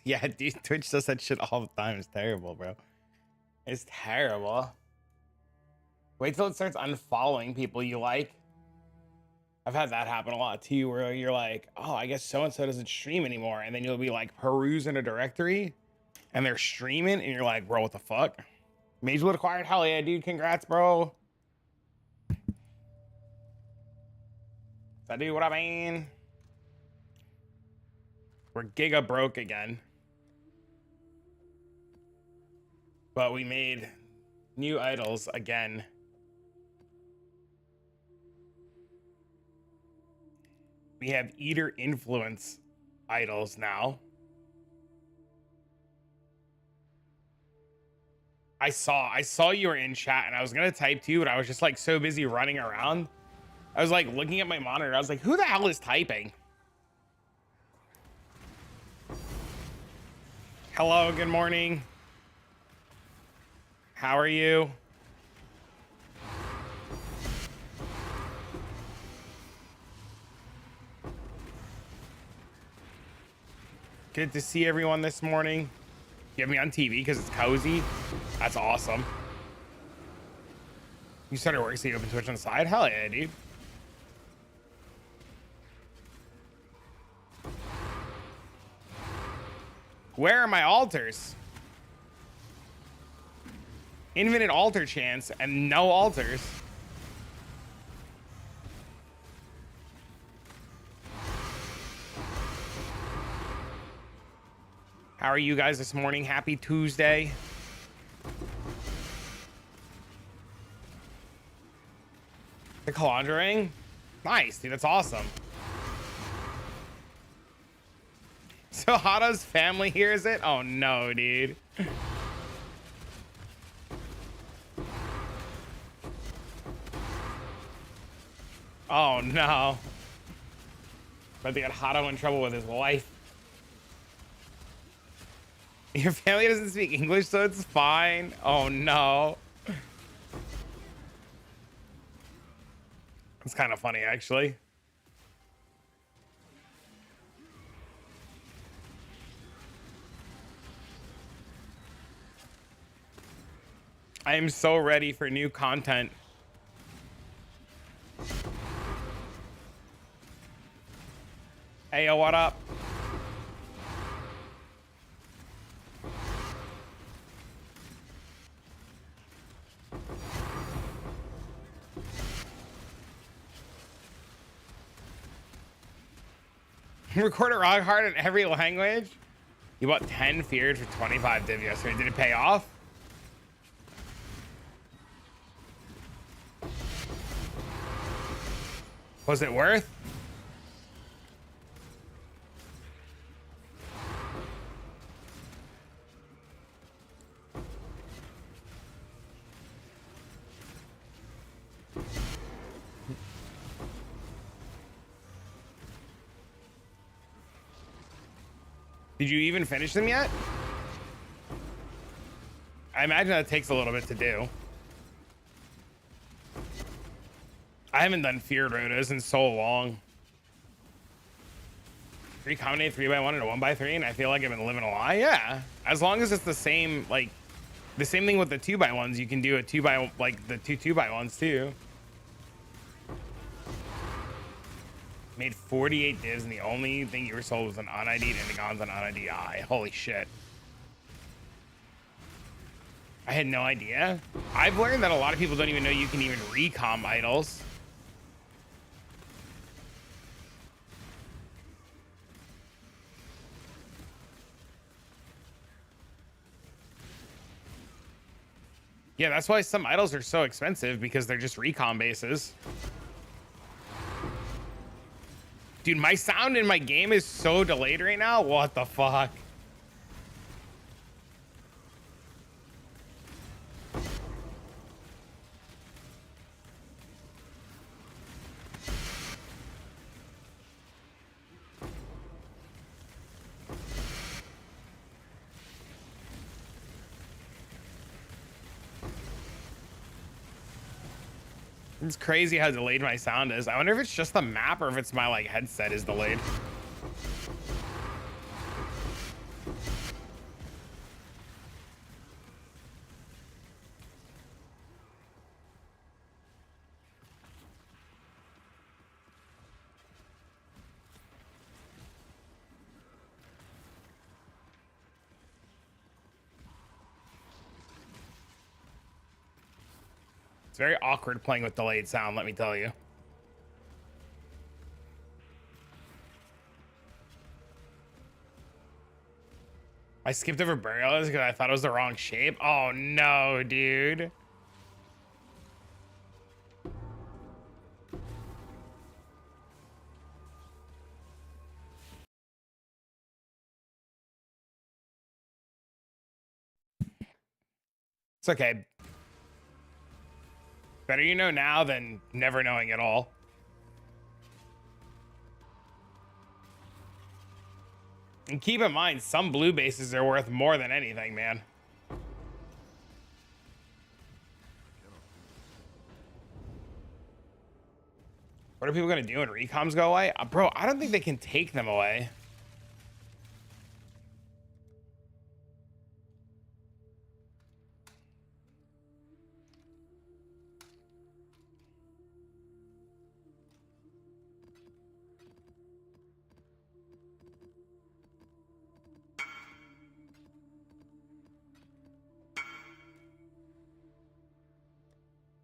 Yeah, dude, Twitch does that shit all the time. It's terrible, bro. It's terrible. Wait till it starts unfollowing people you like. I've had that happen a lot too, where you're like, oh, I guess so-and-so doesn't stream anymore. And then you'll be like perusing a directory and they're streaming and you're like, bro, what the fuck? Magewood acquired? Hell yeah, dude. Congrats, bro. That do what I mean. We're giga broke again. But we made new idols again. We have eater influence idols now. I saw you were in chat and I was gonna type too, but I was just like so busy running around. I was like looking at my monitor. I was like, who the hell is typing? Hello, good morning. How are you? Good to see everyone this morning. You have me on TV because it's cozy. That's awesome. You started work, so you open Twitch on the side? Hell yeah, dude. Where are my altars? Infinite altar chance and no altars. How are you guys this morning? Happy Tuesday. The Conjuring? Nice, dude. That's awesome. So Hada's family hears it? Oh no, dude. Oh no. But they got Hado in trouble with his wife. Your family doesn't speak English, so it's fine. Oh no. It's kind of funny, actually. I am so ready for new content. Hey, yo, what up? Record it rock hard in every language. You bought 10 feared for 25 div yesterday. Did it pay off? Was it worth? Did you even finish them yet? I imagine that takes a little bit to do. I haven't done feared rotos in so long. Recombinate 3x1 and a 1x3, and I feel like I've been living a lie. Yeah, as long as it's the same, like the same thing with the 2x1s. You can do a 2x, like the two 2x1s too. Made 48 divs, and the only thing you were sold was an un-ID'd Indigons and un-ID'd eye. Holy shit. I had no idea. I've learned that a lot of people don't even know you can even recom idols. Yeah, that's why some idols are so expensive, because they're just recom bases. Dude, my sound in my game is so delayed right now. What the fuck? It's crazy how delayed my sound is. I wonder if it's just the map or if it's my like headset is delayed. very awkward playing with delayed sound, let me tell you. I skipped over burials because I thought it was the wrong shape. Oh no, dude. It's okay. Better you know now than never knowing at all. And keep in mind, some blue bases are worth more than anything, man. What are people going to do when recoms go away? Bro, I don't think they can take them away.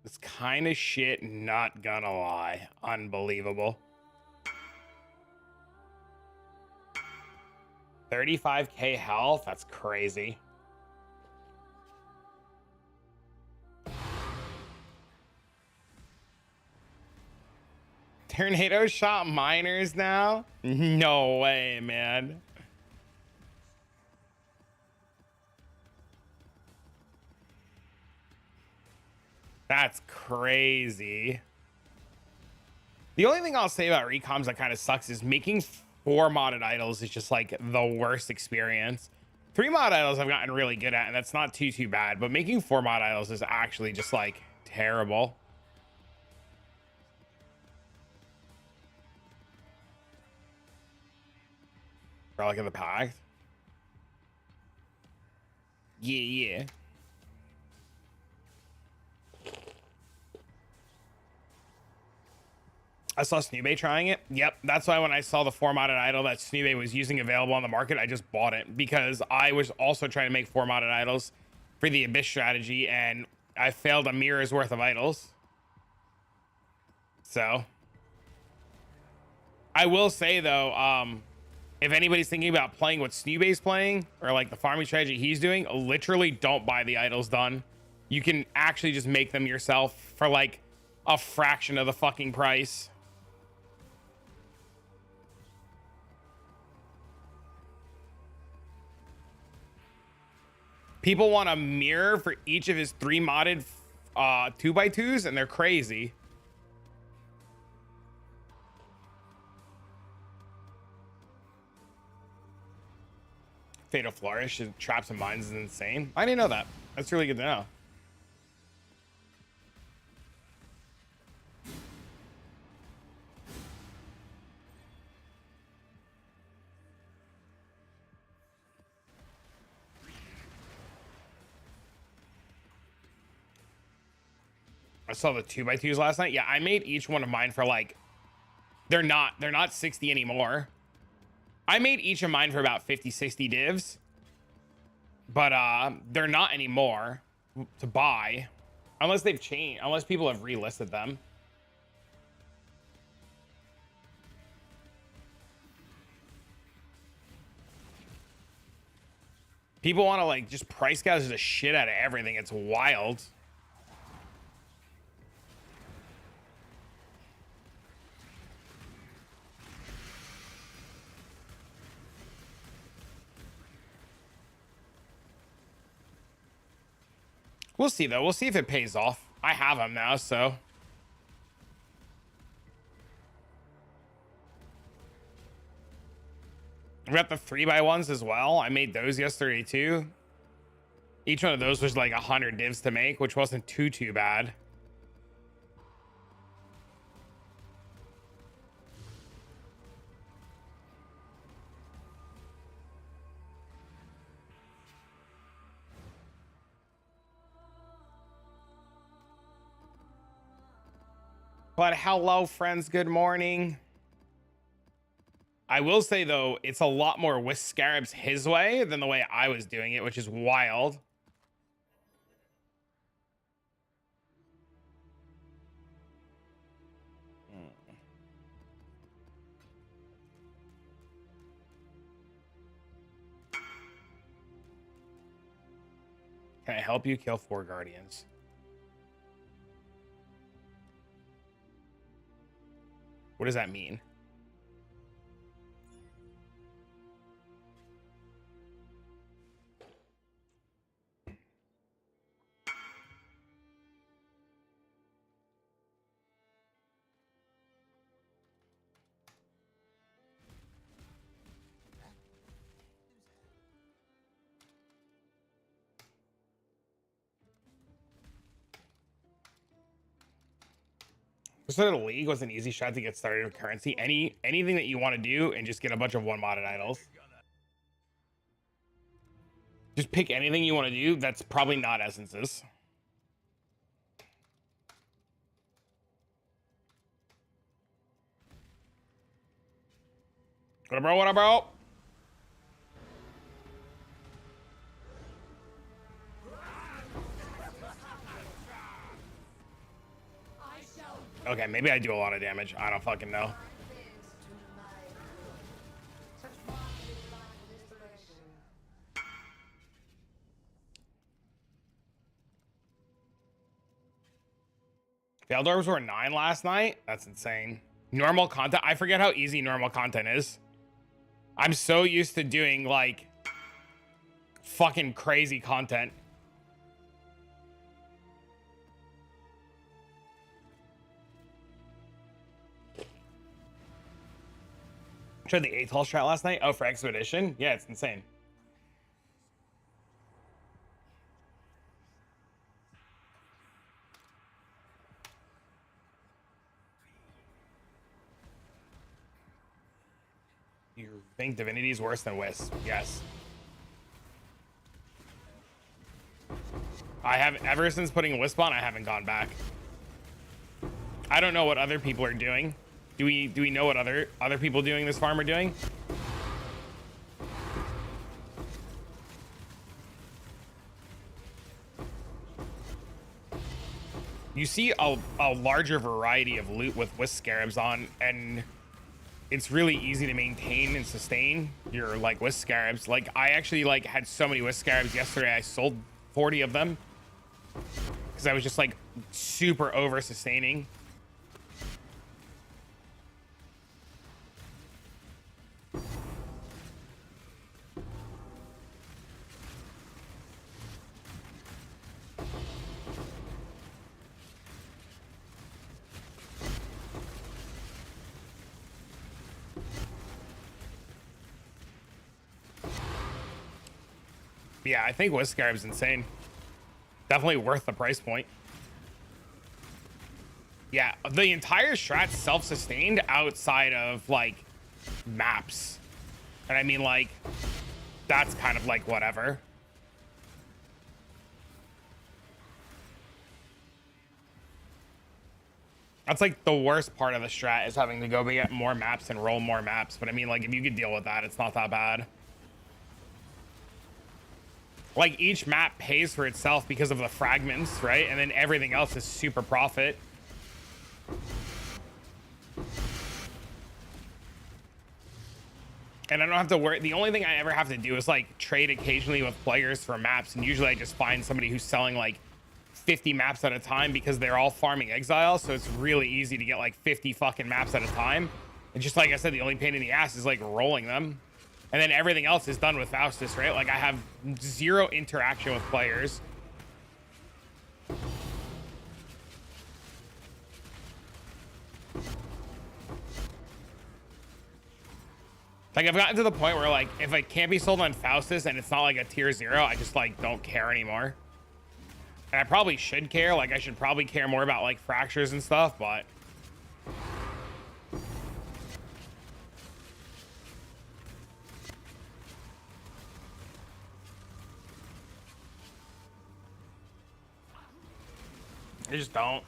It's kind of shit, not gonna lie. Unbelievable. 35k health? That's crazy. Tornado shot miners now? No way, man. That's crazy. The only thing I'll say about recoms that kind of sucks is making 4 modded idols is just like the worst experience. 3 mod idols I've gotten really good at, and that's not too bad, but making 4 mod idols is actually just like terrible. Relic of the Pact. Yeah. I saw Snoobe trying it. Yep, that's why when I saw the 4 modded idol that Snoobe was using available on the market, I just bought it because I was also trying to make 4 modded idols for the Abyss strategy, and I failed a mirror's worth of idols. So I will say though, if anybody's thinking about playing what Snoobe's playing or like the farming strategy he's doing, literally don't buy the idols done. You can actually just make them yourself for like a fraction of the fucking price. People want a mirror for each of his 3 modded 2x2s, and they're crazy. Fatal Flourish and Traps and Mines is insane. I didn't know that. That's really good to know. I saw the 2x2s last night. Yeah, I made each one of mine for like, they're not 60 anymore. I made each of mine for about 50, 60 divs, but they're not anymore to buy unless they've changed, unless people have relisted them. People want to like just price gouge the shit out of everything. It's wild. We'll see though. We'll see if it pays off. I have them now, so. We got the 3x1s as well. I made those yesterday too. Each one of those was like 100 divs to make, which wasn't too bad. But hello, friends. Good morning. I will say, though, it's a lot more with Scarabs his way than the way I was doing it, which is wild. Can I help you kill 4 guardians? What does that mean? So the league was an easy shot to get started with currency. Anything that you want to do and just get a bunch of 1 modded idols. Just pick anything you want to do that's probably not essences. What up, bro? What up, bro? Okay, maybe I do a lot of damage. I don't fucking know. Failed orbs were 9 last night? That's insane. Normal content? I forget how easy normal content is. I'm so used to doing, like, fucking crazy content. Tried the ATOL strat last night. Oh, for Expedition? Yeah, it's insane. You think Divinity is worse than Wisp? Yes. I have, ever since putting Wisp on, I haven't gone back. I don't know what other people are doing. Do we know what other people doing this farm are doing? You see a larger variety of loot with Wisp Scarabs on, and it's really easy to maintain and sustain your like Wisp Scarabs. Like I actually like had so many Wisp Scarabs yesterday. I sold 40 of them because I was just like super over sustaining. Yeah, I think Wisp Scarab's insane. Definitely worth the price point. Yeah, the entire strat's self-sustained outside of like maps. And I mean like that's kind of like whatever. That's like the worst part of the strat is having to go get more maps and roll more maps. But I mean like if you could deal with that, it's not that bad. Like each map pays for itself because of the fragments, right? And then everything else is super profit. And I don't have to worry. The only thing I ever have to do is like trade occasionally with players for maps. And usually I just find somebody who's selling like 50 maps at a time because they're all farming exile. So it's really easy to get like 50 fucking maps at a time. And just like I said, the only pain in the ass is like rolling them. And then everything else is done with Faustus, right? Like I have zero interaction with players. Like I've gotten to the point where like if it can't be sold on Faustus and it's not like a tier 0, I just like don't care anymore. And I probably should care. Like I should probably care more about like fractures and stuff, but I just don't.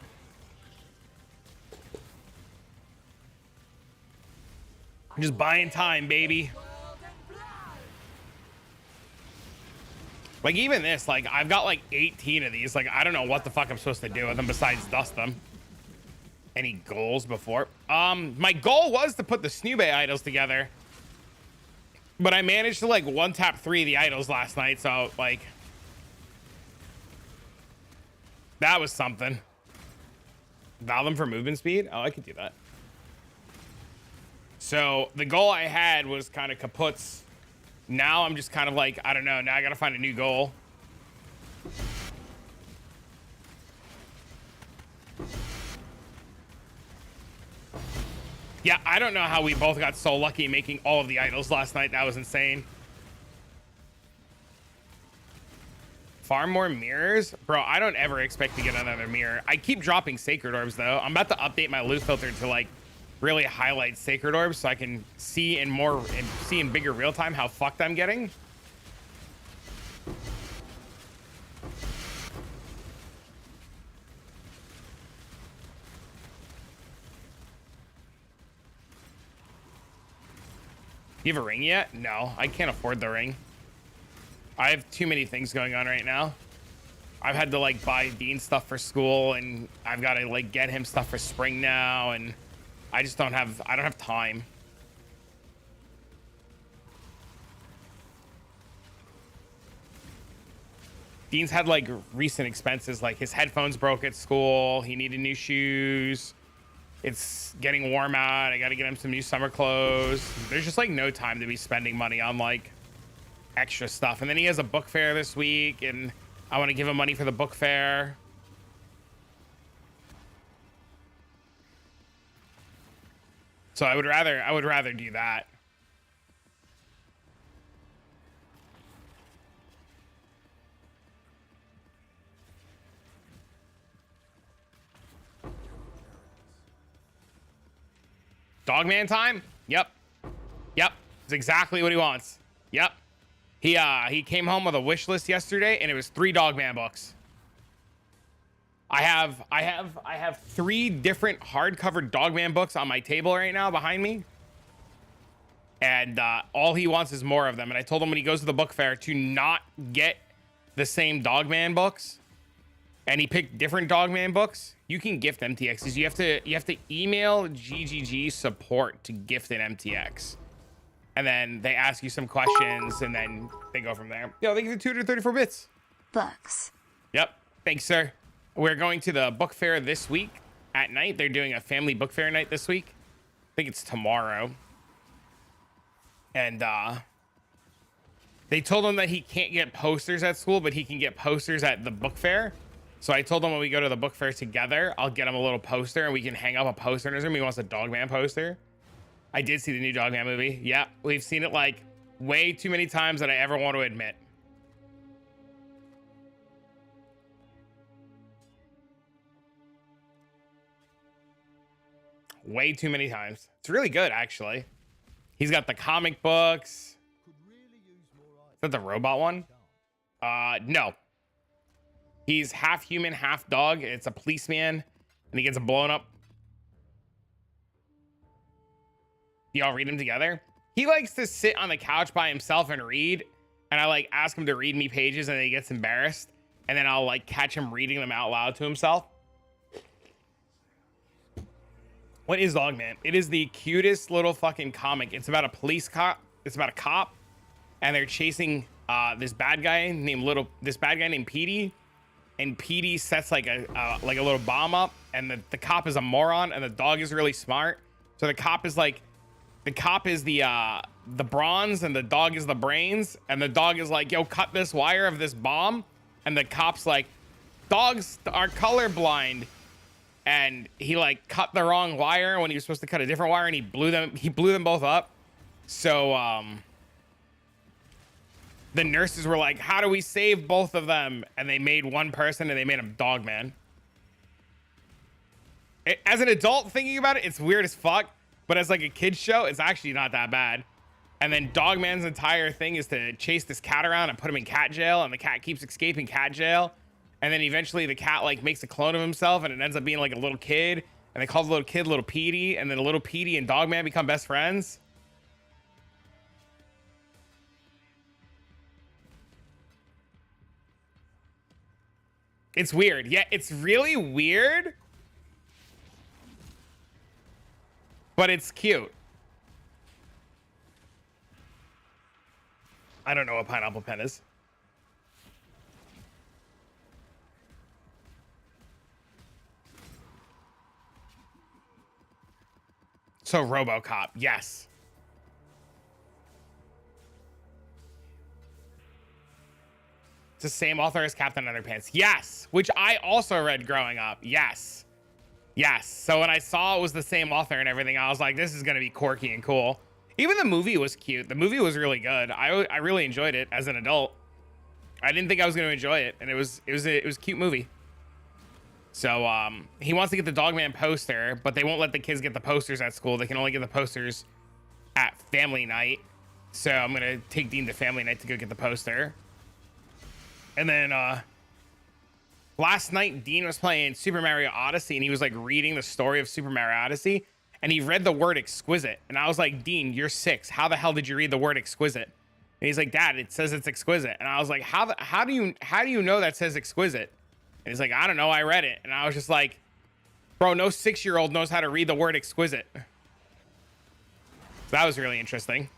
I'm just buying time, baby. Like even this, like I've got like 18 of these. Like I don't know what the fuck I'm supposed to do with them besides dust them. Any goals before? My goal was to put the Snube idols together, but I managed to like one tap 3 of the idols last night. So like, That was something. Valve them for movement speed? Oh, I could do that. So the goal I had was kind of kaputs. Now I'm just kind of like, I don't know. Now I got to find a new goal. Yeah, I don't know how we both got so lucky making all of the idols last night. That was insane. Farm more mirrors? Bro, I don't ever expect to get another mirror. I keep dropping sacred orbs, though. I'm about to update my loot filter to, like, really highlight sacred orbs so I can see in bigger real time how fucked I'm getting. You have a ring yet? No, I can't afford the ring. I have too many things going on right now. I've had to like buy Dean stuff for school, and I've got to like get him stuff for spring now, and I just don't have time. Dean's had like recent expenses, like his headphones broke at school. He needed new shoes. It's getting warm out. I got to get him some new summer clothes. There's just like no time to be spending money on like extra stuff. And then he has a book fair this week, and I want to give him money for the book fair. So I would rather do that. Dogman time? Yep. It's exactly what he wants. Yep. He came home with a wish list yesterday, and it was 3 Dogman books. I have 3 different hardcover Dogman books on my table right now behind me. And all he wants is more of them. And I told him when he goes to the book fair to not get the same Dogman books. And he picked different Dogman books. You can gift MTXs. You have to email GGG support to gift an MTX. And then they ask you some questions, and then they go from there. Yo, they give you 234 bits. Books. Yep. Thanks, sir. We're going to the book fair this week at night. They're doing a family book fair night this week. I think it's tomorrow. And they told him that he can't get posters at school, but he can get posters at the book fair. So I told him when we go to the book fair together, I'll get him a little poster, and we can hang up a poster in his room. He wants a Dogman poster. I did see the new Dogman movie. Yeah, we've seen it like way too many times than I ever want to admit. Way too many times. It's really good, actually. He's got the comic books. Is that the robot one? No. He's half human, half dog. It's a policeman, and he gets blown up. Y'all read him together? He likes to sit on the couch by himself and read, and I like ask him to read me pages, and then he gets embarrassed, and then I'll like catch him reading them out loud to himself. What is Dogman? It is the cutest little fucking comic. It's about a police cop. It's about a cop, and they're chasing this bad guy named Petey. And Petey sets like a little bomb up, and the cop is a moron, and the dog is really smart. So the cop is the bronze, and the dog is the brains, and the dog is like, yo, cut this wire of this bomb, and the cop's like, dogs are colorblind, and he like cut the wrong wire when he was supposed to cut a different wire, and he blew them both up. So the nurses were like, how do we save both of them? And they made one person, and they made him Dogman. As an adult thinking about it, it's weird as fuck. But as like a kid's show, it's actually not that bad. And then Dogman's entire thing is to chase this cat around and put him in cat jail. And the cat keeps escaping cat jail. And then eventually the cat like makes a clone of himself, and it ends up being like a little kid. And they call the little kid Little Petey. And then Little Petey and Dogman become best friends. It's weird. Yeah, it's really weird. But it's cute. I don't know what pineapple pen is. So RoboCop, yes. It's the same author as Captain Underpants. Yes, which I also read growing up. Yes. Yes. So when I saw it was the same author and everything, I was like, this is going to be quirky and cool. Even the movie was cute. The movie was really good. I really enjoyed it as an adult. I didn't think I was going to enjoy it, and it was a cute movie. So he wants to get the Dogman poster, but they won't let the kids get the posters at school. They can only get the posters at family night. So I'm going to take Dean to family night to go get the poster. And then last night, Dean was playing Super Mario Odyssey, and he was like reading the story of Super Mario Odyssey, and he read the word exquisite. And I was like, Dean, you're 6. How the hell did you read the word exquisite? And he's like, Dad, it says it's exquisite. And I was like, how do you know that says exquisite? And he's like, I don't know, I read it. And I was just like, bro, no 6-year-old knows how to read the word exquisite. So that was really interesting.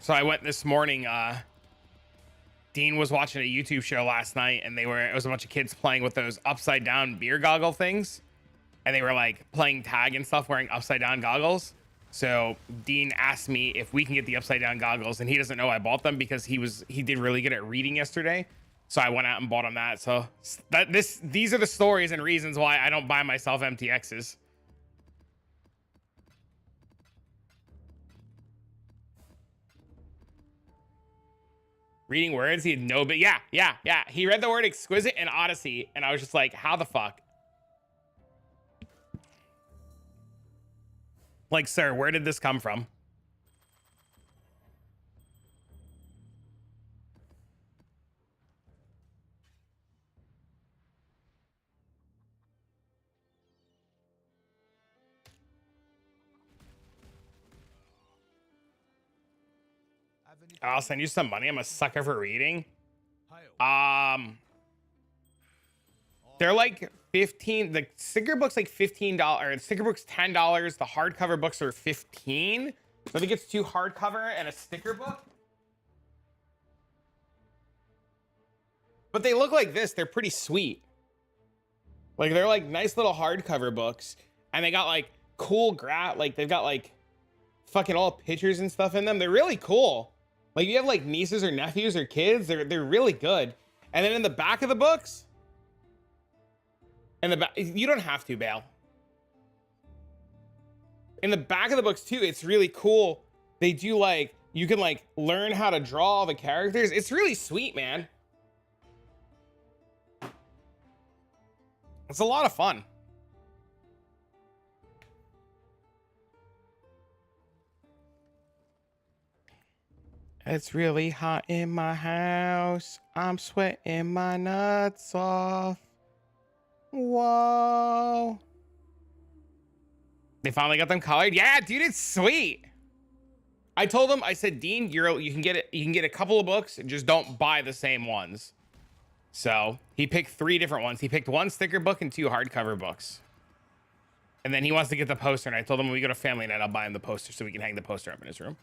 So I went this morning. Dean was watching a YouTube show last night, and it was a bunch of kids playing with those upside down beer goggle things. And they were like playing tag and stuff wearing upside down goggles. So Dean asked me if we can get the upside down goggles, and he doesn't know I bought them because he did really good at reading yesterday. So I went out and bought him that. So these are the stories and reasons why I don't buy myself MTXs. Reading words, he had no, but yeah. He read the word exquisite in Odyssey, and I was just like, how the fuck? Like, sir, where did this come from? I'll send you some money. I'm a sucker for reading. They're like 15. The sticker book's like $15. The sticker book's $10. The hardcover books are 15. So I think it's 2 hardcover and a sticker book. But they look like this. They're pretty sweet. Like, they're like nice little hardcover books, and they got like cool like they've got like fucking all pictures and stuff in them. They're really cool. Like, you have like nieces or nephews or kids, they're really good. And then in the back of the books, you don't have to, Bale. In the back of the books too, it's really cool. They do like, you can like learn how to draw all the characters. It's really sweet, man. It's a lot of fun. It's really hot in my house. I'm sweating my nuts off. Whoa. They finally got them colored. Yeah, dude, it's sweet. I told him, I said, Dean, you can get a couple of books, and just don't buy the same ones. So he picked 3 different ones. He picked 1 sticker book and 2 hardcover books. And then he wants to get the poster, and I told him when we go to family night, I'll buy him the poster so we can hang the poster up in his room.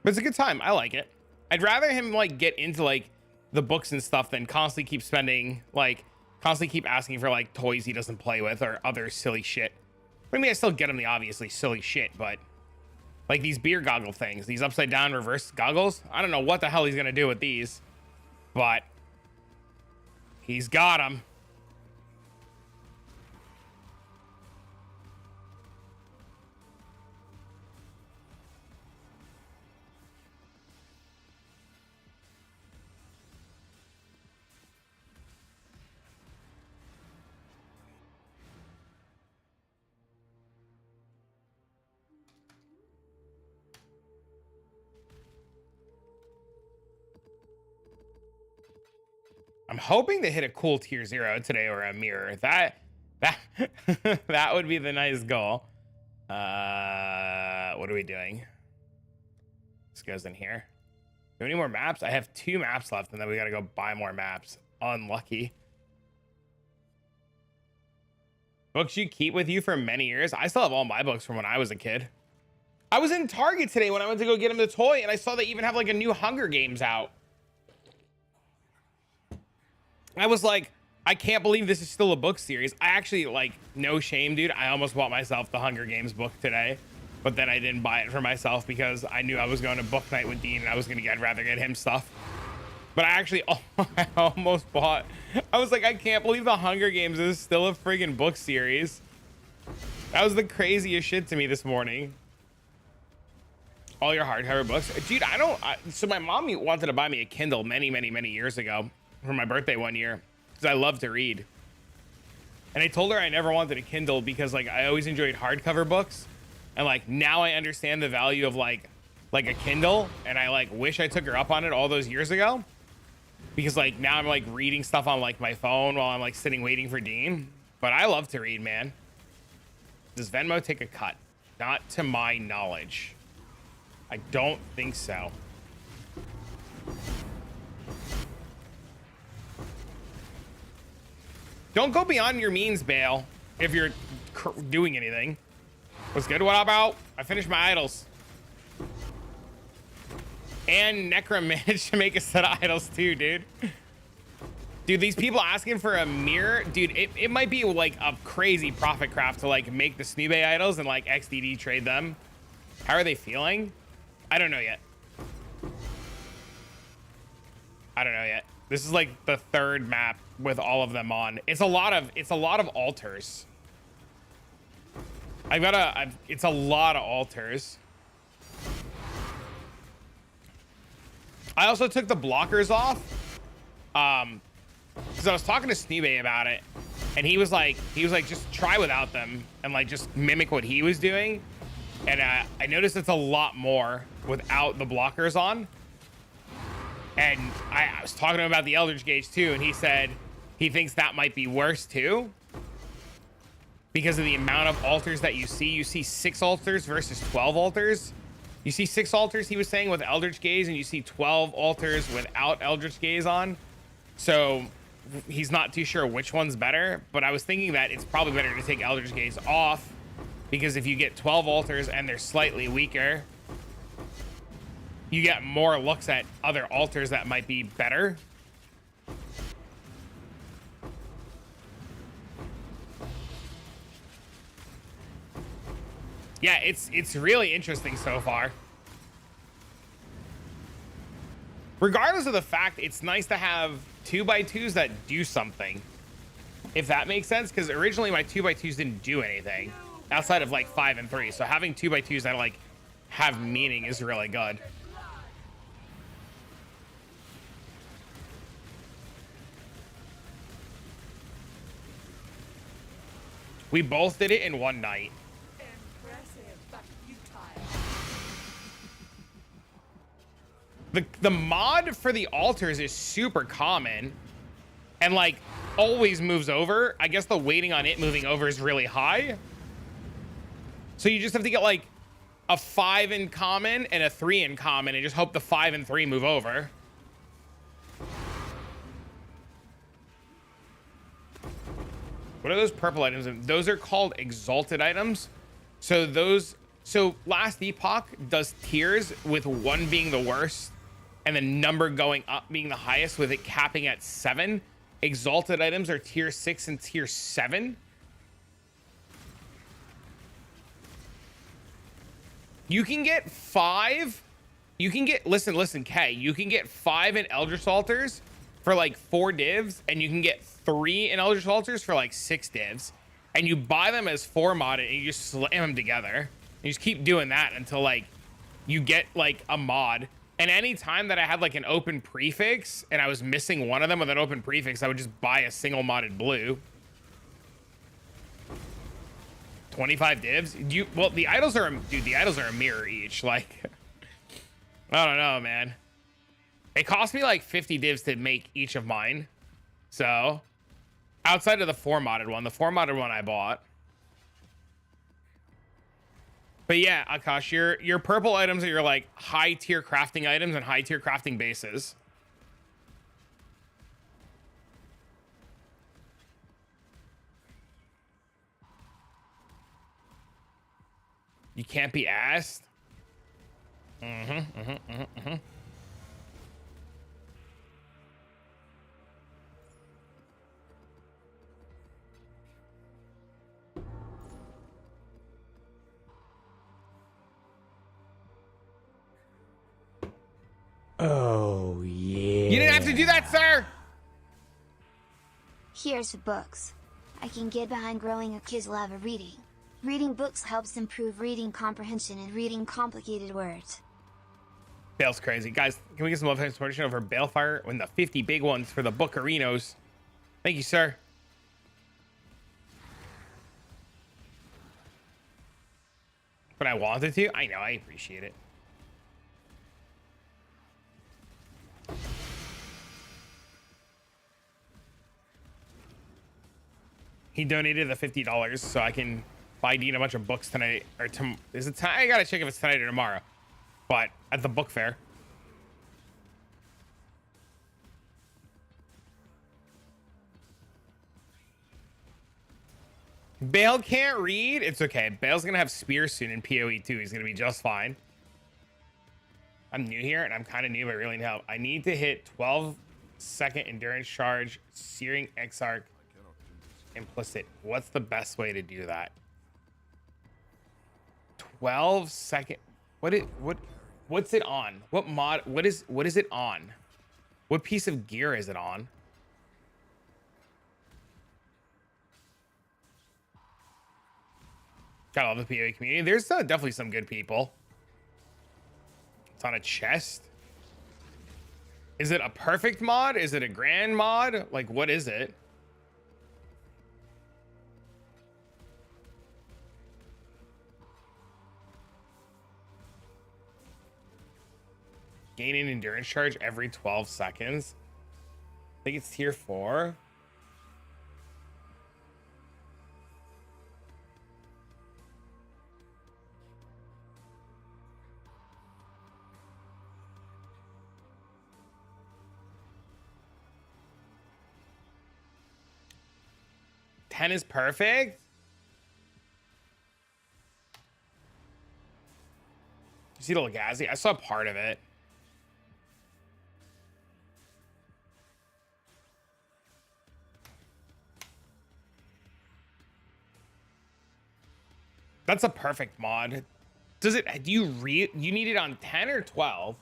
But it's a good time. I like it. I'd rather him like get into like the books and stuff than constantly keep keep asking for like toys he doesn't play with or other silly shit. I mean, I still get him the obviously silly shit, but like these beer goggle things, these upside down reverse goggles, I don't know what the hell he's gonna do with these, but he's got them. I'm hoping to hit a cool tier 0 today or a mirror. That that would be the nice goal. What are we doing? This goes in here. Do we need more maps? I have 2 maps left, and then we gotta go buy more maps. Unlucky. Books you keep with you for many years. I still have all my books from when I was a kid. I was in Target today when I went to go get him the toy, and I saw they even have like a new Hunger Games out. I was like, I can't believe this is still a book series. I actually, like, no shame, dude, I almost bought myself the Hunger Games book today, but then I didn't buy it for myself because I knew I was going to book night with Dean and I was gonna I'd rather get him stuff. But I actually I almost bought. I was like, I can't believe the Hunger Games is still a friggin' book series. That was the craziest shit to me this morning. All your hardcover books, dude. So my mom wanted to buy me a Kindle many years ago for my birthday one year because I love to read. And I told her I never wanted a Kindle because like I always enjoyed hardcover books, and like now I understand the value of like a Kindle, and I like wish I took her up on it all those years ago. Because like now I'm like reading stuff on like my phone while I'm like sitting waiting for Dean. But I love to read, man. Does Venmo take a cut? Not to my knowledge. I don't think so. Don't go beyond your means, Bale, if you're doing anything. What's good? What about? I finished my idols. And Necro managed to make a set of idols too, dude. Dude, these people asking for a mirror, dude, it might be like a crazy profit craft to like make the Snoobe idols and like XDD trade them. How are they feeling? I don't know yet. This is like the third map with all of them on. It's a lot of altars. It's a lot of altars. I also took the blockers off because I was talking to Snoobe about it, and he was like just try without them and like just mimic what he was doing. And I noticed it's a lot more without the blockers on. And I was talking to him about the Eldritch Gauge too, and he said he thinks that might be worse too because of the amount of altars that you see. You see 6 altars versus 12 altars. You see 6 altars, he was saying, with Eldritch Gaze, and you see 12 altars without Eldritch Gaze on. So he's not too sure which one's better, but I was thinking that it's probably better to take Eldritch Gaze off, because if you get 12 altars and they're slightly weaker, you get more looks at other altars that might be better. Yeah, it's really interesting so far. Regardless of the fact, it's nice to have 2x2s that do something, if that makes sense, because originally my 2x2s didn't do anything outside of like 5 and 3. So having 2x2s that like have meaning is really good. We both did it in one night. The mod for the altars is super common and like always moves over. I guess the waiting on it moving over is really high. So you just have to get like a 5 in common and a 3 in common and just hope the 5 and 3 move over. What are those purple items? Those are called exalted items. So Last Epoch does tiers with 1 being the worst and the number going up being the highest, with it capping at 7. Exalted items are tier 6 and tier 7. You can get 5. You can get, listen, K, you can get 5 in Eldritch Altars for like 4 divs, and you can get 3 in Eldritch Altars for like 6 divs. And you buy them as 4 modded, and you just slam them together. You just keep doing that until like you get like a mod. And any time that I had like an open prefix and I was missing one of them with an open prefix, I would just buy a single modded blue. 25 divs. Well, the idols are, dude, the idols are a mirror each. Like, I don't know, man. It cost me like 50 divs to make each of mine. So outside of the 4 modded one, I bought. But yeah, Akash, your purple items are your like high tier crafting items and high tier crafting bases. You can't be asked. Oh, yeah. You didn't have to do that, sir! Here's the books. I can get behind growing a kid's love of reading. Reading books helps improve reading comprehension and reading complicated words. Bale's crazy. Guys, can we get some love and support over Balefire when the 50 big ones for the Bookerinos? Thank you, sir. But I wanted to? I know, I appreciate it. He donated the $50 so I can buy Dean a bunch of books tonight. Or is it tonight? I gotta check if it's tonight or tomorrow. But at the book fair. Bale can't read. It's okay. Bale's gonna have Spear soon in PoE 2. He's gonna be just fine. I'm new here and I'm kind of new, but really need help. I need to hit 12-second endurance charge, Searing Exarch, implicit. What's the best way to do that? 12-second. What's it on? What mod? What is it on? What piece of gear is it on? Got all the PoE community. There's definitely some good people. It's on a chest. Is it a perfect mod? Is it a grand mod? Like, what is it? Gain an endurance charge every 12 seconds. I think it's tier 4. Ten is perfect. You see the Legacy? I saw part of it. That's a perfect mod. Does it? Do you need it on 10 or 12?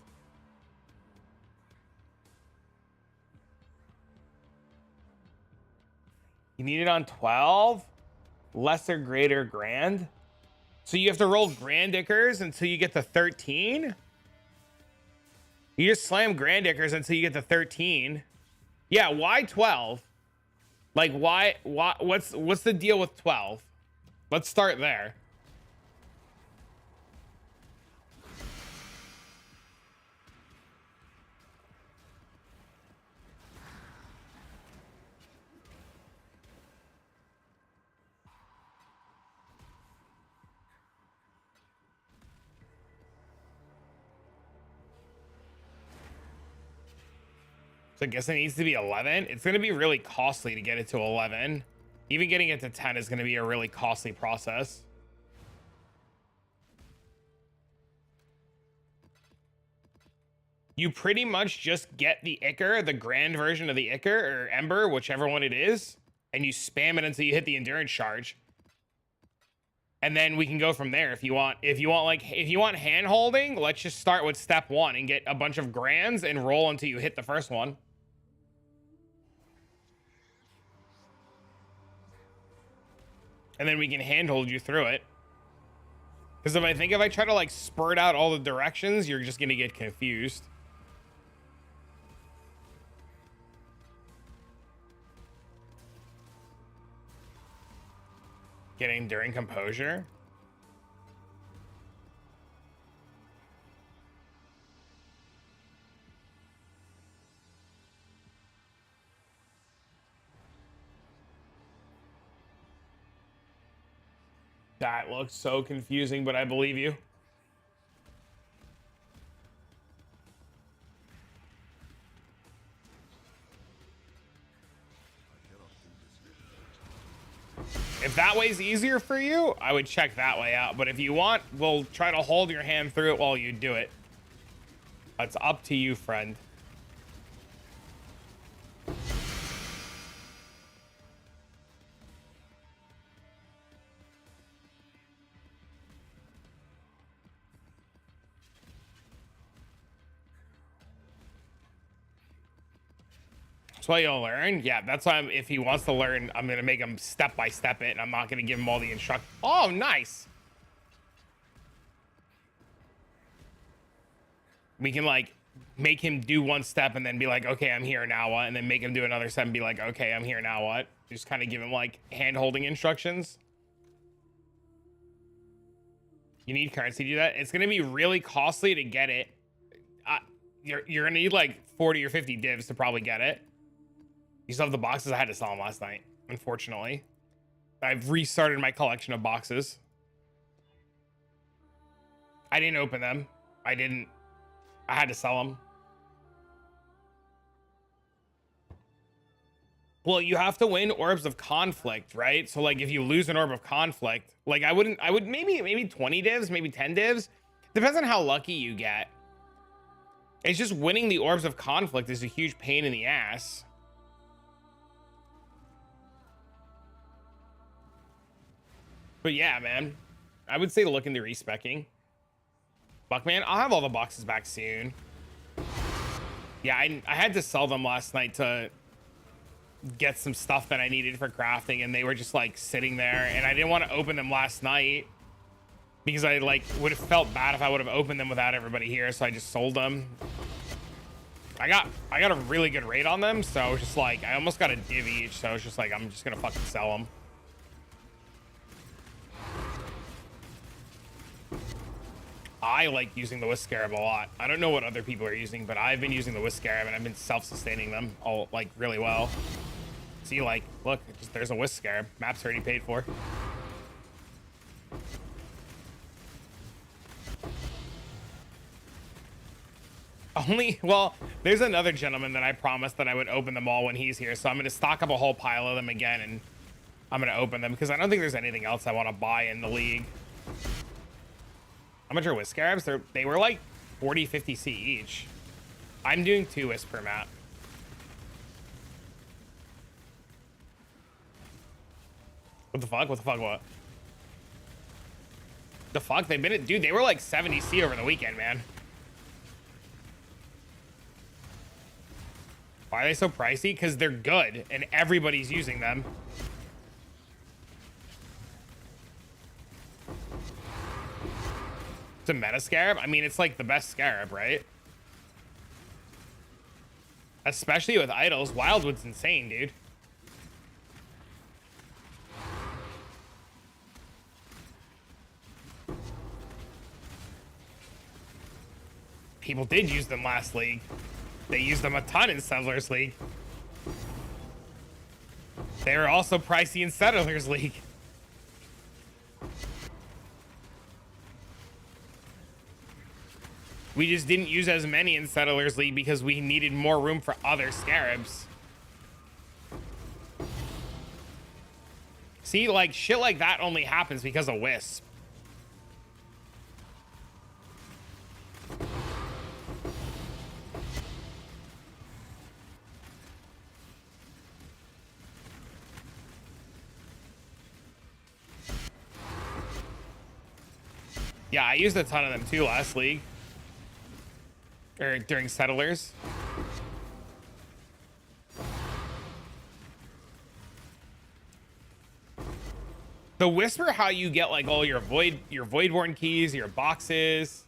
You need it on 12? Lesser, greater, grand? So you have to roll Grandickers until you get to 13? You just slam Grandickers until you get to 13. Yeah, why 12? Like, why what's the deal with 12? Let's start there. So I guess it needs to be 11. It's going to be really costly to get it to 11. Even getting it to 10 is going to be a really costly process. You pretty much just get the Ichor, the grand version of the Ichor or Ember, whichever one it is, and you spam it until you hit the endurance charge. And then we can go from there if you want. If you want hand holding, let's just start with step 1 and get a bunch of grands and roll until you hit the first one. And then we can handhold you through it. Because if I try to like spurt out all the directions, you're just gonna get confused. Getting during composure. That looks so confusing, but I believe you. If that way's easier for you, I would check that way out. But if you want, we'll try to hold your hand through it while you do it. It's up to you, friend. That's why you'll learn. Yeah, that's why if he wants to learn, I'm gonna make him step by step it, and I'm not gonna give him all the instruct. Oh, nice. We can like make him do one step and then be like, okay, I'm here now what? And then make him do another step and be like, okay, I'm here now what? Just kind of give him like hand holding instructions. You need currency to do that. It's gonna be really costly to get it. You're gonna need like 40 or 50 divs to probably get it. You still have the boxes. I had to sell them last night, unfortunately. I've restarted my collection of boxes. I didn't open them. I had to sell them. Well, you have to win orbs of conflict, right? So like if you lose an orb of conflict, like I would maybe 20 divs, maybe 10 divs. Depends on how lucky you get. It's just winning the orbs of conflict is a huge pain in the ass. But yeah, man, I would say look into respecking. Buckman, I'll have all the boxes back soon. Yeah, I had to sell them last night to get some stuff that I needed for crafting, and they were just like sitting there, and I didn't want to open them last night because I like would have felt bad if I would have opened them without everybody here, so I just sold them. I got a really good rate on them, so I was just like, I almost got a div each, so I was just like, I'm just gonna fucking sell them. I like using the Wisp Scarab a lot. I don't know what other people are using, but I've been using the Wisp Scarab and I've been self-sustaining them all like really well. See, like, look, there's a Wisp Scarab. Map's already paid for. Well, there's another gentleman that I promised that I would open them all when he's here, so I'm going to stock up a whole pile of them again, and I'm going to open them because I don't think there's anything else I want to buy in the league. How much are Wisp Scarabs? They were like 40, 50 C each. I'm doing 2 Wisp per map. What the fuck? What the fuck? What? The fuck? They've been, dude, they were like 70 C over the weekend, man. Why are they so pricey? Because they're good and everybody's using them. It's a meta scarab. I mean, it's like the best scarab, right? Especially with idols. Wildwood's insane, dude. People did use them last league. They used them a ton in Settlers League. They were also pricey in Settlers League. We just didn't use as many in Settlers League because we needed more room for other scarabs. See, like, shit like that only happens because of Wisp. Yeah, I used a ton of them too last league. Or during Settlers. The Whisper, how you get like all your Voidborn keys, your boxes.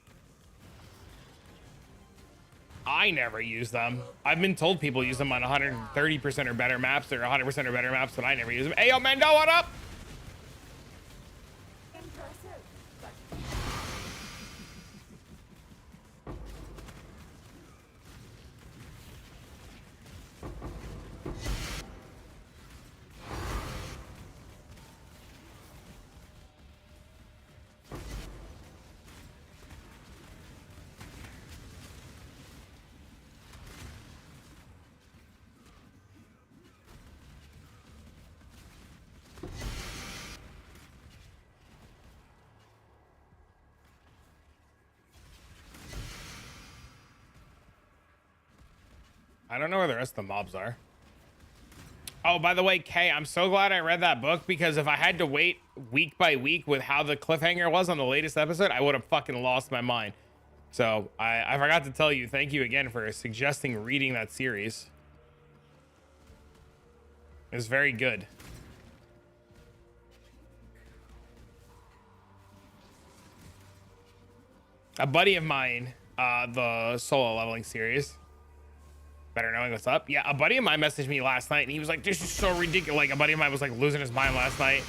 I never use them. I've been told people use them on 130% or better maps or 100% or better maps, but I never use them. Hey, yo, Mendo, what up? I don't know where the rest of the mobs are. Oh, by the way, Kay, I'm so glad I read that book, because if I had to wait week by week with how the cliffhanger was on the latest episode, I would have fucking lost my mind. So I forgot to tell you, thank you again for suggesting reading that series. It's very good. A buddy of mine, the solo leveling series, Better Knowing What's Up. Yeah, a buddy of mine messaged me last night and he was like, this is so ridiculous. Like, a buddy of mine was like losing his mind last night.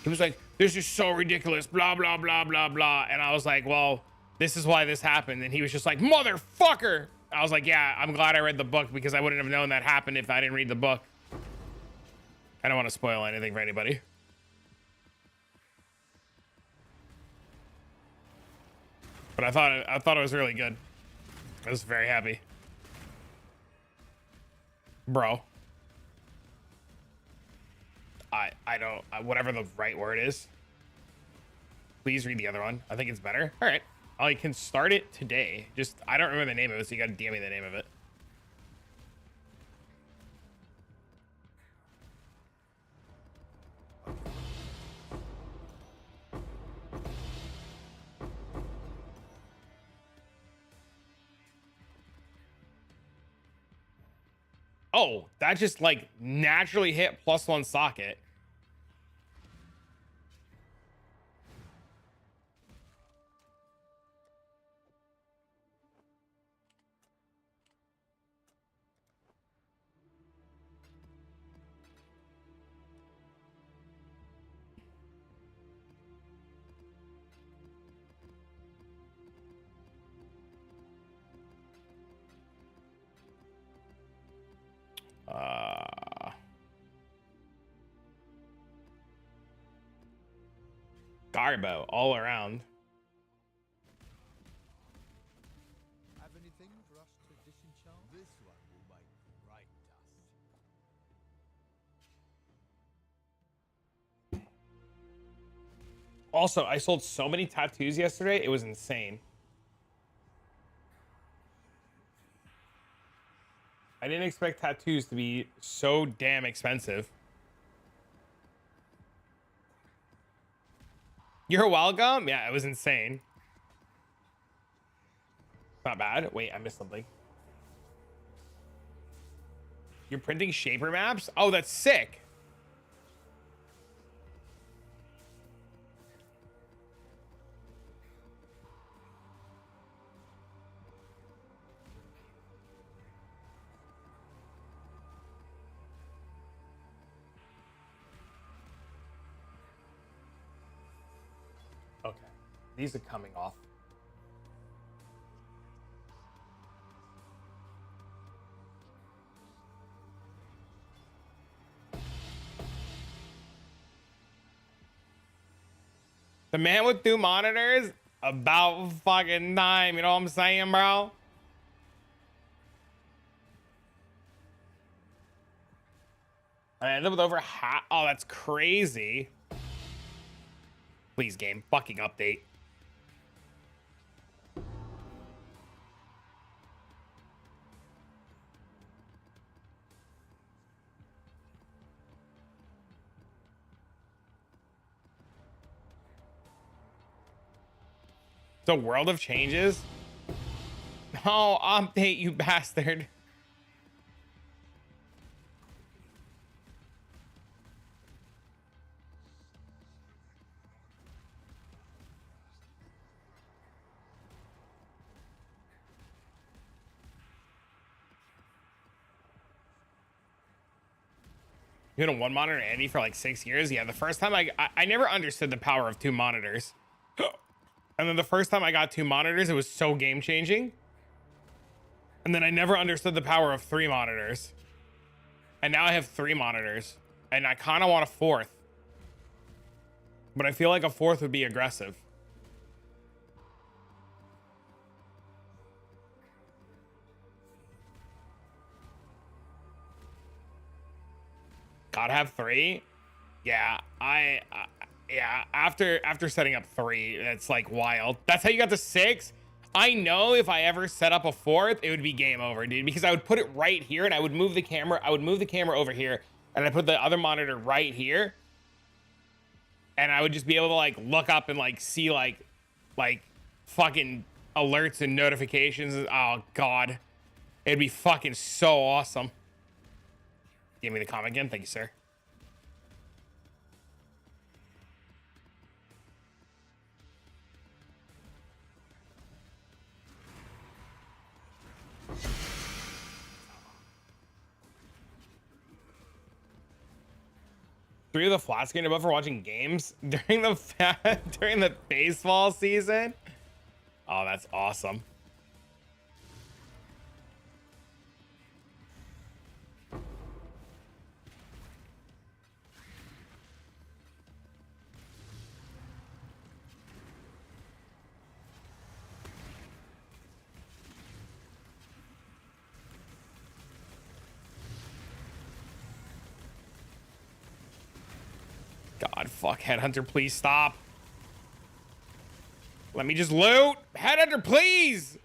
He was like, this is so ridiculous, blah, blah, blah, blah, blah. And I was like, well, this is why this happened. And he was just like, motherfucker. I was like, yeah, I'm glad I read the book, because I wouldn't have known that happened if I didn't read the book. I don't want to spoil anything for anybody. But I thought it was really good. I was very happy. Bro. I don't, whatever the right word is. Please read the other one. I think it's better. All right. I can start it today. Just, I don't remember the name of it, so you gotta DM me the name of it. Oh, that just like naturally hit +1 socket. Garbo all around. Have anything for us to disenchant? This one will make bright dust. Also, I sold so many tattoos yesterday, it was insane. I didn't expect tattoos to be so damn expensive. You're welcome. Yeah, it was insane. Not bad. Wait, I missed something. You're printing shaper maps? Oh, that's sick. Okay, these are coming off. The man with 2 monitors, about fucking time, you know what I'm saying, bro? I ended up with over half. Oh, that's crazy. Please, game, fucking update. The world of changes? Oh, update, you bastard. You had a 1 monitor Andy for like 6 years? Yeah, the first time I never understood the power of 2 monitors. And then the first time I got 2 monitors, it was so game changing. And then I never understood the power of 3 monitors. And now I have 3 monitors. And I kind of want a 4th. But I feel like a 4th would be aggressive. Gotta have 3? Yeah, yeah, after setting up 3, it's like wild. That's how you got to 6? I know if I ever set up a fourth, it would be game over, dude, because I would put it right here and I would move the camera. I would move the camera over here and I put the other monitor right here. And I would just be able to like look up and like see like fucking alerts and notifications. Oh God, it'd be fucking so awesome. Give me the comment again. Thank you, sir. Three of the flat screen above for watching games during the baseball season. Oh, that's awesome. God, fuck, Headhunter, please stop. Let me just loot. Headhunter, please.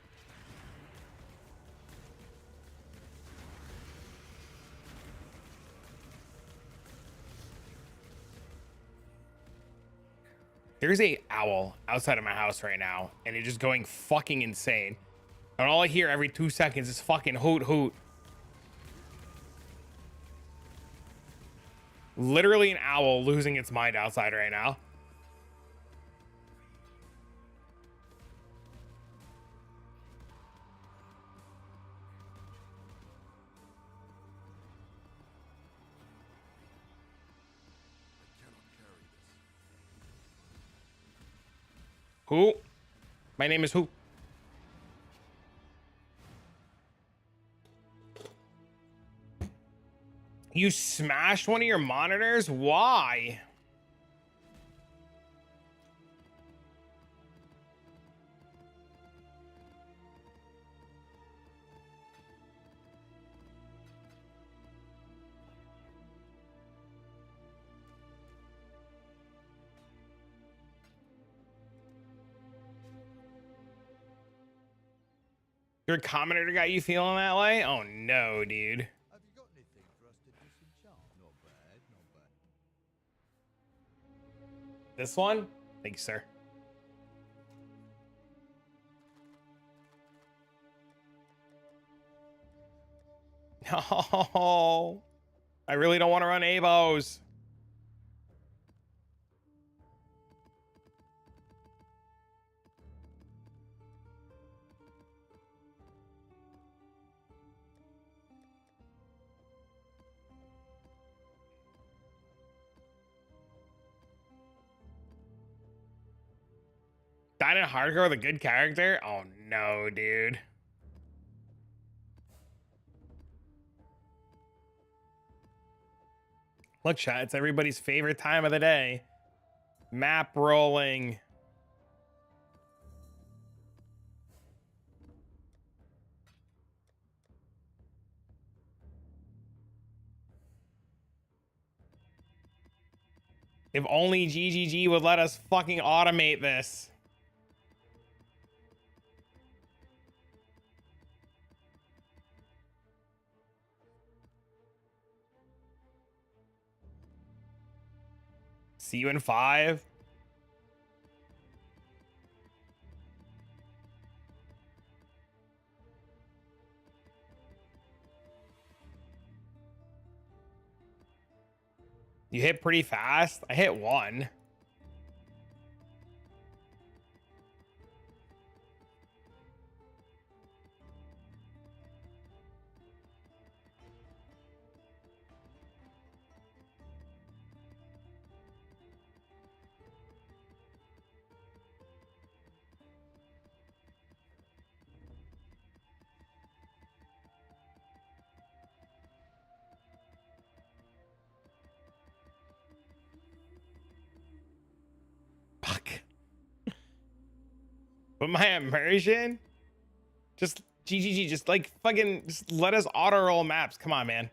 There's a owl outside of my house right now, and it's just going fucking insane. And all I hear every 2 seconds is fucking hoot hoot. Literally an owl losing its mind outside right now. Who? My name is who? You smashed one of your monitors? Why? Your commenter got you feeling that way? Oh no, dude. Have you got anything for us to disenchant? Not bad, not bad. This one? Thank you, sir. No. I really don't want to run ABOs. Died in hardcore with a good character? Oh no, dude. Look, chat, it's everybody's favorite time of the day. Map rolling. If only GGG would let us fucking automate this. See you in 5. You hit pretty fast. I hit 1. Fuck. But my immersion? Just GGG, just like fucking just let us auto roll maps. Come on, man.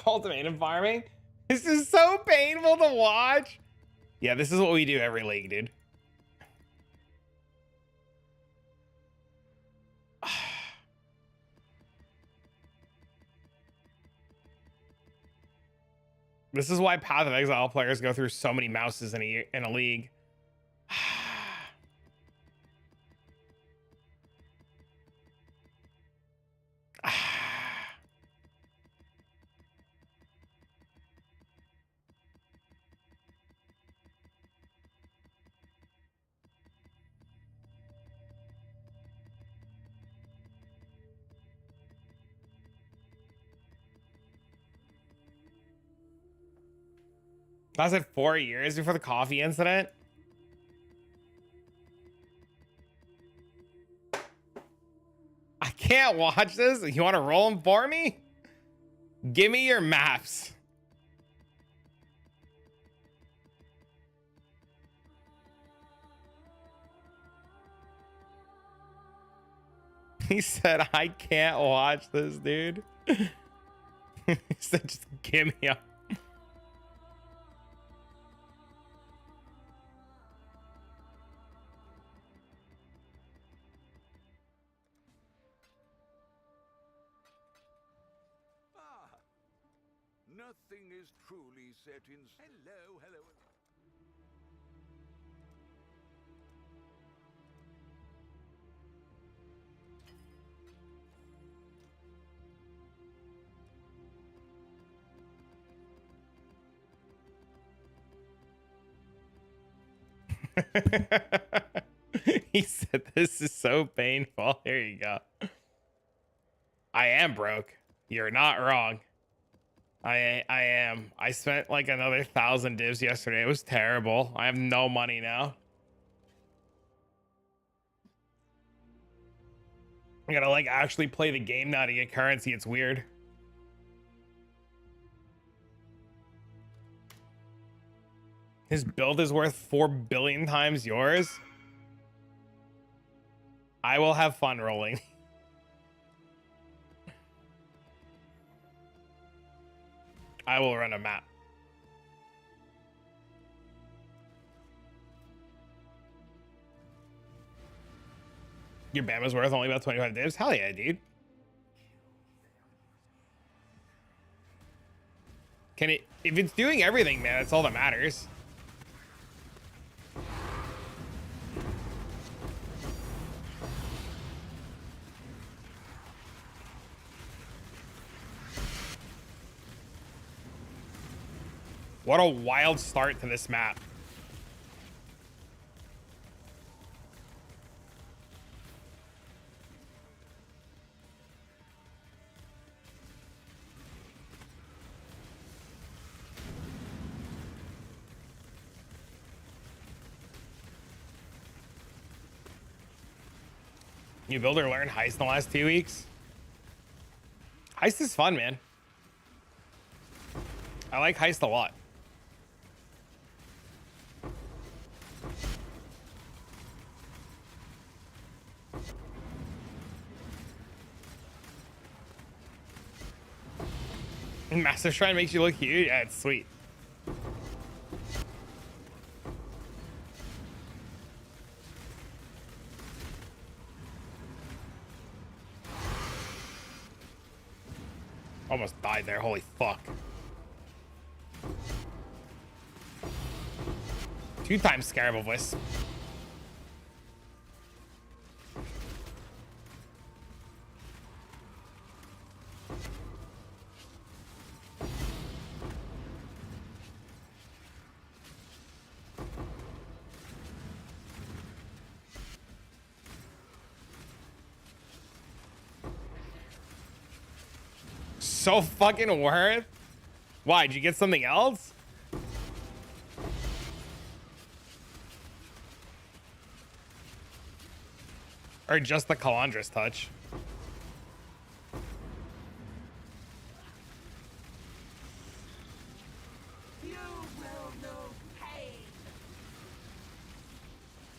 Ultimatum farming. This is so painful to watch. Yeah, this is what we do every league, dude. This is why Path of Exile players go through so many mouses in a league. Lasted 4 years before the coffee incident. I can't watch this. You want to roll them for me? Give me your maps. He said, I can't watch this, dude. He said, just give me a... Nothing is truly set in... Hello, hello. He said, this is so painful. Here you go. I am broke. You're not wrong. I am. I spent like another 1,000 divs yesterday. It was terrible. I have no money now. I gotta like actually play the game now to get currency. It's weird. His build is worth 4 billion times yours. I will have fun rolling. I will run a map. Your Bama's worth only about 25 divs? Hell yeah, dude. Can it, if it's doing everything, man, that's all that matters. What a wild start to this map. You build or learn Heist in the last 2 weeks? Heist is fun, man. I like Heist a lot. Master Shrine makes you look huge. Yeah, it's sweet. Almost died there. Holy fuck. 2 times Scarab Voice. So fucking worth. Why, did you get something else? Or just the Calandris touch?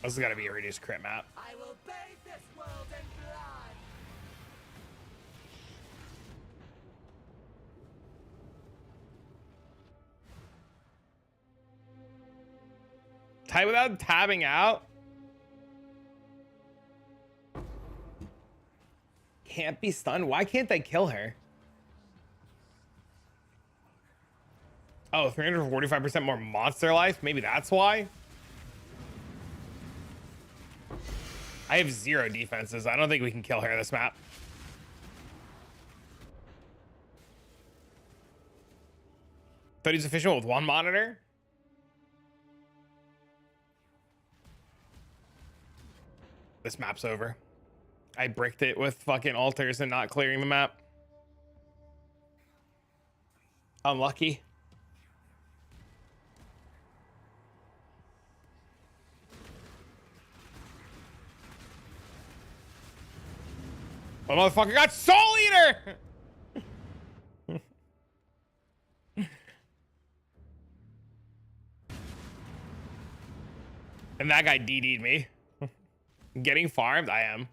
This has got to be a reduced crit map. I will bathe this world in blood. type without tabbing out? Can't be stunned. Why can't they kill her? Oh, 345% more monster life. Maybe that's why. I have 0 defenses. I don't think we can kill her this map. Thought he's efficient with 1 monitor. This map's over. I bricked it with fucking altars and not clearing the map. Unlucky. The motherfucker got Soul Eater! And that guy DD'd me. Getting farmed? I am.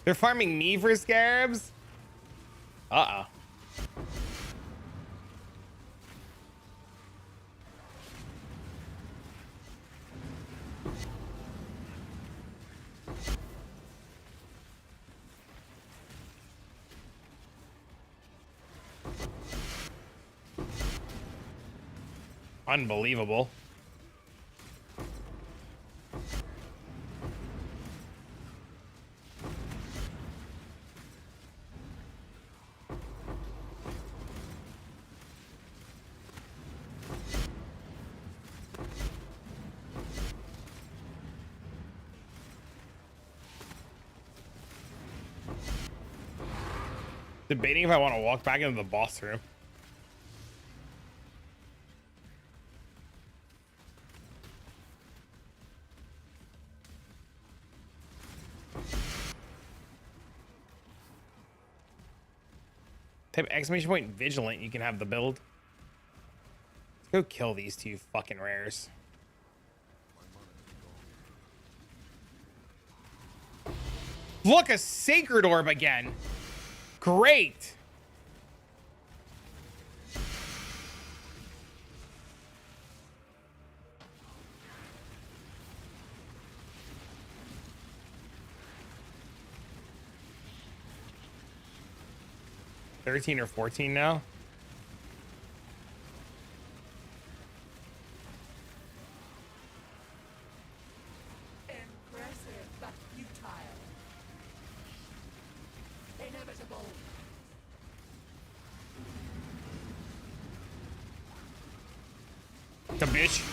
They're farming me for scarabs? Uh-oh. Unbelievable. Debating if I want to walk back into the boss room. Type exclamation point Vigilant, you can have the build. Let's go kill these 2 fucking rares. Look, a Sacred Orb again. Great. $13 or $14 now. Impressive, but futile. Inevitable. The bitch.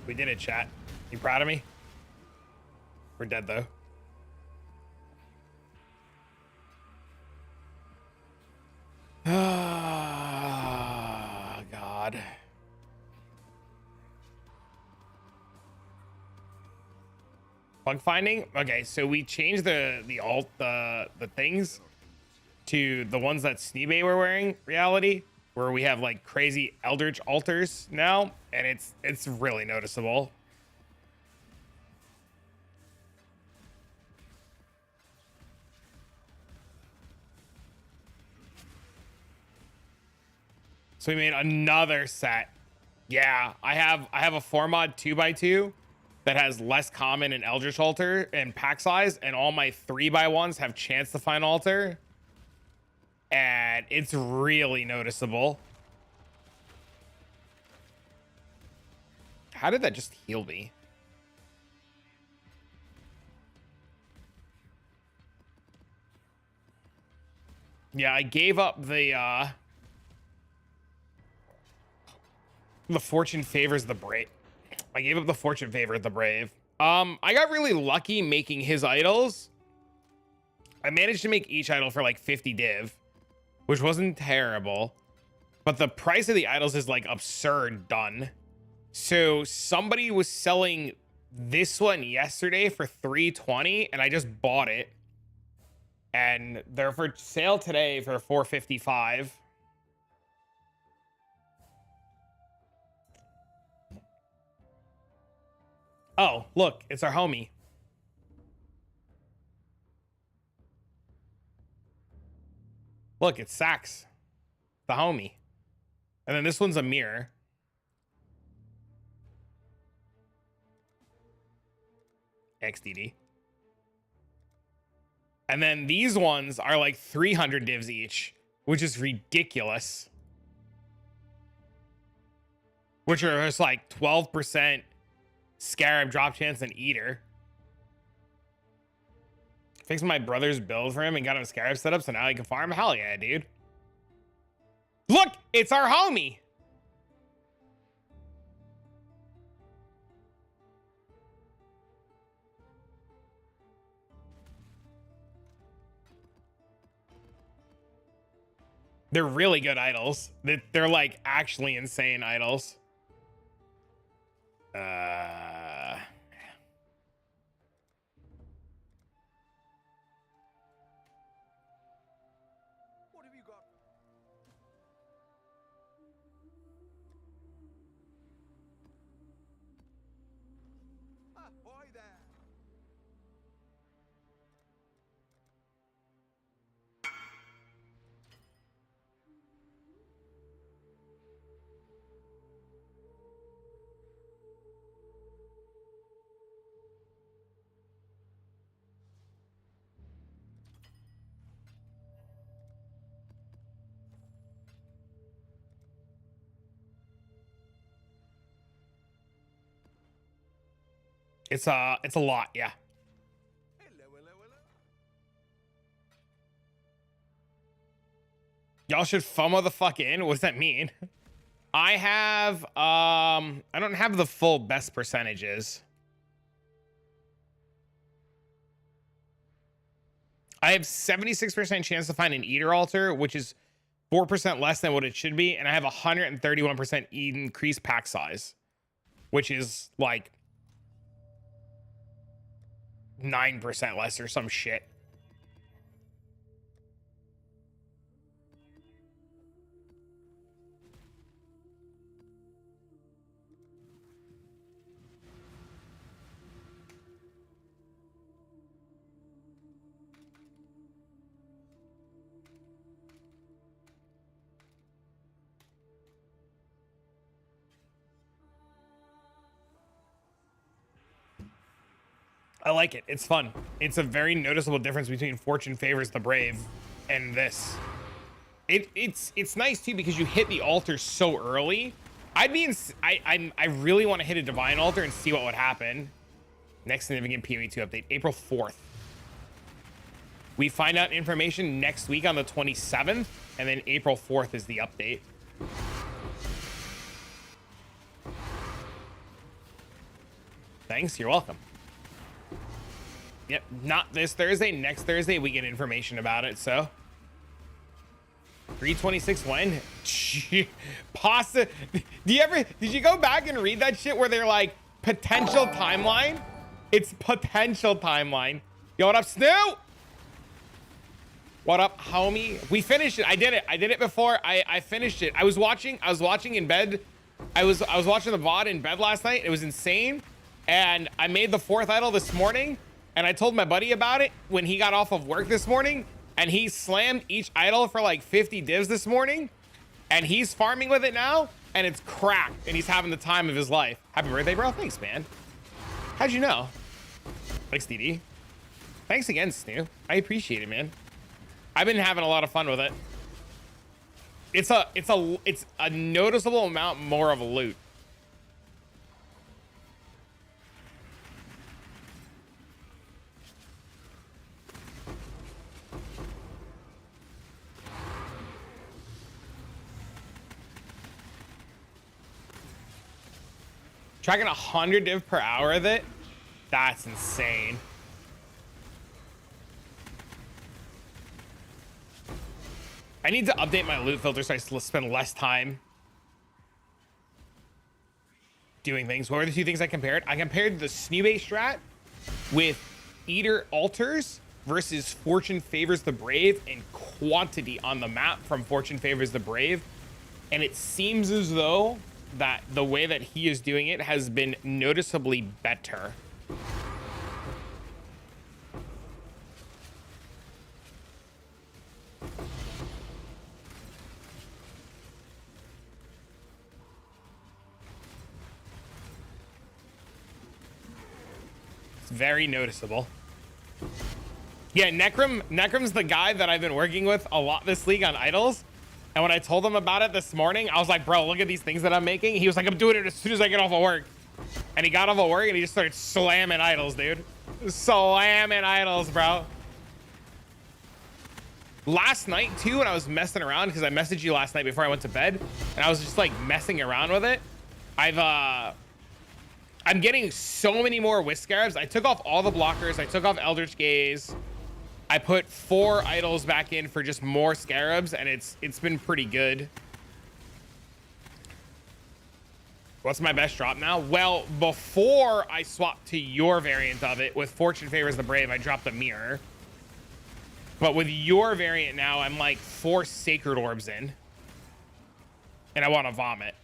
We did it, chat. You proud of me? We're dead though. Ah, God. Bug finding? Okay, so we changed the things to the ones that Sneebay were wearing reality, where we have like crazy Eldritch altars now, and it's really noticeable. So we made another set. Yeah, I have a 4-mod 2x2 that has less common and Eldritch altar and pack size, and all my 3x1s have chance to find altar. And it's really noticeable. How did that just heal me? Yeah, I gave up the fortune favors the brave. I gave up the fortune favor the brave. I got really lucky making his idols I managed to make each idol for like 50 div, which wasn't terrible. But the price of the idols is like absurd done. So somebody was selling this one yesterday for 320 and I just bought it. And they're for sale today for 455. Oh, look, it's our homie. Look, it's Sax, the homie. And then this one's a mirror. XDD. And then these ones are like 300 divs each, which is ridiculous. Which are just like 12% Scarab drop chance and Eater. Fixed my brother's build for him and got him a Scarab setup, so now he can farm. Hell yeah, dude. Look, it's our homie. They're really good idols. They're like actually insane idols. What have you got? Ahoy there! It's a lot, yeah. Hello, hello, hello. Y'all should FOMO the fuck in. What does that mean? I have I don't have the full best percentages. I have 76% chance to find an Eater altar, which is 4% less than what it should be, and I have 131% increased pack size, which is like 9% less or some shit. I like it. It's fun. It's a very noticeable difference between Fortune Favors the Brave and this. It's nice too because you hit the altar so early. I really want to hit a divine altar and see what would happen. Next significant PoE2 update, April 4th. We find out information next week on the 27th, and then April 4th is the update. Thanks, you're welcome. Yep, not this Thursday. Next Thursday, we get information about it, so. 326 when? Pasta. Did you go back and read that shit where they're like, potential timeline? It's potential timeline. Yo, what up, Snoop? What up, homie? We finished it. I did it before. I finished it. I was watching in bed. I was watching the VOD in bed last night. It was insane. And I made the 4th idol this morning. And I told my buddy about it when he got off of work this morning, and he slammed each idol for like 50 divs this morning, and he's farming with it now, and it's cracked, and he's having the time of his life. Happy birthday, bro. Thanks, man. How'd you know? Thanks, DD. Thanks again, Snoop. I appreciate it, man. I've been having a lot of fun with it. It's a noticeable amount more of a loot. Tracking 100 div per hour of it? That's insane. I need to update my loot filter so I spend less time doing things. What were the two things I compared? I compared the Snube strat with Eater Altars versus Fortune Favors the Brave and quantity on the map from Fortune Favors the Brave. And it seems as though that the way that he is doing it has been noticeably better. It's very noticeable. Yeah, Necrum's the guy that I've been working with a lot this league on Idols. And when I told him about it this morning, I was like, bro, look at these things that I'm making. He was like, I'm doing it as soon as I get off of work. And he got off of work and he just started slamming Idols, dude. Slamming Idols, bro. Last night, too, when I was messing around, because I messaged you last night before I went to bed, and I was just, like, messing around with it. I'm getting so many more Wisp Scarabs. I took off all the blockers. I took off Eldritch Gaze. I put 4 idols back in for just more scarabs, and it's been pretty good. What's my best drop now? Well, before I swapped to your variant of it with Fortune Favors the Brave, I dropped the mirror. But with your variant now, I'm like 4 sacred orbs in, and I want to vomit.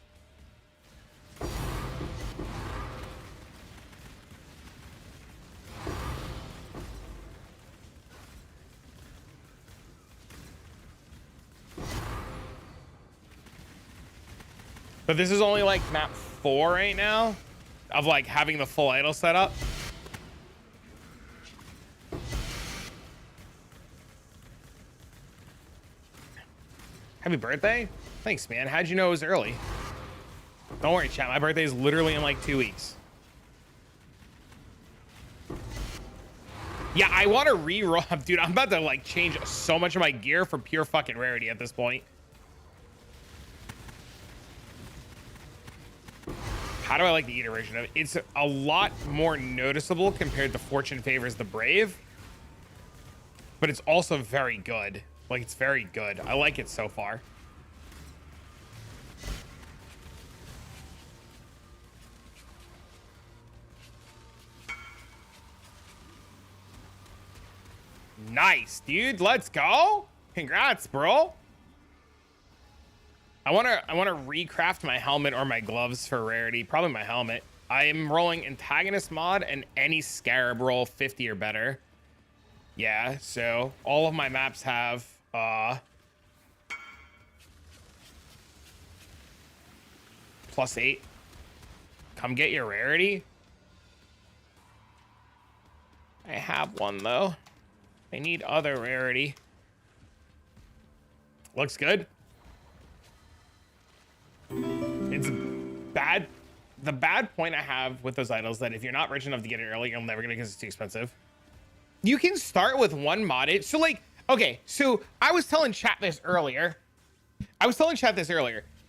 But this is only like map 4 right now of like having the full idol set up. Happy birthday. Thanks, man. How'd you know it was early? Don't worry, chat. My birthday is literally in like 2 weeks. Yeah, I want to re-roll. Dude, I'm about to like change so much of my gear for pure fucking rarity at this point. How do I like the Eater version of it? It's a lot more noticeable compared to Fortune Favors the Brave. But it's also very good. Like, it's very good. I like it so far. Nice, dude. Let's go. Congrats, bro. I want to recraft my helmet or my gloves for rarity. Probably my helmet. I am rolling antagonist mod and any scarab roll 50 or better. Yeah, so all of my maps have +8. Come get your rarity. I have one though. I need other rarity. Looks good. It's bad. The bad point I have with those idols that if you're not rich enough to get it early, you'll never get it because it's too expensive. You can start with one modded. So like, okay, so I was telling chat this earlier.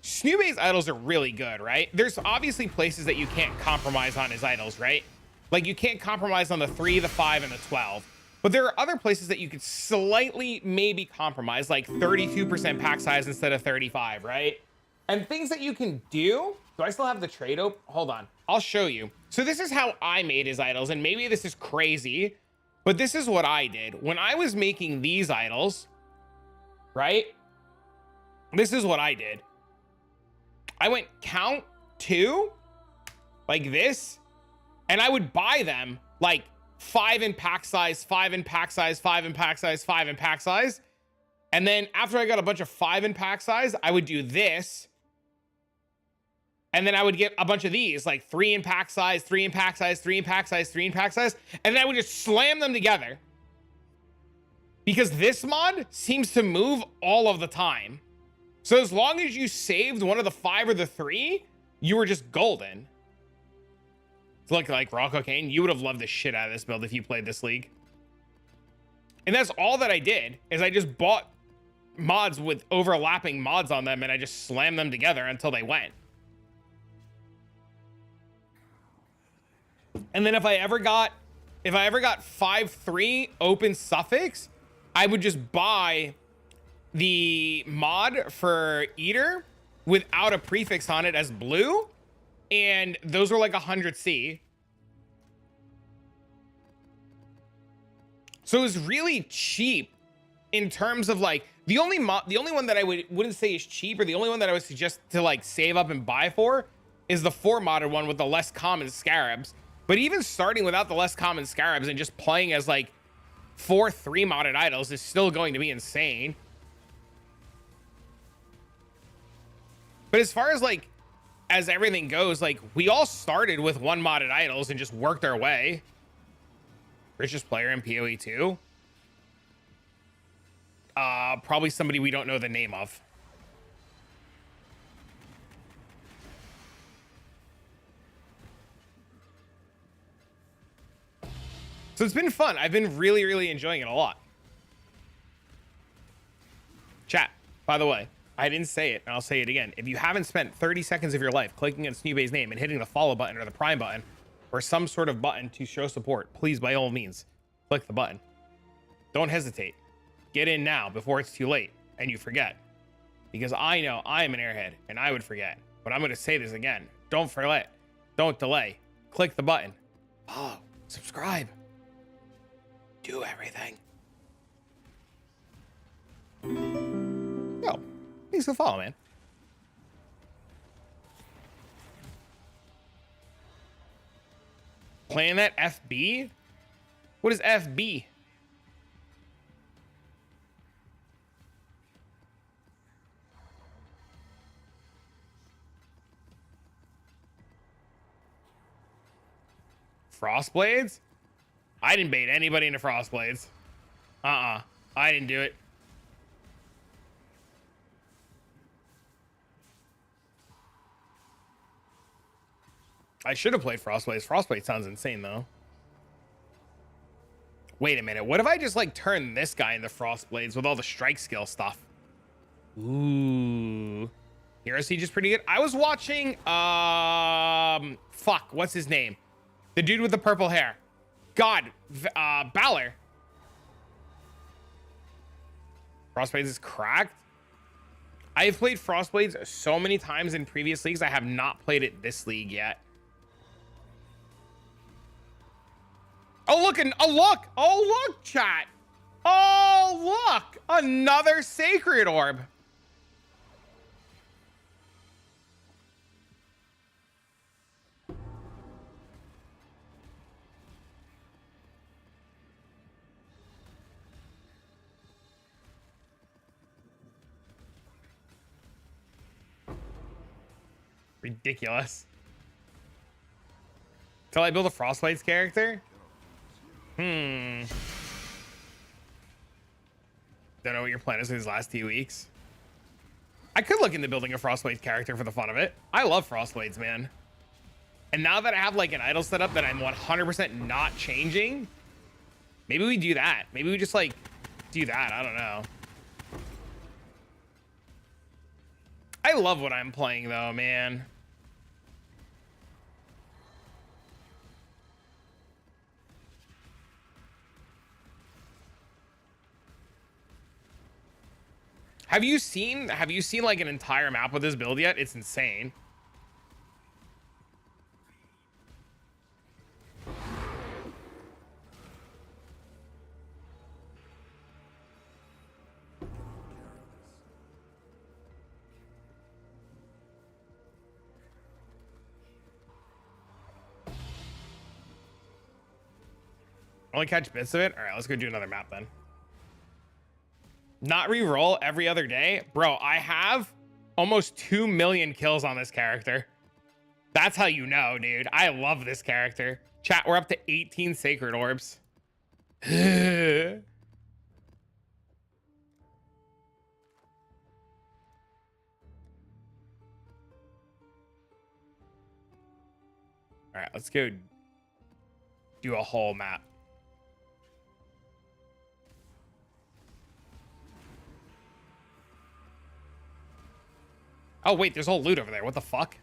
Snube's idols are really good, right? There's obviously places that you can't compromise on his idols, right? Like you can't compromise on the 3, the 5, and the 12. But there are other places that you could slightly maybe compromise, like 32% pack size instead of 35, right? And things that you can do. Do I still have the trade open? Hold on. I'll show you. So this is how I made his idols. And maybe this is crazy, but this is what I did. When I was making these idols, right? This is what I did. I went count 2, like this. And I would buy them like 5 in pack size, 5 in pack size, 5 in pack size, 5 in pack size. And then after I got a bunch of 5 in pack size, I would do this. And then I would get a bunch of these, like 3 in pack size, 3 in pack size, 3 in pack size, 3 in pack size. And then I would just slam them together. Because this mod seems to move all of the time. So as long as you saved one of the 5 or the 3, you were just golden. It's like raw cocaine. You would have loved the shit out of this build if you played this league. And that's all that I did, is I just bought mods with overlapping mods on them and I just slammed them together until they went. And then if I ever got 5/3 open suffix, I would just buy the mod for Eater without a prefix on it as blue, and those were like 100C. So it was really cheap in terms of like the only one that I wouldn't say is cheap, or the only one that I would suggest to like save up and buy for is the 4 modded one with the less common scarabs. But even starting without the less common scarabs and just playing as like 4 3 modded idols is still going to be insane. But as far as like as everything goes, like we all started with 1 modded idols and just worked our way. Richest player in PoE 2? Probably somebody we don't know the name of. So it's been fun. I've been really, really enjoying it a lot. Chat, by the way, I didn't say it, and I'll say it again. If you haven't spent 30 seconds of your life clicking on Snube's name and hitting the follow button or the prime button or some sort of button to show support, please, by all means, click the button. Don't hesitate. Get in now before it's too late and you forget. Because I know I am an airhead and I would forget. But I'm going to say this again. Don't forget. Don't delay. Click the button. Follow. Subscribe. Do everything. Yo, thanks for the follow, man. Playing that FB? What is FB? Frostblades? I didn't bait anybody into Frostblades. I didn't do it. I should have played Frostblades. Frostblade sounds insane, though. Wait a minute. What if I just, like, turn this guy into Frostblades with all the strike skill stuff? Ooh. Hero Siege is pretty good. I was watching, fuck, what's his name? The dude with the purple hair. God, Balor. Frostblades is cracked. I've played Frostblades so many times in previous leagues. I have not played it this league yet. Oh, look, oh, look, chat. Oh, look, another sacred orb. Ridiculous. Till I build a Frostblades character? Don't know what your plan is in these last 2 weeks. I could look into building a Frostblades character for the fun of it. I love Frostblades, man. And now that I have like an idol set up that I'm 100% not changing, maybe we do that. Maybe we just like do that. I don't know. I love what I'm playing though, man. Have you seen like an entire map with this build yet? It's insane. Only catch bits of it? All right, let's go do another map then. Not re-roll every other day? Bro, I have almost 2 million kills on this character. That's how you know, dude. I love this character. Chat, we're up to 18 sacred orbs. All right, let's go do a whole map. Oh, wait, there's all loot over there. What the fuck?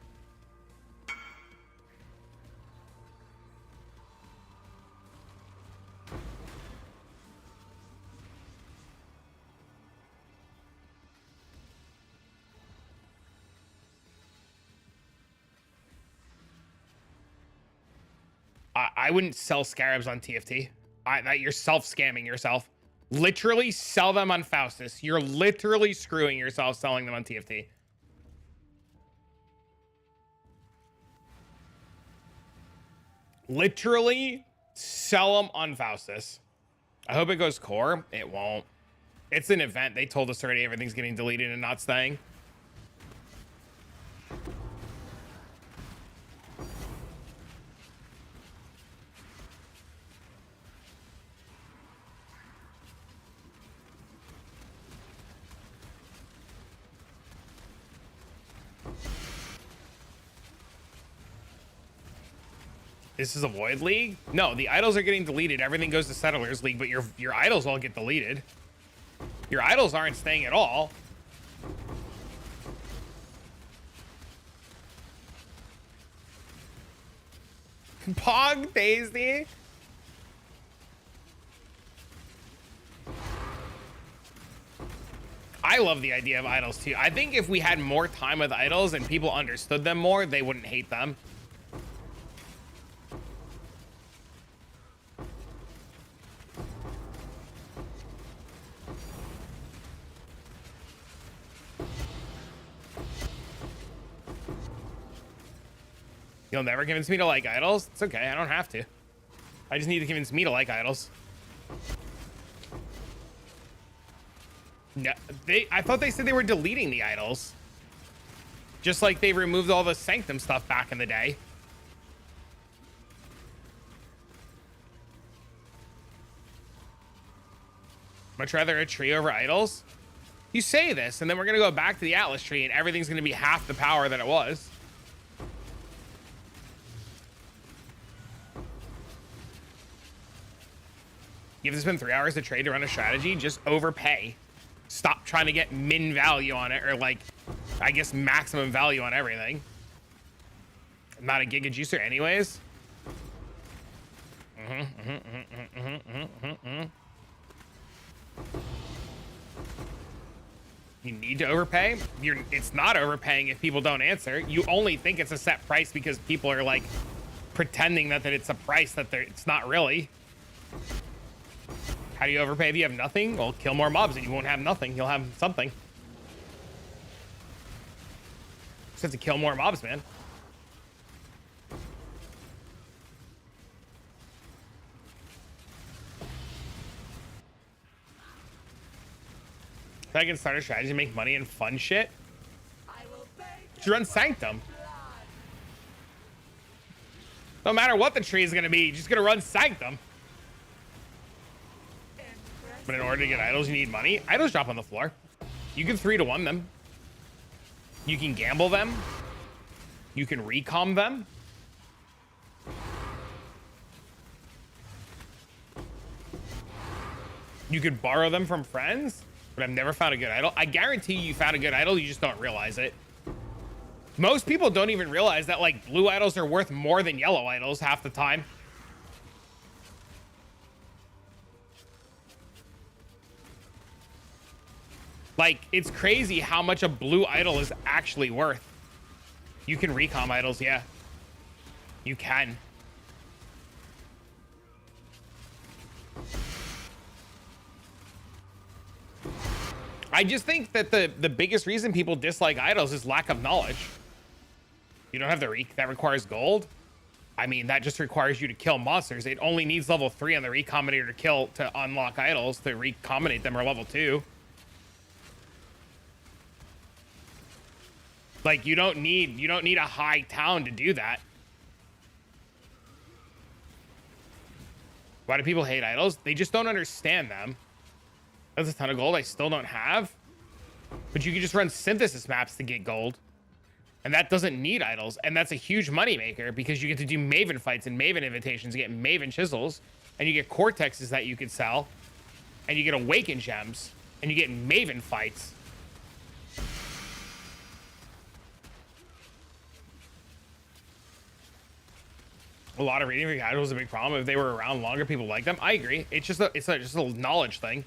I wouldn't sell scarabs on TFT. That you're self-scamming yourself. Literally sell them on Faustus. You're literally screwing yourself selling them on TFT. Literally sell them on Faustus. I hope it goes core. It won't. It's an event. They told us already everything's getting deleted and not staying. This is a Void League? No, the idols are getting deleted. Everything goes to Settlers League, but your idols all get deleted. Your idols aren't staying at all. Pog Daisy. I love the idea of idols too. I think if we had more time with idols and people understood them more, they wouldn't hate them. You'll never convince me to like idols? It's okay, I don't have to. I just need to convince me to like idols. No, I thought they said they were deleting the idols. Just like they removed all the Sanctum stuff back in the day. Much rather a tree over idols? You say this, and then we're gonna go back to the Atlas tree and everything's gonna be half the power that it was. You have to spend 3 hours to trade to run a strategy, just overpay. Stop trying to get min value on it, or like, I guess maximum value on everything. I'm not a Giga Juicer anyways. You need to overpay? It's not overpaying if people don't answer. You only think it's a set price because people are like pretending that it's a price that it's not really. How do you overpay if you have nothing? Well, kill more mobs and you won't have nothing. You'll have something. Just have to kill more mobs, man. If I can start a strategy to make money and fun shit, just run Sanctum. No matter what the tree is going to be, you're just going to run Sanctum. But in order to get idols, you need money. Idols drop on the floor. You can 3-to-1 them. You can gamble them. You can recom them. You could borrow them from friends, but I've never found a good idol. I guarantee you found a good idol, you just don't realize it. Most people don't even realize that like blue idols are worth more than yellow idols half the time. Like, it's crazy how much a blue idol is actually worth. You can recom idols, yeah. You can. I just think that the biggest reason people dislike idols is lack of knowledge. You don't have the reek. That requires gold. I mean, that just requires you to kill monsters. It only needs level 3 on the recombinator to unlock idols, to recombinate them, or level 2. Like, you don't need a high town to do that. Why do people hate idols? They just don't understand them. That's a ton of gold I still don't have. But you can just run synthesis maps to get gold. And that doesn't need idols. And that's a huge money maker because you get to do Maven fights and Maven invitations, get Maven chisels, and you get Cortexes that you could sell. And you get Awaken gems. And you get Maven fights. A lot of reading for casuals is a big problem. If they were around longer, people like them. I agree. It's just a knowledge thing.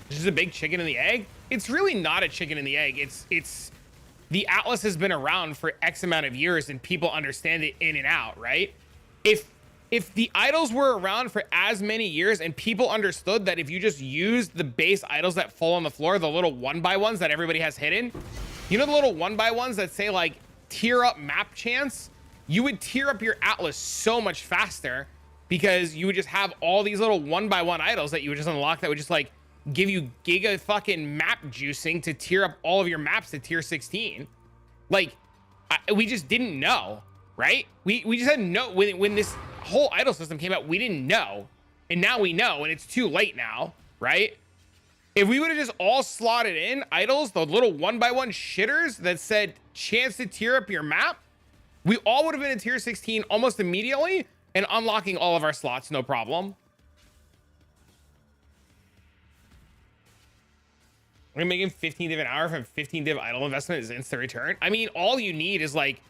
This is a big chicken and the egg. it's really not a chicken and the egg. It's the Atlas has been around for X amount of years and people understand it in and out, right? If the idols were around for as many years and people understood that if you just use the base idols that fall on the floor, the little 1x1s that everybody has hidden, you know, the little 1x1s that say like tier up map chance, you would tier up your Atlas so much faster because you would just have all these little 1x1 idols that you would just unlock that would just like give you giga fucking map juicing to tier up all of your maps to tier 16. Like, we just didn't know, right? We just had no, when this whole idol system came out, we didn't know. And now we know, and it's too late now, right? If we would have just all slotted in idols, the little 1x1 shitters that said chance to tier up your map, we all would have been in tier 16 almost immediately and unlocking all of our slots, no problem. We're making 15 div an hour from 15 div idol investment is instant return. I mean, all you need is like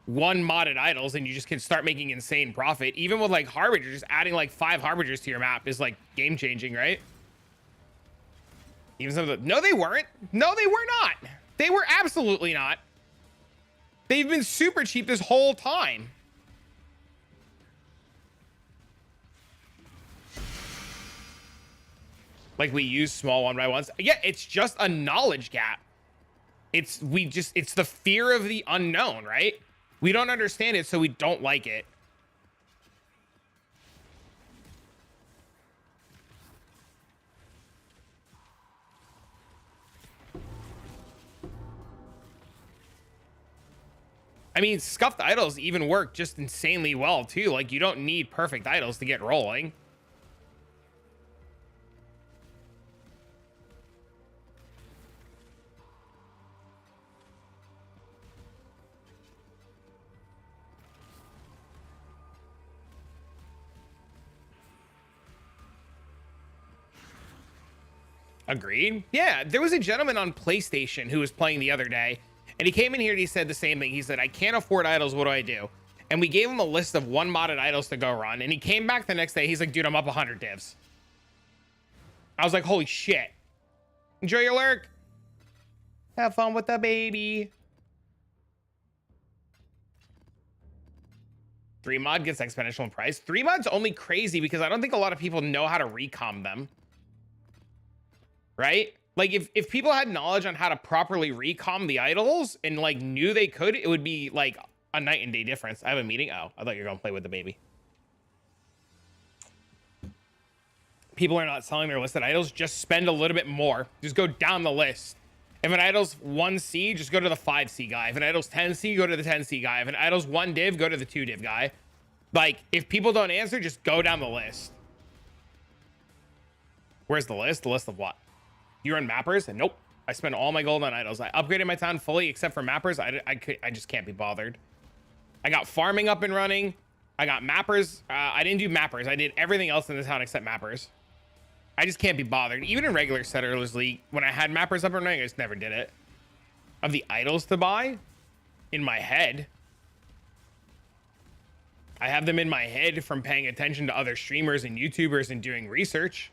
one modded idols and you just can start making insane profit. Even with like harbingers, just adding like 5 harbingers to your map is like game changing, right? Even some of the, no, they weren't. No, they were not. They were absolutely not. They've been super cheap this whole time. Like we use small 1x1s. Yeah, it's just a knowledge gap. It's the fear of the unknown, right? We don't understand it, so we don't like it. I mean, scuffed idols even work just insanely well too. Like you don't need perfect idols to get rolling. Agreed. Yeah, there was a gentleman on PlayStation who was playing the other day, and he came in here and he said the same thing. He said, I can't afford idols. What do I do? And we gave him a list of 1 modded idols to go run. And he came back the next day. He's like, dude, I'm up 100 divs. I was like, holy shit. Enjoy your lurk. Have fun with the baby. 3 mod gets exponential in price. 3 mod's only crazy because I don't think a lot of people know how to recom them. Right? Like if people had knowledge on how to properly recom the idols and like knew they could, it would be like a night and day difference. I have a meeting. Oh, I thought you were going to play with the baby. People are not selling their listed idols. Just spend a little bit more. Just go down the list. If an idol's 1C, just go to the 5C guy. If an idol's 10C, go to the 10C guy. If an idol's 1 div, go to the 2 div guy. Like if people don't answer, just go down the list. Where's the list? The list of what? You run mappers? And nope. I spent all my gold on idols. I upgraded my town fully except for mappers. I just can't be bothered. I got farming up and running. I got mappers. I didn't do mappers. I did everything else in the town except mappers. I just can't be bothered. Even in regular Settlers League, when I had mappers up and running, I just never did it. Of the idols to buy, in my head, I have them in my head from paying attention to other streamers and YouTubers and doing research.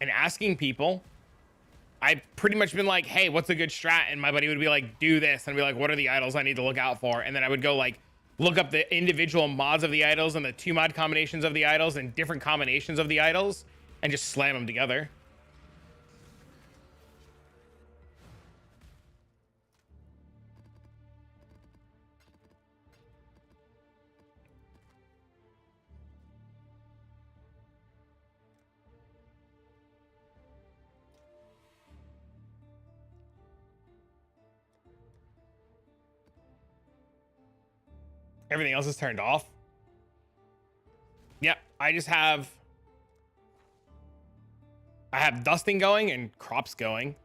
And asking people. I've pretty much been like, hey, what's a good strat? And my buddy would be like, do this. And I'd be like, what are the idols I need to look out for? And then I would go like, look up the individual mods of the idols and the 2 mod combinations of the idols and different combinations of the idols and just slam them together. Everything else is turned off. Yep, I have dusting going and crops going.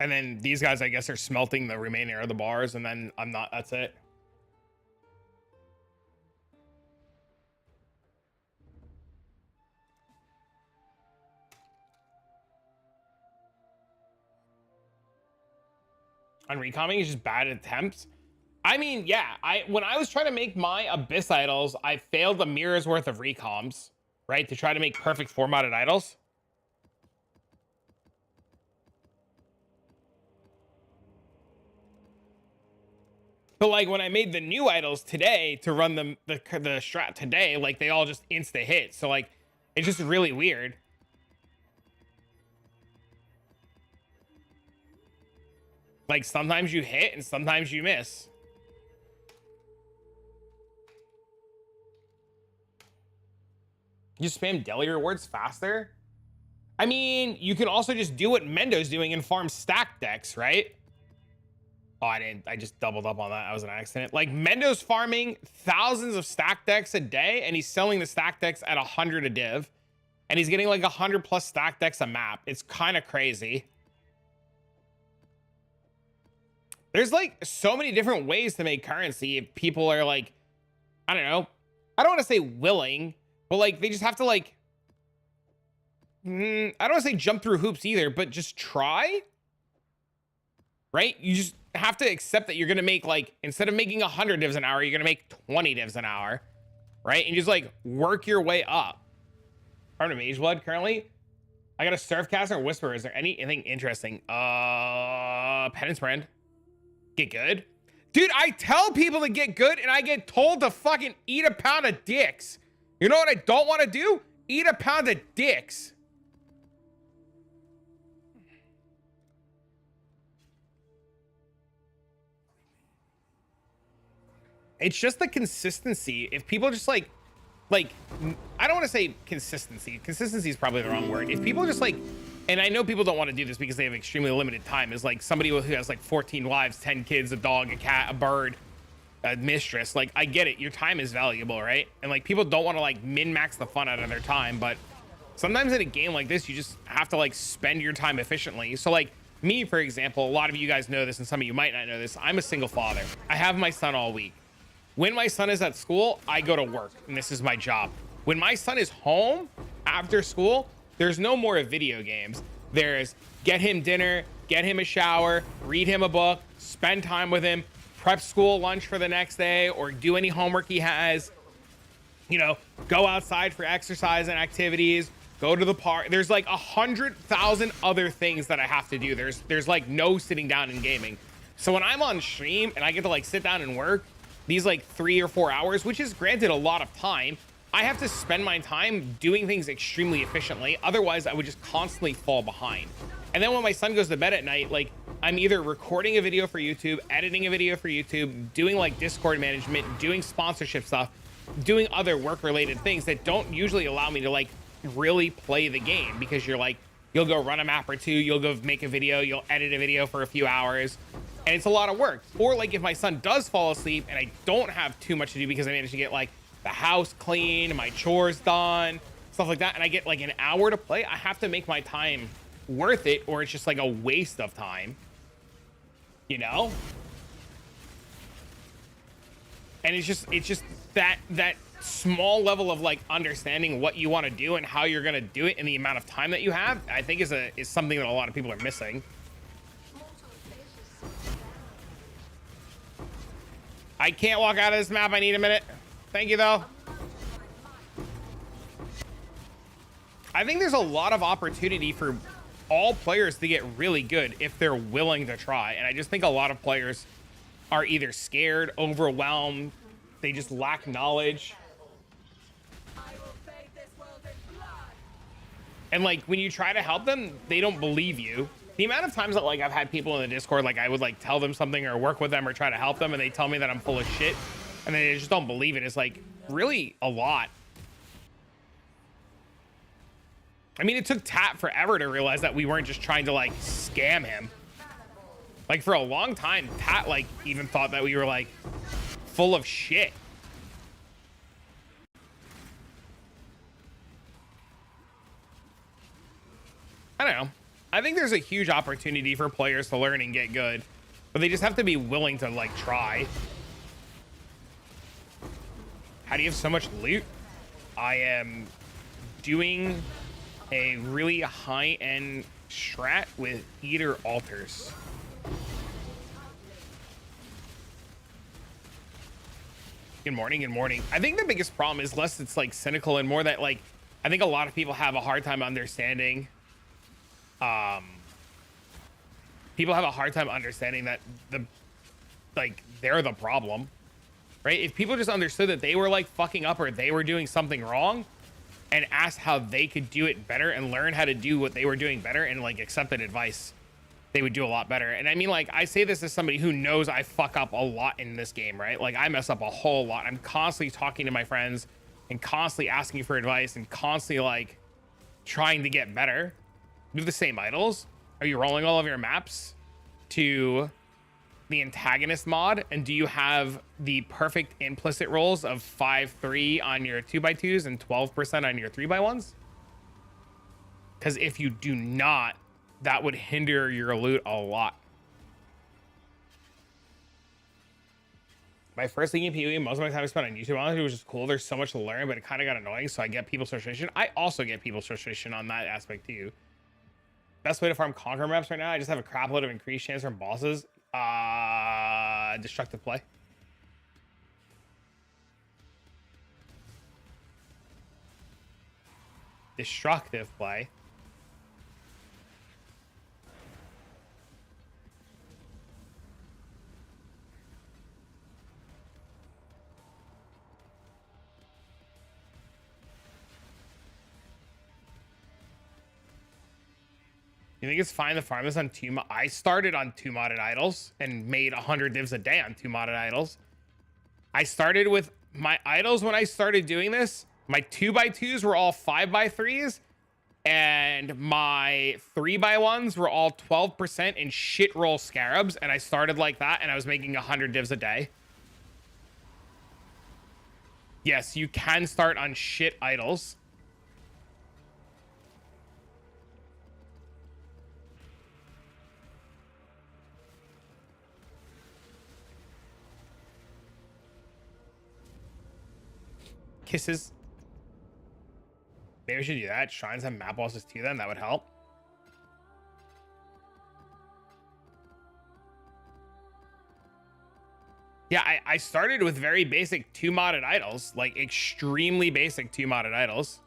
And then these guys, I guess, are smelting the remainder of the bars, and then that's it. On recomming is just bad attempts. I mean, yeah, when I was trying to make my Abyss idols, I failed a mirror's worth of recoms, right? To try to make perfect formatted idols. But like when I made the new idols today to run them the strat today, like they all just insta hit. So like it's just really weird. Like sometimes you hit and sometimes you miss. You spam daily rewards faster? I mean, you can also just do what Mendo's doing and farm stack decks, right? Oh, I didn't. I just doubled up on that. That was an accident. Like Mendo's farming thousands of stack decks a day, and he's selling the stack decks at 100 a div, and he's getting like 100 plus stack decks a map. It's kind of crazy. There's like so many different ways to make currency if people are like, I don't know. I don't want to say willing, but like they just have to like, I don't want to say jump through hoops either, but just try. Right? You just have to accept that you're going to make like, instead of making 100 divs an hour, you're going to make 20 divs an hour. Right? And just like work your way up. Part of Mage Blood currently. I got a Surfcaster or Whisper. Is there anything interesting? Penance Brand. Get good. Dude, I tell people to get good and I get told to fucking eat a pound of dicks. You know what I don't want to do? Eat a pound of dicks. It's just the consistency. If people just like, I don't want to say consistency. Consistency is probably the wrong word. If people just like, and I know people don't want to do this because they have extremely limited time, is like somebody who has like 14 wives, 10 kids, a dog, a cat, a bird, a mistress. Like, I get it. Your time is valuable, right? And like people don't want to like min-max the fun out of their time, but sometimes in a game like this, you just have to like spend your time efficiently. So like me, for example, a lot of you guys know this and some of you might not know this. I'm a single father. I have my son all week. When my son is at school, I go to work, and this is my job. When my son is home after school, there's no more video games. There's get him dinner, get him a shower, read him a book, spend time with him, prep school lunch for the next day, or do any homework he has, you know, go outside for exercise and activities, go to the park. There's like 100,000 other things that I have to do. There's like no sitting down and gaming. So when I'm on stream and I get to like sit down and work, these like 3 or 4 hours, which is granted a lot of time, I have to spend my time doing things extremely efficiently. Otherwise, I would just constantly fall behind. And then when my son goes to bed at night, like I'm either recording a video for YouTube, editing a video for YouTube, doing like Discord management, doing sponsorship stuff, doing other work-related things that don't usually allow me to like really play the game, because you're like, you'll go run a map or two, you'll go make a video, you'll edit a video for a few hours, and it's a lot of work. Or like if my son does fall asleep and I don't have too much to do because I managed to get like the house clean, my chores done, stuff like that, and I get like an hour to play, I have to make my time worth it, or it's just like a waste of time, you know? And it's just that small level of like understanding what you want to do and how you're going to do it in the amount of time that you have, I think is something that a lot of people are missing. I can't walk out of this map. I need a minute. Thank you, though. I think there's a lot of opportunity for all players to get really good if they're willing to try. And I just think a lot of players are either scared, overwhelmed, they just lack knowledge. And like when you try to help them, they don't believe you. The amount of times that like I've had people in the Discord, like I would like tell them something or work with them or try to help them, and they tell me that I'm full of shit, and they just don't believe it. It's like really a lot. I mean, it took Tat forever to realize that we weren't just trying to like scam him. Like for a long time, Tat like even thought that we were like full of shit. I don't know. I think there's a huge opportunity for players to learn and get good, but they just have to be willing to like try. How do you have so much loot? I am doing a really high-end strat with Eater altars. Good morning, good morning. I think the biggest problem is less it's like cynical and more that like I think a lot of people have a hard time understanding people have a hard time understanding that they're the problem, right? If people just understood that they were like fucking up or they were doing something wrong and asked how they could do it better and learn how to do what they were doing better and like accepted advice, they would do a lot better. And I mean, like, I say this as somebody who knows I fuck up a lot in this game, right? Like, I mess up a whole lot. I'm constantly talking to my friends and constantly asking for advice and constantly like trying to get better. You have the same idols. Are you rolling all of your maps to the antagonist mod? And do you have the perfect implicit rolls of 5-3 on your 2x2s and 12% on your 3x1s? Because if you do not, that would hinder your loot a lot. My first league in PoE, most of my time I spent on YouTube, honestly, it was just cool. There's so much to learn, but it kind of got annoying. So I get people's frustration. I also get people's frustration on that aspect too. Best way to farm Conquer maps right now, I just have a crap load of increased chance from bosses. Destructive play. Destructive play. You think it's fine to farm this on two? I started on 2 modded idols and made 100 divs a day on 2 modded idols. I started with my idols when I started doing this. My 2x2s were all 5x3s, and my 3x1s were all 12% in shit roll scarabs. And I started like that, and I was making 100 divs a day. Yes, you can start on shit idols. Kisses. Maybe we should do that. Shrines have map bosses too, then that would help. Yeah, I started with very basic 2 modded idols, like extremely basic 2 modded idols.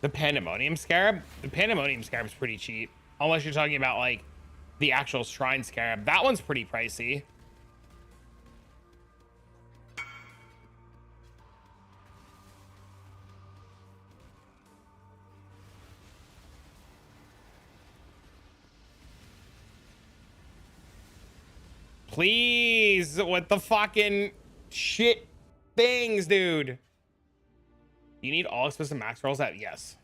The Pandemonium Scarab? The Pandemonium Scarab is pretty cheap. Unless you're talking about, like, the actual Shrine Scarab. That one's pretty pricey. Please, what the fucking shit things, dude. You need all explicit max rolls at yes.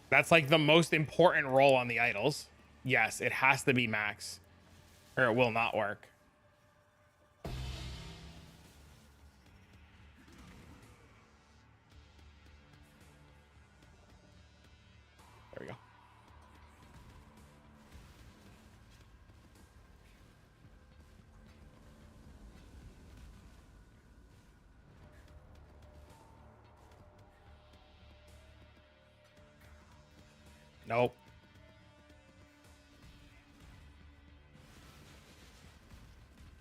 That's like the most important roll on the idols. Yes, it has to be max or it will not work. There we go. Nope.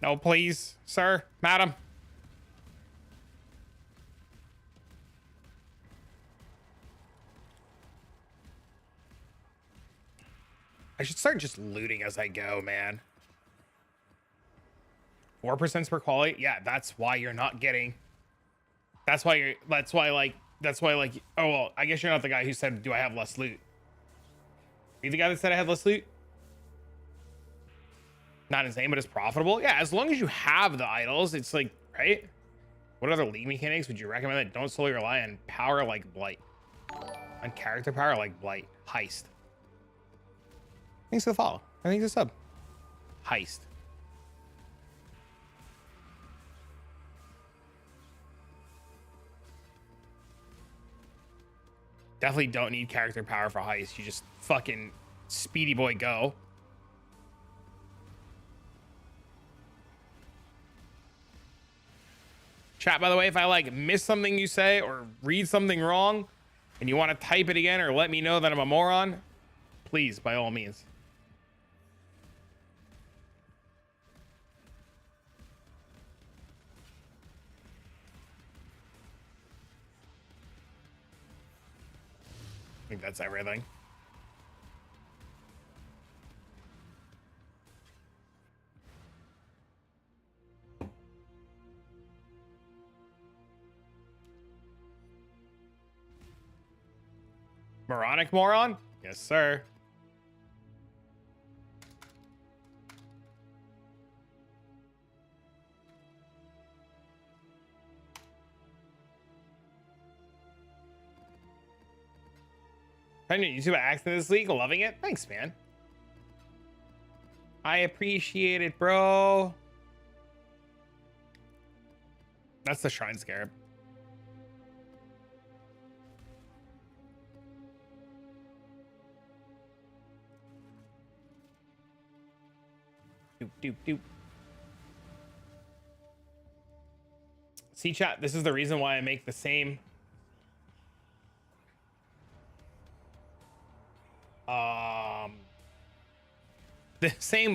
No, please, sir, madam. I should start just looting as I go, man. 4% per quality. Yeah, that's why you're not getting. That's why like, oh, well, I guess you're not the guy who said, do I have less loot? Are you the guy that said I had less loot? Not insane, but it's profitable. Yeah, as long as you have the idols, it's like, right? What other league mechanics would you recommend that don't solely rely on power like Blight? On character power like Blight? Heist. Thanks for the follow. I think it's a sub. Heist. Definitely don't need character power for heist. You just fucking speedy boy go. Chat, by the way, if I like miss something you say or read something wrong and you want to type it again or let me know that I'm a moron, please, by all means. I think that's everything. Moronic moron? Yes, sir. Finding YouTube acting this league, loving it. Thanks, man. I appreciate it, bro. That's the Shrine Scarab. Doop, doop, doop. See, chat, this is the reason why I make the same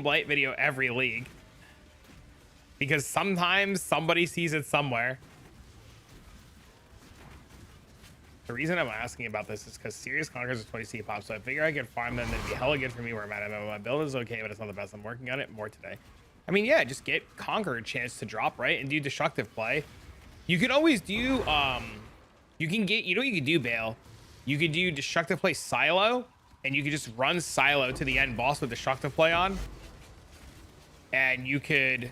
Blight video every league, because sometimes somebody sees it somewhere. The reason I'm asking about this is because Serious Conquerors are 20 C pop, so I figure I could farm them. That'd be hella good for me where I'm at. My build is okay, but it's not the best. I'm working on it more today. I mean, yeah, just get Conqueror a chance to drop, right? And do destructive play. You could always do, you can get, you know what you could do, Bale? You could do destructive play Silo, and you could just run Silo to the end boss with destructive play on. And you could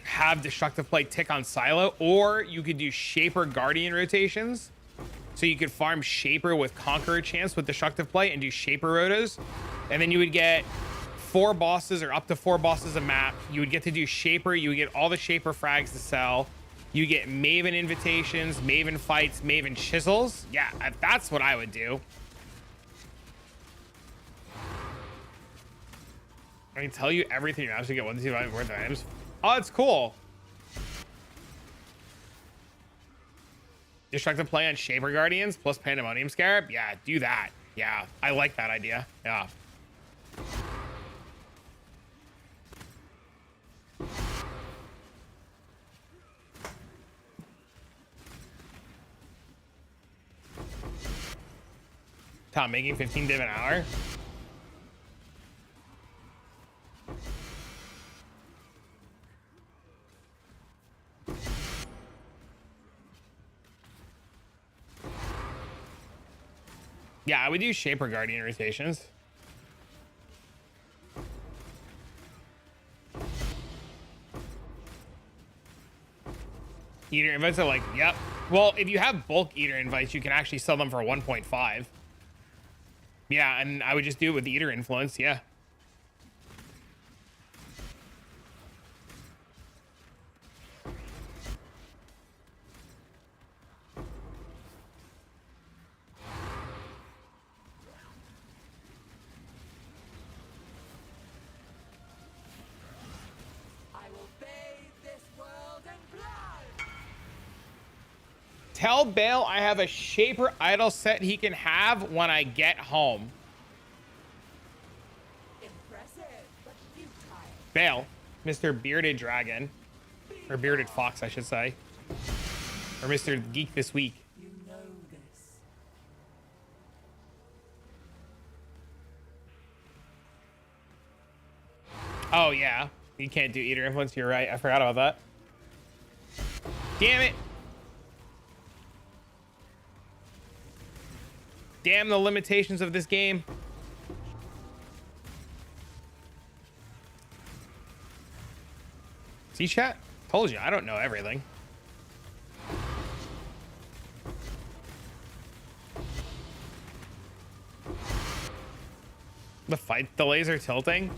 have destructive play tick on Silo, or you could do Shaper Guardian rotations. So you could farm Shaper with Conqueror chance with destructive play and do Shaper rotos. And then you would get 4 bosses or up to 4 bosses a map. You would get to do Shaper. You would get all the Shaper frags to sell. You get Maven invitations, Maven fights, Maven chisels. Yeah, that's what I would do. I can tell you everything. You actually get 1 to 2 worth of items. Oh, it's cool. Destructive play on Shaper Guardians plus Pandemonium Scarab. Yeah, do that. Yeah, I like that idea. Yeah. Tom, making 15 div an hour. Yeah, I would do Shaper Guardian rotations. Eater invites are like, yep. Well, if you have bulk Eater invites, you can actually sell them for 1.5. Yeah, and I would just do it with Eater influence, yeah. Tell Bale I have a Shaper Idol set he can have when I get home. Impressive, but futile. Bale, Mr. Bearded Dragon, or Bearded Fox, I should say, or Mr. Geek This Week. You know this. Oh yeah, you can't do Eater influence. You're right. I forgot about that. Damn it. Damn the limitations of this game. See, chat? Told you, I don't know everything. The fight delays are tilting.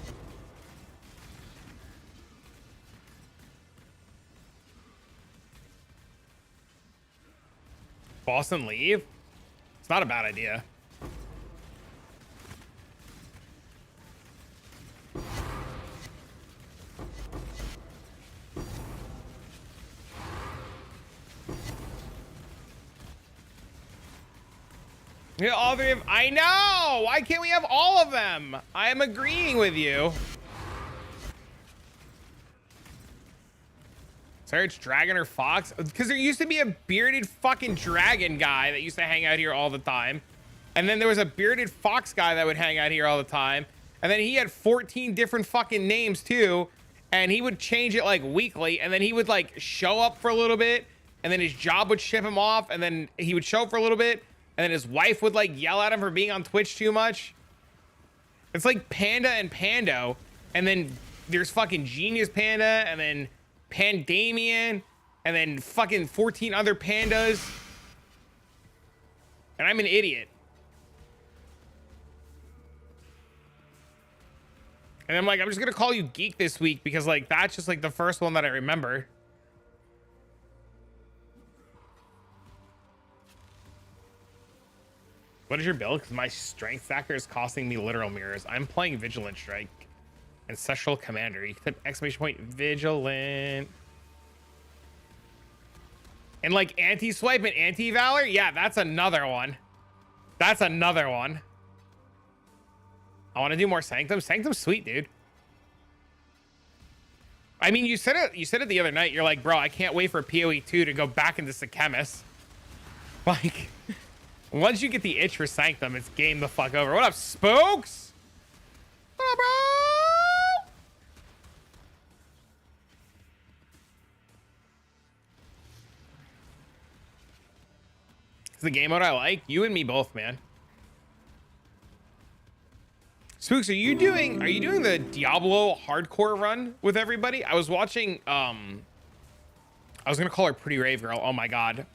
Boston leave? It's not a bad idea. Yeah, all three of, I know! Why can't we have all of them? I am agreeing with you. Search dragon or fox? Because there used to be a bearded fucking dragon guy that used to hang out here all the time. And then there was a bearded fox guy that would hang out here all the time. And then he had 14 different fucking names too. And he would change it like weekly. And then he would like show up for a little bit. And then his job would ship him off. And then he would show up for a little bit. And then his wife would like yell at him for being on Twitch too much. It's like Panda and Pando. And then there's fucking Genius Panda. And then Pandamian. And then fucking 14 other pandas. And I'm an idiot. And I'm like, I'm just going to call you Geek this week. Because like, that's just like the first one that I remember. What is your build? Because my strength stacker is costing me literal mirrors. I'm playing Vigilant Strike. Ancestral Commander. You can put exclamation point Vigilant. And like anti-swipe and anti-valor? Yeah, that's another one. That's another one. I want to do more Sanctum. Sanctum's sweet, dude. I mean, you said it the other night. You're like, bro, I can't wait for PoE 2 to go back into Chemist. Like... Once you get the itch for Sanctum, it's game the fuck over. What up, Spokes? What up, bro? It's the game mode I like. You and me both, man. Spooks, are you doing the Diablo hardcore run with everybody? I was watching I was gonna call her Pretty Rave Girl. Oh my god.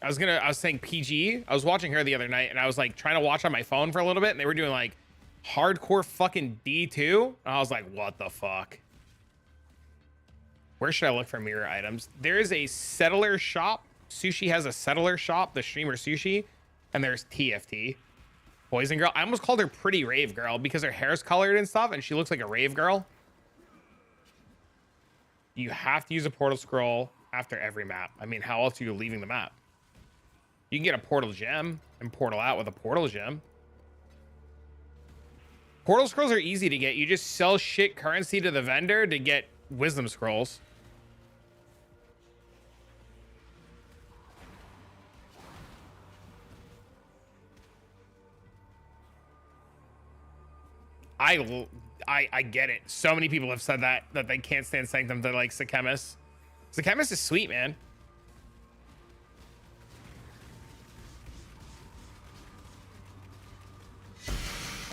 I was saying PG. I was watching her the other night and I was like trying to watch on my phone for a little bit and they were doing like hardcore fucking D2. And I was like, what the fuck? Where should I look for mirror items? There is a settler shop. Sushi has a settler shop, the streamer Sushi. And there's TFT. Poison Girl. I almost called her Pretty Rave Girl because her hair's colored and stuff and she looks like a rave girl. You have to use a portal scroll after every map. I mean, how else are you leaving the map? You can get a portal gem and portal out with a portal gem. Portal scrolls are easy to get. You just sell shit currency to the vendor to get wisdom scrolls. I get it. So many people have said that they can't stand Sanctum to like Chemist. Chemist is sweet, man.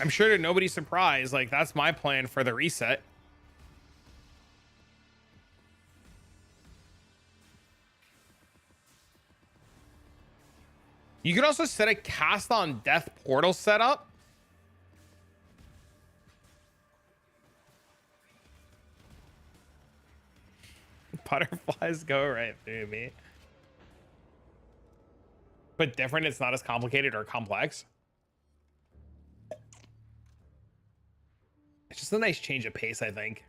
I'm sure to nobody's surprise, like that's my plan for the reset. You could also set a cast on death portal setup. Butterflies go right through me. But different, it's not as complicated or complex. It's just a nice change of pace, I think.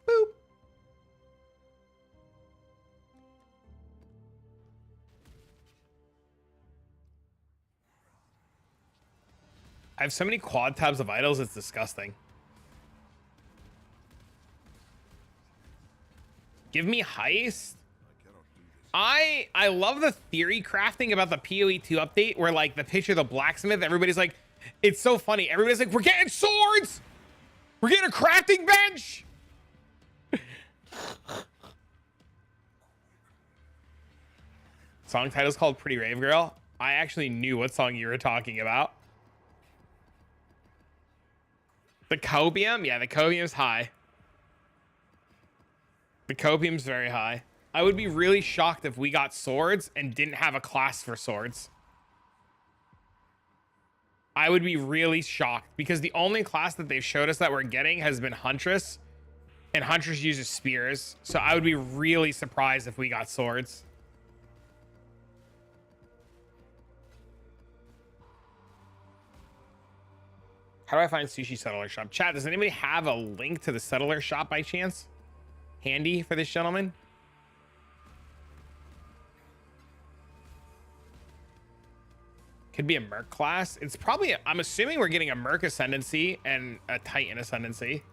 Boop. I have so many quad tabs of idols, it's disgusting. Give me heist. I love the theory crafting about the PoE 2 update where like the picture of the blacksmith, everybody's like, it's so funny. Everybody's like, we're getting swords. We're getting a crafting bench. Song title's called Pretty Rave Girl. I actually knew what song you were talking about. The copium? Yeah, the copium's high. The copium's very high. I would be really shocked if we got swords and didn't have a class for swords. I would be really shocked because the only class that they've showed us that we're getting has been Huntress, and Huntress uses spears. So I would be really surprised if we got swords. How do I find Sushi Settler Shop? Chat, does anybody have a link to the Settler Shop by chance? Handy for this gentleman? Could be a Merc class. It's probably, I'm assuming we're getting a Merc Ascendancy and a Titan Ascendancy.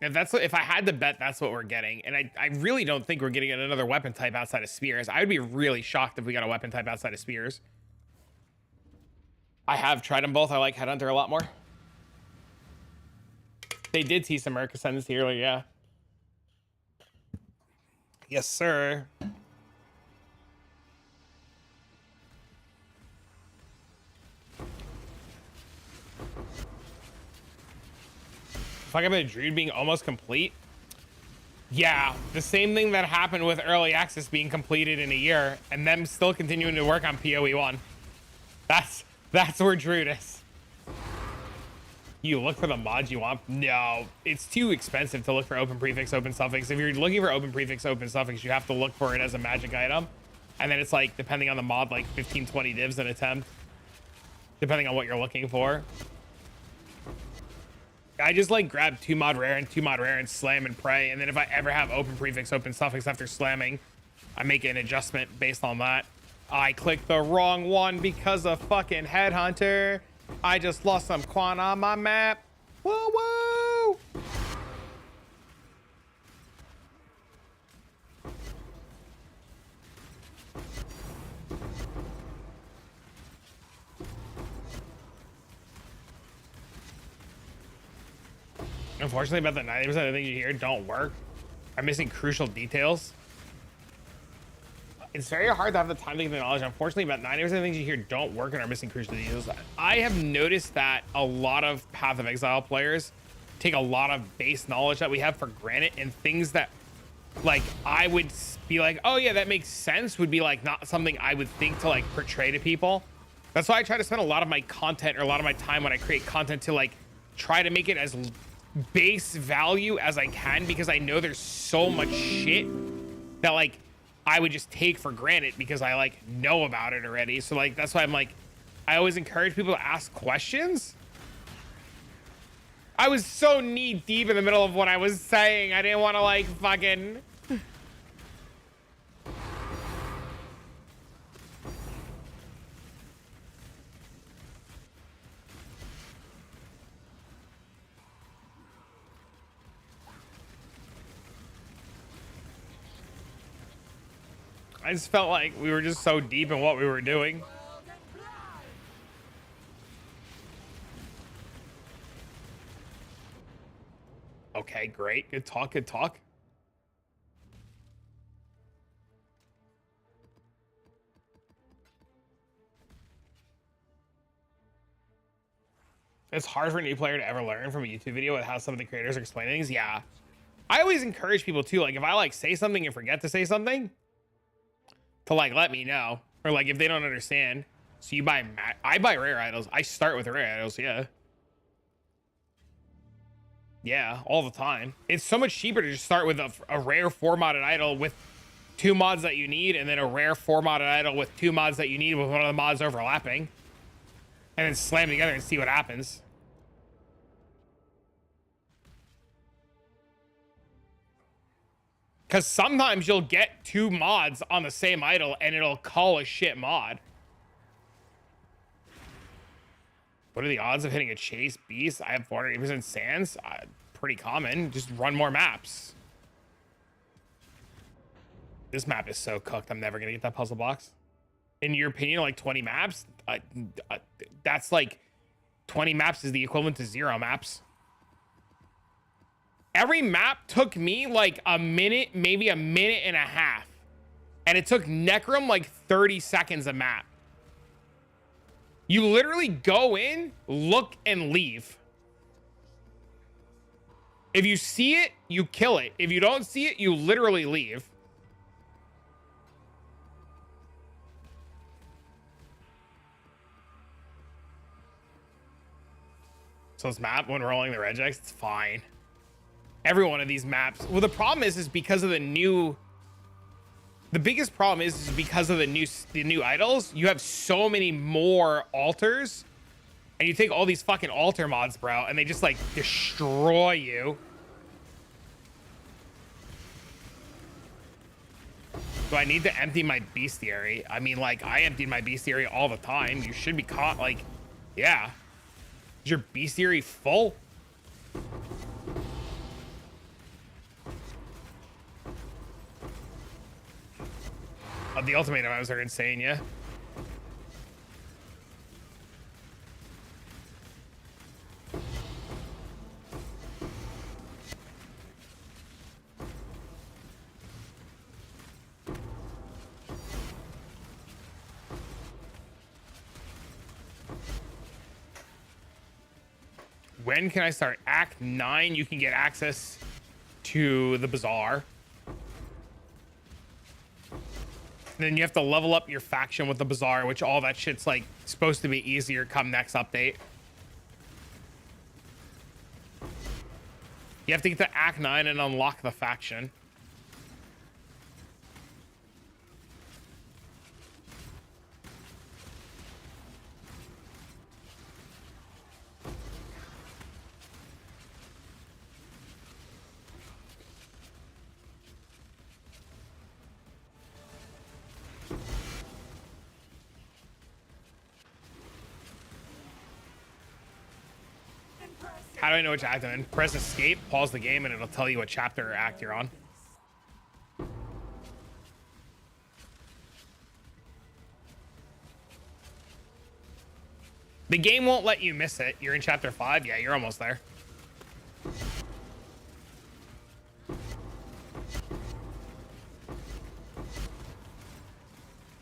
If I had to bet, that's what we're getting. And I really don't think we're getting another weapon type outside of spears. I would be really shocked if we got a weapon type outside of spears. I have tried them both. I like Headhunter a lot more. They did tease some Merc Ascendancy earlier, yeah. Yes, sir. Talking about Druid being almost complete. Yeah, the same thing that happened with early access being completed in a year and them still continuing to work on PoE 1. That's where Druid is. You look for the mods you want? No, it's too expensive to look for open prefix, open suffix. If you're looking for open prefix, open suffix, you have to look for it as a magic item. And then it's like, depending on the mod, like 15, 20 divs an attempt, depending on what you're looking for. I just like grab 2 mod rare and 2 mod rare and slam and pray. And then if I ever have open prefix, open suffix after slamming, I make an adjustment based on that. I clicked the wrong one because of fucking Headhunter. I just lost some quan on my map. Whoa, whoa. Unfortunately, about the 90% of the things you hear don't work. I'm missing crucial details. It's very hard to have the time to get the knowledge. Unfortunately, about 90% of the things you hear don't work and are missing crucial details. I have noticed that a lot of Path of Exile players take a lot of base knowledge that we have for granted, and things that, like, I would be like, oh yeah, that makes sense, would be like not something I would think to like portray to people. That's why I try to spend a lot of my content or a lot of my time when I create content to like try to make it as base value as I can, because I know there's so much shit that like I would just take for granted because I like know about it already. So like that's why I'm like, I always encourage people to ask questions. I was so knee deep in the middle of what I was saying. I didn't want to like fucking I just felt like we were just so deep in what we were doing. Okay, great. Good talk, good talk. It's hard for a new player to ever learn from a YouTube video with how some of the creators are explaining things. Yeah. I always encourage people too, like if I like say something and forget to say something, to like let me know, or like if they don't understand. So you buy I buy rare idols. I start with rare idols. Yeah, all the time. It's so much cheaper to just start with a rare 4-modded idol with 2 mods that you need, and then a rare 4-modded idol with 2 mods that you need with one of the mods overlapping, and then slam together and see what happens. Because sometimes you'll get 2 mods on the same idol and it'll call a shit mod. What are the odds of hitting a chase beast? I have 480% sands. Pretty common. Just run more maps. This map is so cooked. I'm never going to get that puzzle box. In your opinion, like 20 maps? That's like 20 maps is the equivalent to 0 maps. Every map took me like a minute, maybe a minute and a half. And it took Necrom like 30 seconds a map. You literally go in, look, and leave. If you see it, you kill it. If you don't see it, you literally leave. So this map, when rolling the regex, it's fine. Every one of these maps. Well, the problem is because of the new... The biggest problem is because of the new idols, you have so many more altars. And you take all these fucking altar mods, bro, and they just, like, destroy you. Do I need to empty my bestiary? I mean, like, I emptied my bestiary all the time. You should be caught, like, yeah. Is your bestiary full? The ultimatum I was insane, yeah. When can I start? Act 9, you can get access to the bazaar. And then you have to level up your faction with the bazaar, which all that shit's like supposed to be easier come next update. You have to get to Act 9 and unlock the faction. How do I know which act I'm in? Press escape, pause the game, and it'll tell you what chapter or act you're on. The game won't let you miss it. You're in chapter 5? Yeah, you're almost there.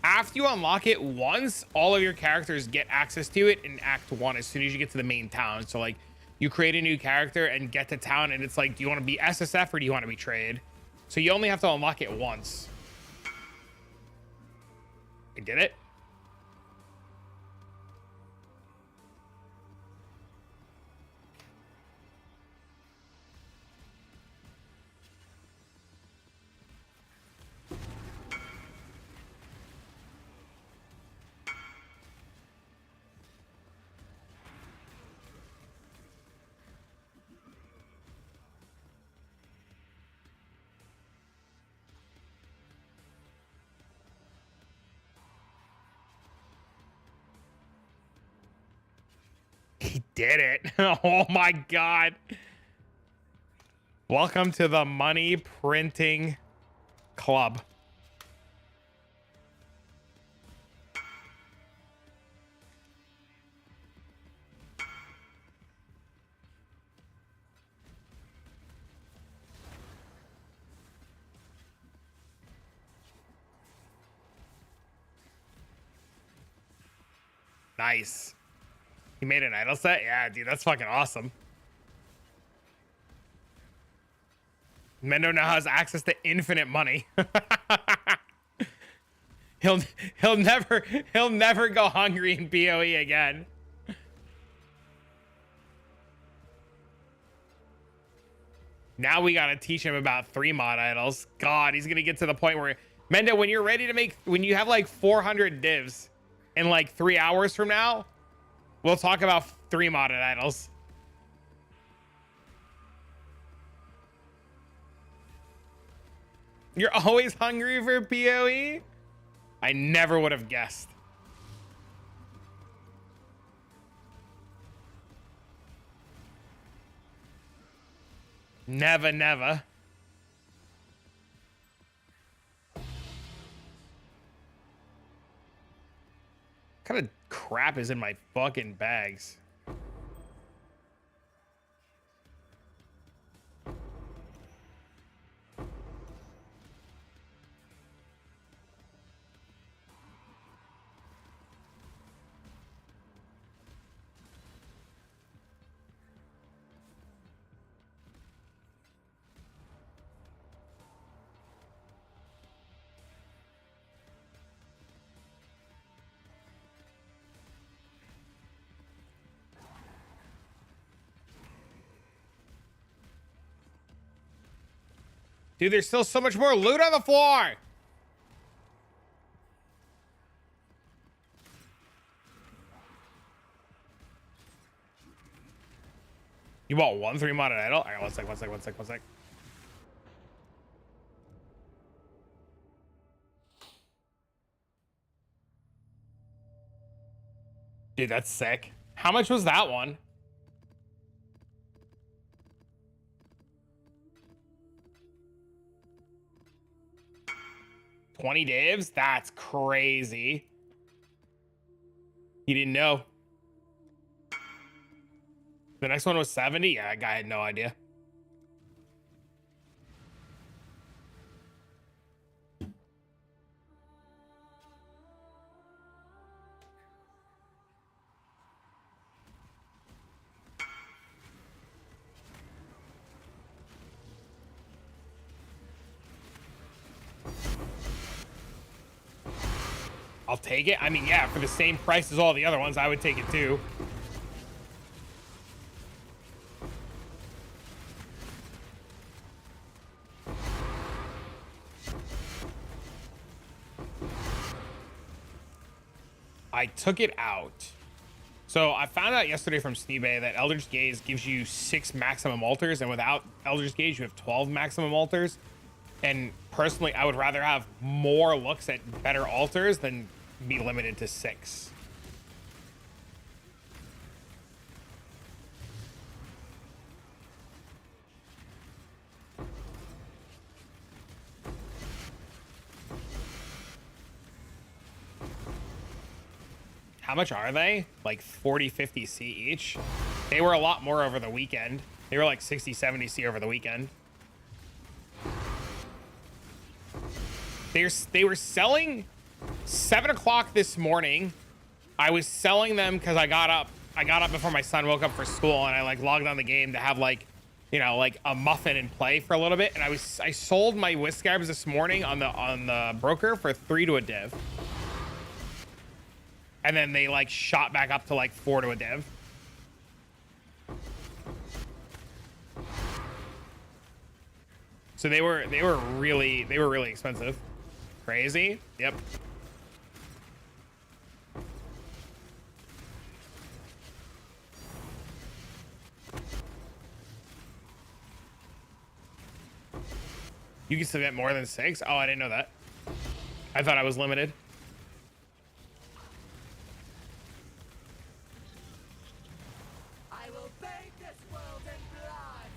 After you unlock it once, all of your characters get access to it in Act 1 as soon as you get to the main town. So, like, you create a new character and get to town, and it's like, do you want to be SSF or do you want to be trade? So you only have to unlock it once. I did it. He did it. Oh my God. Welcome to the money printing club. Nice. You made an idol set? Yeah, dude, that's fucking awesome. Mendo now has access to infinite money. he'll never go hungry in BOE again. Now we gotta teach him about 3 mod idols. God, he's gonna get to the point where Mendo, when you're ready to make, when you have like 400 divs in like 3 hours from now, we'll talk about 3 modded idols. You're always hungry for PoE? I never would have guessed. Never, never. What kind of crap is in my fucking bags? Dude, there's still so much more loot on the floor. You bought 1 3-modded idol? All right, one sec. Dude, that's sick. How much was that one? $20 divs? That's crazy. You didn't know. The next one was 70? Yeah, that guy had no idea. I'll take it. I mean, yeah, for the same price as all the other ones, I would take it too. I took it out. So I found out yesterday from Sneebay that Eldritch Gaze gives you 6 maximum altars, and without Eldritch Gaze, you have 12 maximum altars. And personally, I would rather have more looks at better altars than be limited to 6. How much are they? Like 40, 50 C each. They were a lot more over the weekend. They were like 60, 70 C over the weekend. They were selling 7 o'clock this morning. I was selling them because I got up before my son woke up for school, and I like logged on the game to have like, you know, like a muffin and play for a little bit. And I sold my Scarabs this morning on the broker for 3 to a div. And then they like shot back up to like 4 to a div. So they were really expensive. Crazy. Yep. You can still get more than 6? Oh, I didn't know that. I thought I was limited. I will bathe this world in blood.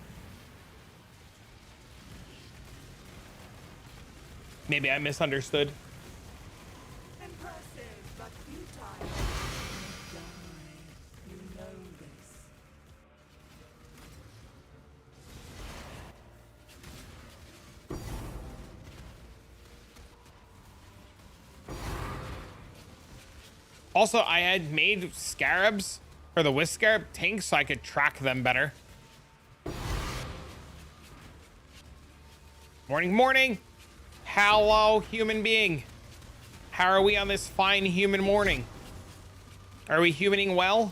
Maybe I misunderstood. Impressive, but futile. Die. You know this. Also, I had made scarabs for the Scarab tanks so I could track them better. Morning. Hello, human being. How are we on this fine human morning? Are we humaning well?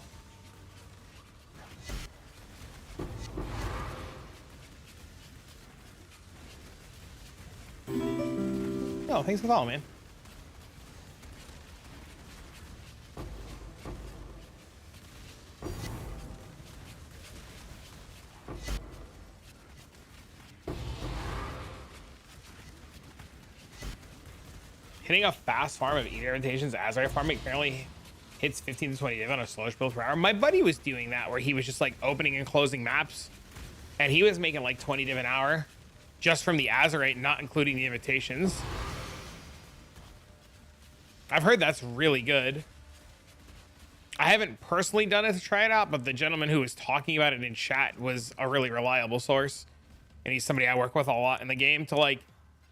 Oh, thanks for following, man. Hitting a fast farm of eater invitations as our farming apparently hits 15 to 20 div on a slowish build per hour. My buddy was doing that where he was just like opening and closing maps, and he was making like 20 div an hour just from the Azerite, not including the invitations. I've heard that's really good. I haven't personally done it to try it out, but the gentleman who was talking about it in chat was a really reliable source, and he's somebody I work with a lot in the game to like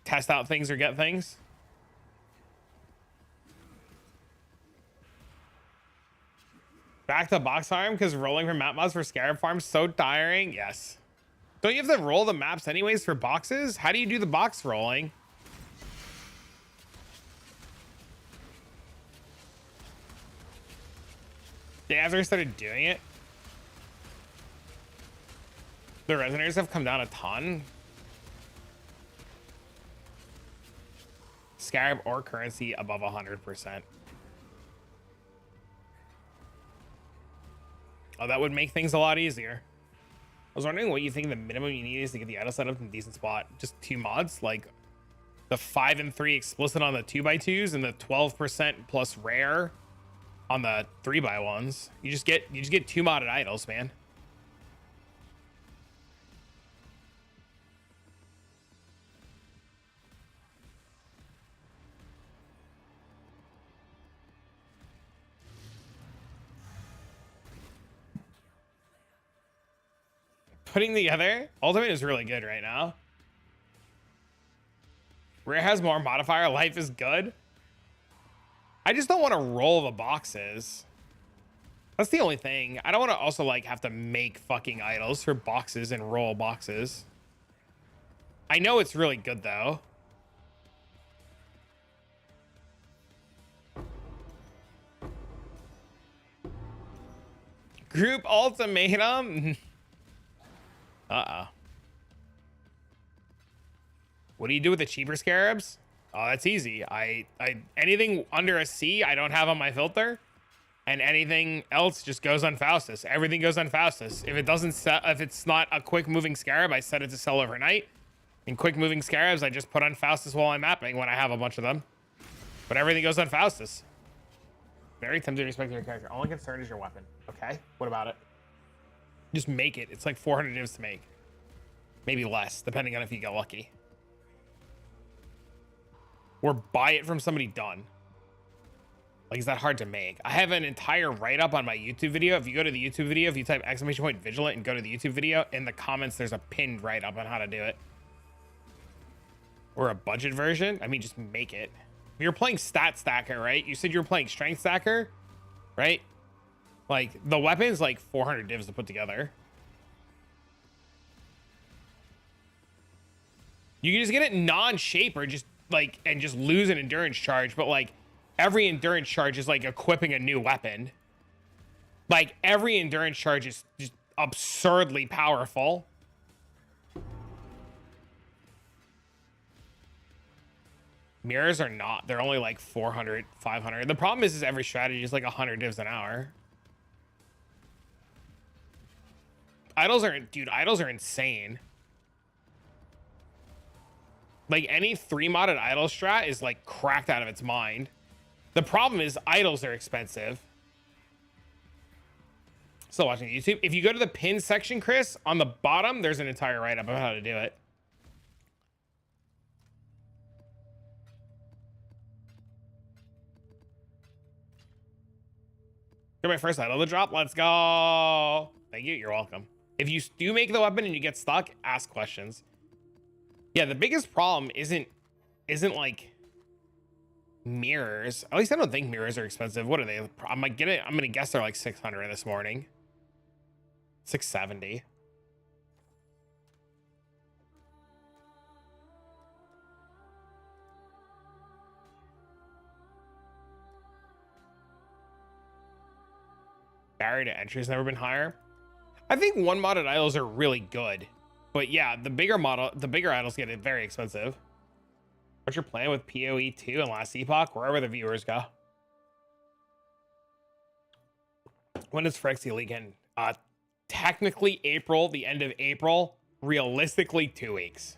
test out things or get things. Back to box farm because rolling for map mods for Scarab Farm so tiring. Yes. Don't you have to roll the maps anyways for boxes? How do you do the box rolling? Yeah, after I started doing it, the resonators have come down a ton. Scarab or currency above 100%. Oh, that would make things a lot easier. I was wondering what you think the minimum you need is to get the idol set up in a decent spot. Just 2 mods, like the 5 and 3 explicit on the 2x2s and the 12% plus rare on the 3x1s. You just get 2 modded idols, man. Putting together ultimate is really good right now. Rare has more modifier. Life is good. I just don't want to roll the boxes. That's the only thing. I don't want to also like have to make fucking idols for boxes and roll boxes. I know it's really good though. Group ultimatum. Uh-oh. What do you do with the cheaper scarabs? Oh, that's easy. I anything under a C I don't have on my filter, and anything else just goes on Faustus. Everything goes on Faustus. If it doesn't set, if it's not a quick moving scarab, I set it to sell overnight. And quick moving scarabs, I just put on Faustus while I'm mapping when I have a bunch of them. But everything goes on Faustus. Very tempted to respect your character. Only concern is your weapon. Okay, what about it? Just make it. It's like 400 divs to make. Maybe less, depending on if you get lucky. Or buy it from somebody done. Like, is that hard to make? I have an entire write-up on my YouTube video. If you go to the YouTube video, if you type !Vigilant and go to the YouTube video, in the comments, there's a pinned write-up on how to do it. Or a budget version. I mean, just make it. If you're playing Stat Stacker, right? You said you were playing Strength Stacker, right? Like, the weapon's like 400 divs to put together. You can just get it non-shape or just like, and just lose an endurance charge, but like every endurance charge is like equipping a new weapon. Like every endurance charge is just absurdly powerful. Mirrors are not. They're only like 400, 500. The problem is every strategy is like 100 divs an hour. Idols are, dude, idols are insane. Like any 3 modded idol strat is like cracked out of its mind. The problem is idols are expensive. Still watching YouTube. If you go to the pin section, Chris, on the bottom, there's an entire write-up about how to do it. Get my first idol to drop. Let's go. Thank you. You're welcome. If you do make the weapon and you get stuck, ask questions. Yeah, the biggest problem isn't like mirrors. At least I don't think mirrors are expensive. What are they? I'm gonna guess they're like 600 this morning. 670. Barrier to entry has never been higher. I think 1 modded idols are really good, but yeah, the bigger idols get very expensive. What's your plan with PoE 2 and Last Epoch? Wherever the viewers go. When does Phyrexia League end? Technically April, the end of April. Realistically, 2 weeks.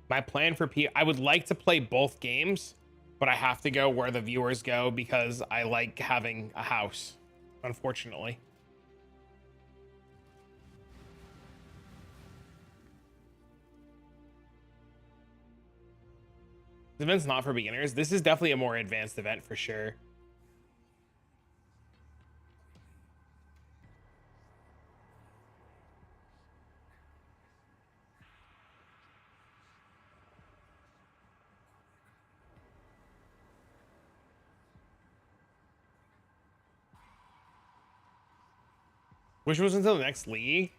My plan for I would like to play both games, but I have to go where the viewers go because I like having a house, unfortunately. This event's not for beginners. This is definitely a more advanced event for sure. Which was until the next league?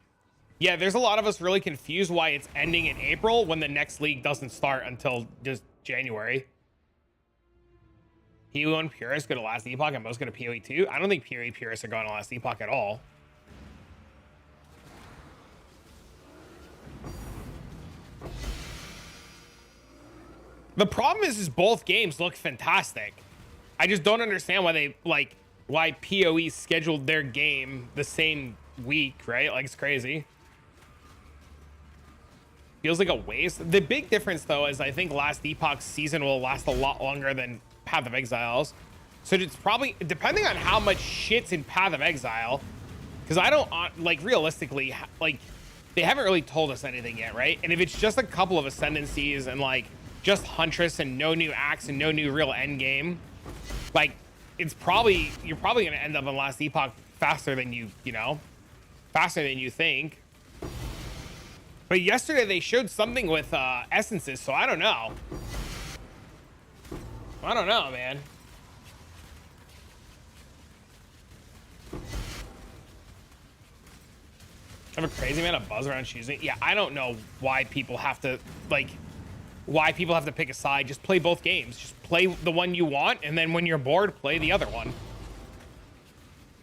Yeah, there's a lot of us really confused why it's ending in April when the next league doesn't start until just January. PoE and Purists go to Last Epoch and most go to PoE 2. I don't think PoE Purists are going to Last Epoch at all. The problem is both games look fantastic. I just don't understand why they why PoE scheduled their game the same week, right? Like, it's crazy. Feels like a waste. The big difference though is I think Last Epoch's season will last a lot longer than Path of Exiles. So it's probably, depending on how much shit's in Path of Exile, because I don't, like, realistically, like, they haven't really told us anything yet, right? And if it's just a couple of Ascendancies and, like, just Huntress and no new axe and no new real end game, like, it's probably, you're probably going to end up in Last Epoch faster than you know, faster than you think. But yesterday they showed something with essences, so I don't know. I don't know, man. I'm a crazy man, a buzz around choosing. Yeah, I don't know why people have to, like, why people have to pick a side. Just play both games. Just play the one you want, and then when you're bored, play the other one.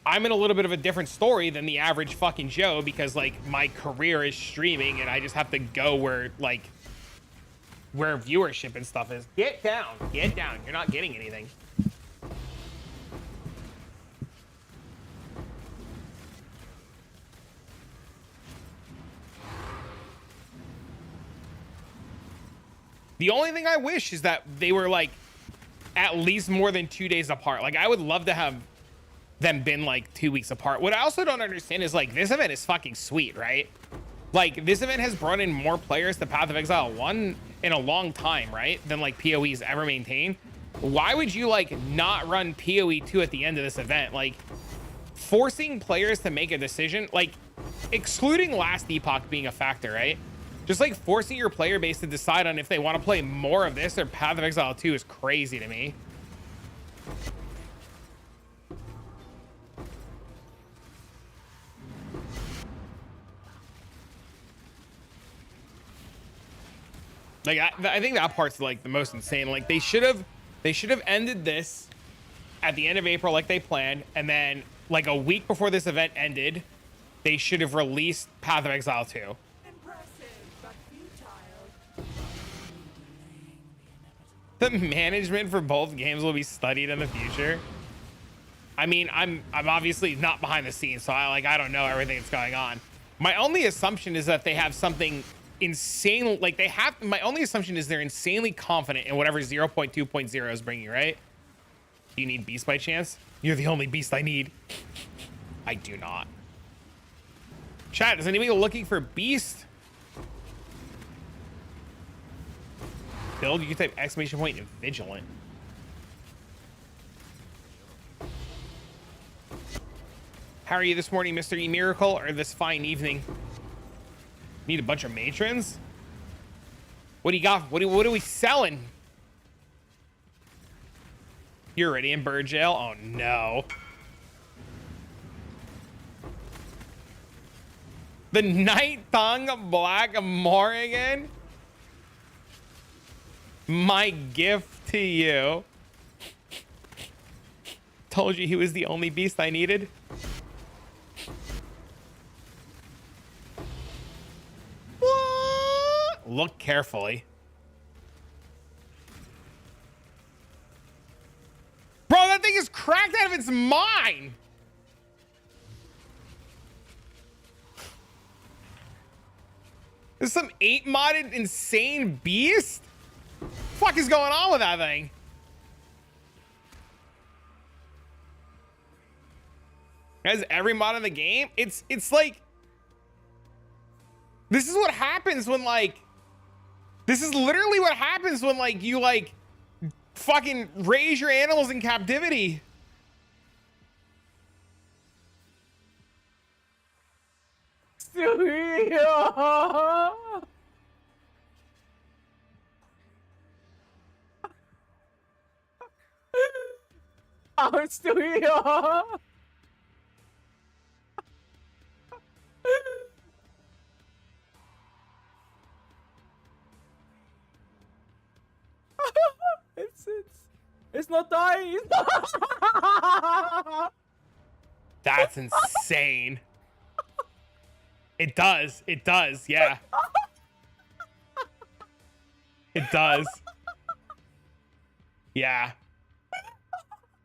I'm in a little bit of a different story than the average fucking Joe because, like, my career is streaming and I just have to go where, like, where viewership and stuff is. Get down. Get down. You're not getting anything. The only thing I wish is that they were, like, at least more than 2 days apart. Like, I would love to have them been, like, 2 weeks apart. What I also don't understand is, like, this event is fucking sweet, right? Like, this event has brought in more players to Path of Exile 1 in a long time, right? Than, like, PoE's ever maintained. Why would you, like, not run PoE 2 at the end of this event? Like, forcing players to make a decision, like, excluding Last Epoch being a factor, right? Just, like, forcing your player base to decide on if they want to play more of this or Path of Exile 2 is crazy to me. Like, I think that part's, like, the most insane. Like, they should have ended this at the end of April like they planned, and then, like, a week before this event ended, they should have released Path of Exile 2. The management for both games will be studied in the future. I mean, I'm obviously not behind the scenes, so I don't know everything that's going on. My only assumption is that they have something insane, like my only assumption is they're insanely confident in whatever 0.2.0 is bringing, right? Do you need Beast by chance? You're the only beast I need. I do not. Chat, is anybody looking for Beast? Build, you can type exclamation point and Vigilant. How are you this morning, Mr. E Miracle, or this fine evening? Need a bunch of matrons? What do you got? What are we selling? You're already in bird jail? Oh no. The Night Tongue Black Morrigan? My gift to you. Told you he was the only beast I needed. What? Look carefully. Bro, that thing is cracked out of its mind. There's some 8-modded insane beast? Fuck is going on with that thing? Has every mod in the game? It's like, this is what happens when, like, this is literally what happens when, like, you, like, fucking raise your animals in captivity. Still here. I'm still here. It's not dying. That's insane. It does. Yeah. It does. Yeah.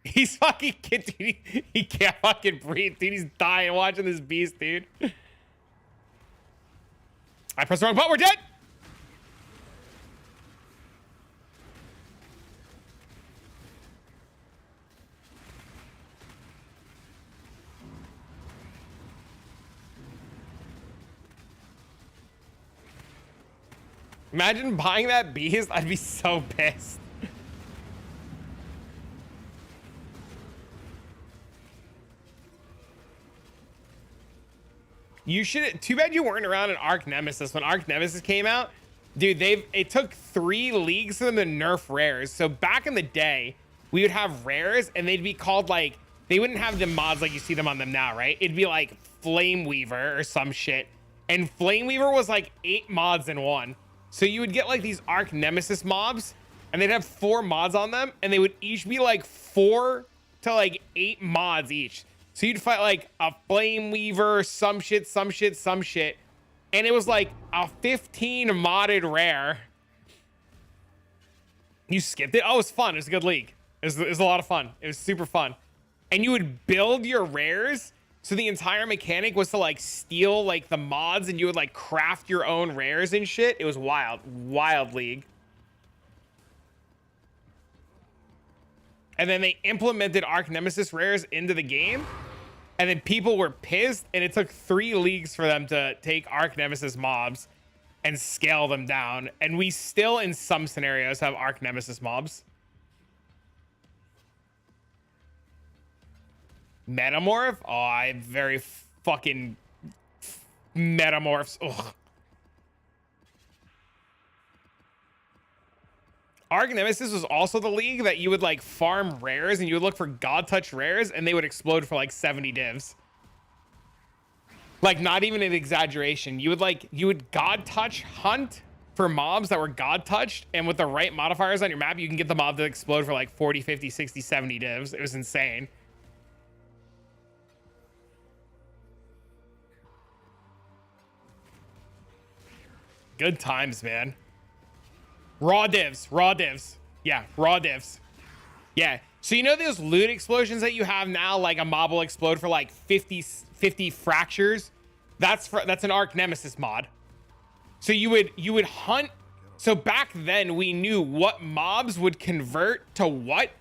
He's fucking dude. He can't fucking breathe, dude. He's dying watching this beast, dude. I pressed the wrong button. We're dead. Imagine buying that beast. I'd be so pissed. You should. Too bad you weren't around in Arc Nemesis when Arc Nemesis came out, dude. It took 3 leagues for them to nerf rares. So back in the day, we would have rares and they'd be called like, they wouldn't have the mods like you see them on them now, right? It'd be like Flame Weaver or some shit, and Flame Weaver was like 8 mods in one. So you would get like these Arc Nemesis mobs, and they'd have 4 mods on them, and they would each be like 4 to like 8 mods each. So you'd fight like a Flame Weaver, some shit. And it was like a 15 modded rare. You skipped it? Oh, it was fun. It was a good league. It was a lot of fun. It was super fun. And you would build your rares. So the entire mechanic was to like steal like the mods, and you would like craft your own rares and shit. It was wild. Wild league. And then they implemented Arc Nemesis rares into the game. And then people were pissed, and it took 3 leagues for them to take Arc Nemesis mobs and scale them down. And we still, in some scenarios, have Arc Nemesis mobs. Metamorph? Oh, I very fucking metamorphs. Ugh. Arc Nemesis was also the league that you would like farm rares, and you would look for God Touch rares, and they would explode for like 70 divs. Like, not even an exaggeration. You would God Touch hunt for mobs that were God Touched, and with the right modifiers on your map, you can get the mob to explode for like 40, 50, 60, 70 divs. It was insane. Good times, man. Raw divs. Yeah, raw divs. Yeah. So you know those loot explosions that you have now, like a mob will explode for like 50 fractures? That's an Arc Nemesis mod. So you would hunt. So back then we knew what mobs would convert to what.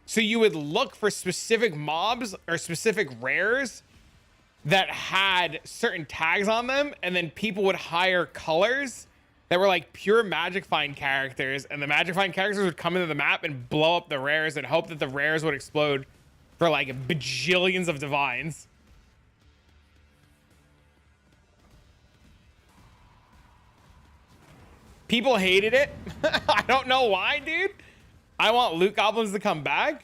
So you would look for specific mobs or specific rares that had certain tags on them, and then people would hire colors that were like pure Magic Find characters, and the Magic Find characters would come into the map and blow up the rares and hope that the rares would explode for like bajillions of divines. People hated it. I don't know why, dude. I want loot goblins to come back,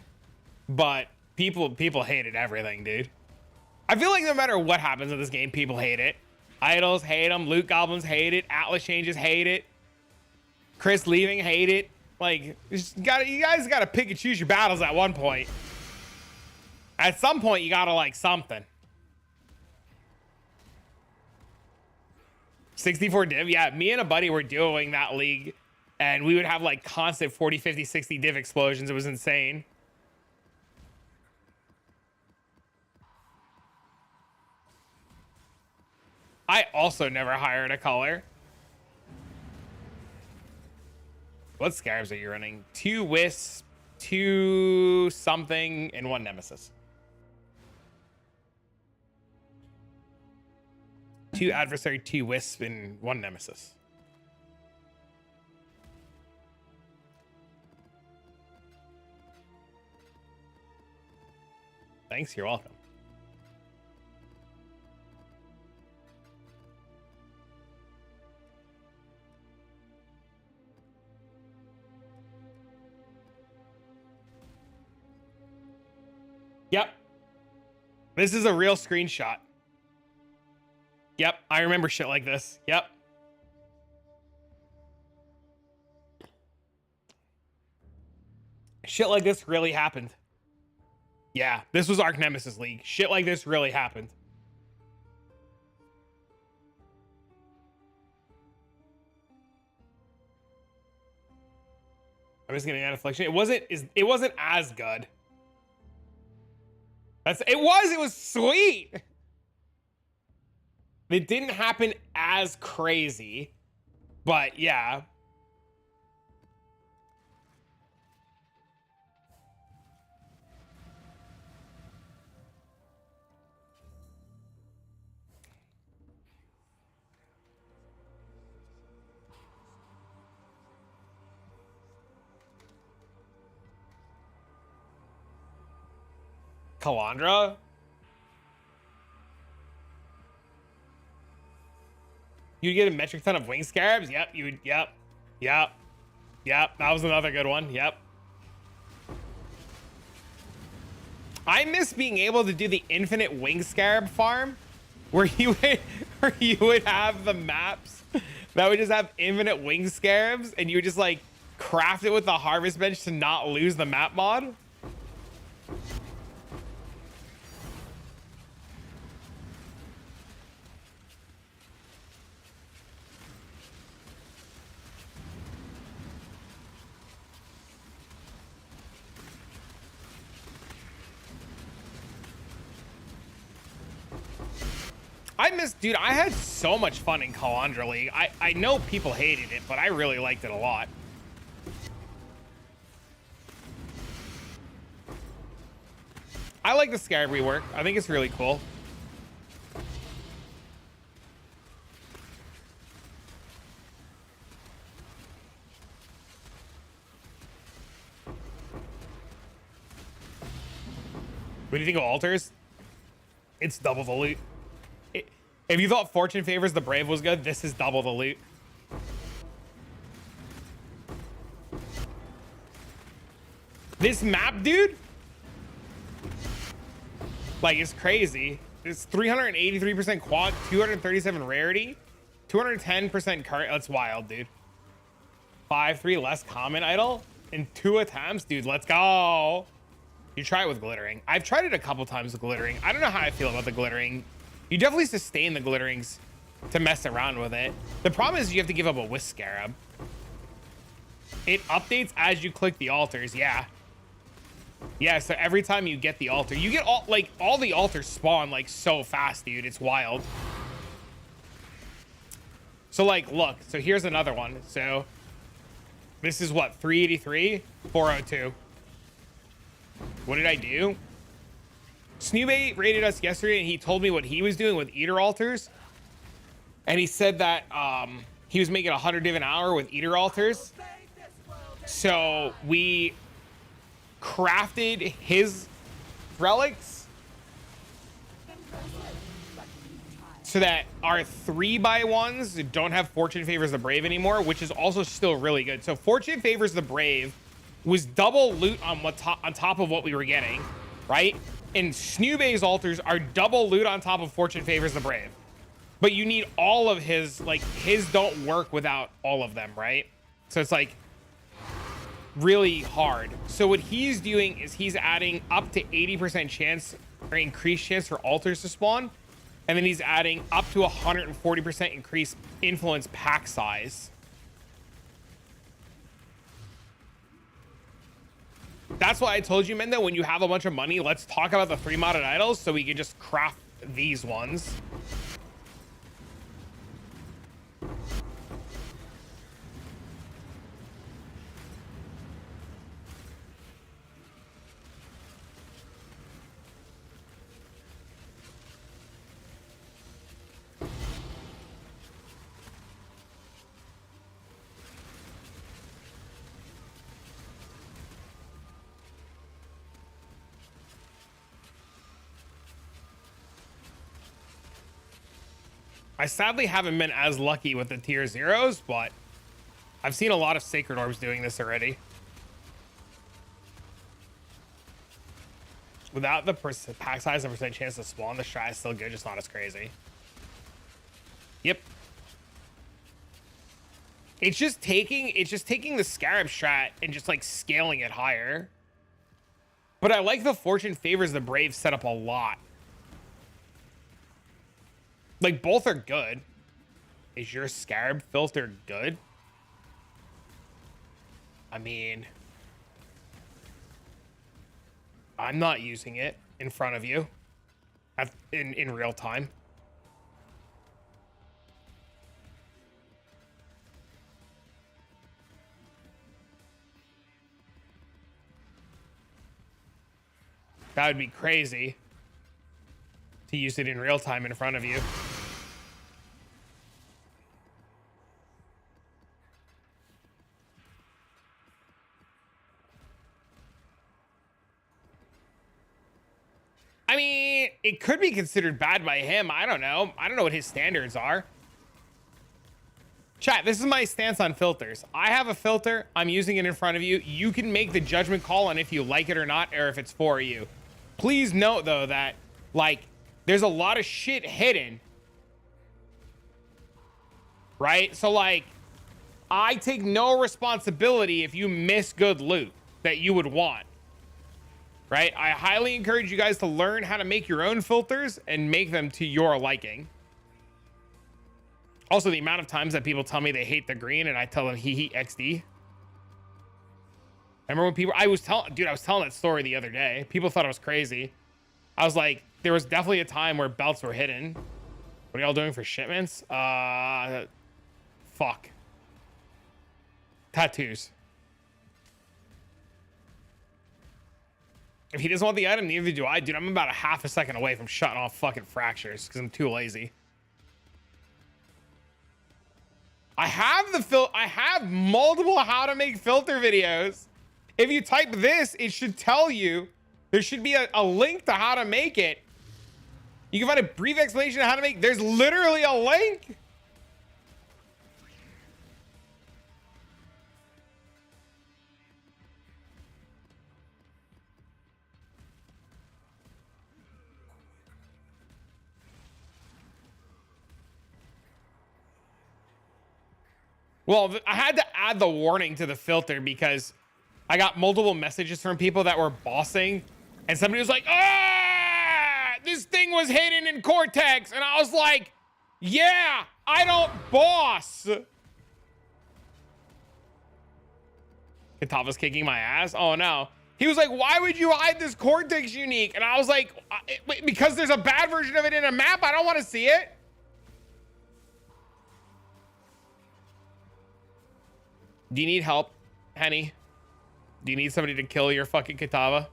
but people hated everything, dude. I feel like no matter what happens in this game, people hate it. Idols hate them. Loot goblins hate it. Atlas changes hate it. Chris leaving hate it. Like, you guys gotta pick and choose your battles at one point. At some point, you gotta like something. 64 div. Yeah, me and a buddy were doing that league, and we would have like constant 40, 50, 60 div explosions. It was insane. I also never hired a color. What scarabs are you running? 2 wisps, 2 something, and 1 nemesis. 2 adversary, 2 wisp, and 1 nemesis. Thanks, you're welcome. Yep. This is a real screenshot. Yep, I remember shit like this. Yep. Shit like this really happened. Yeah, this was Arc Nemesis League. Shit like this really happened. I'm just getting that affliction. It wasn't as good. It was sweet. It didn't happen as crazy, but yeah. Kalandra? You get a metric ton of wing scarabs? Yep, yep. That was another good one. Yep. I miss being able to do the infinite wing scarab farm where you would have the maps that would just have infinite wing scarabs and you would just like craft it with the harvest bench to not lose the map mod. Dude, I had so much fun in Kalandra League. I know people hated it, but I really liked it a lot. I like the Scarab rework. I think it's really cool. What do you think of altars? It's double the loot. If you thought Fortune Favors the Brave was good, this is double the loot. This map, dude, like, it's crazy. It's 383% quad, 237 rarity, 210% current. That's wild, dude. 5-3 less common idol in 2 attempts, dude. Let's go. You try it with glittering. I've tried it a couple times with glittering. I don't know how I feel about the glittering. You definitely sustain the glitterings to mess around with it. The problem is you have to give up a Wisp Scarab. It updates as you click the altars. Yeah. Yeah, so every time you get the altar, you get all the altars spawn like so fast, dude. It's wild. So like, look, so here's another one. So this is what, 383, 402. What did I do? Snoobay rated us yesterday and he told me what he was doing with Eater altars. And he said that he was making 100 div an hour with Eater altars. So we crafted his relics so that our 3x1s don't have Fortune Favors the Brave anymore, which is also still really good. So Fortune Favors the Brave was double loot on top of what we were getting, right? And Snoobay's altars are double loot on top of Fortune Favors the Brave. But you need all of his, like, his don't work without all of them, right? So it's like really hard. So what he's doing is he's adding up to 80% chance or increased chance for altars to spawn. And then he's adding up to 140% increased influence pack size. That's why I told you, Mendo, when you have a bunch of money, let's talk about the 3 modded idols so we can just craft these ones. I sadly haven't been as lucky with the tier 0s, but I've seen a lot of Sacred Orbs doing this already. Without the pack size and percent chance to spawn, the strat is still good, just not as crazy. Yep. It's just taking the Scarab strat and just like scaling it higher. But I like the Fortune Favors the Brave setup a lot. Like, both are good. Is your Scarab filter good? I mean, I'm not using it in front of you in real time. That would be crazy to use it in real time in front of you. I mean, it could be considered bad by him. I don't know. I don't know what his standards are. Chat, this is my stance on filters. I have a filter. I'm using it in front of you. You can make the judgment call on if you like it or not, or if it's for you. Please note, though, that, like, there's a lot of shit hidden. Right? So, like, I take no responsibility if you miss good loot that you would want. Right? I highly encourage you guys to learn how to make your own filters and make them to your liking. Also, the amount of times that people tell me they hate the green and I tell them he XD. Remember when people, I was telling that story the other day. People thought I was crazy. I was like, there was definitely a time where belts were hidden. What are y'all doing for shipments? Fuck. Tattoos. If he doesn't want the item, neither do I. Dude, I'm about a half a second away from shutting off fucking fractures because I'm too lazy. I have multiple how to make filter videos. If you type this, it should tell you. There should be a link to how to make it. You can find a brief explanation of how to make. There's literally a link. Well, I had to add the warning to the filter because I got multiple messages from people that were bossing, and somebody was like, "Ah, this thing was hidden in Cortex," and I was like, "Yeah, I don't boss." Katava's kicking my ass. Oh no. He was like, "Why would you hide this Cortex unique?" And I was like, "Because there's a bad version of it in a map. I don't want to see it." Do you need help, Henny? Do you need somebody to kill your fucking Katava?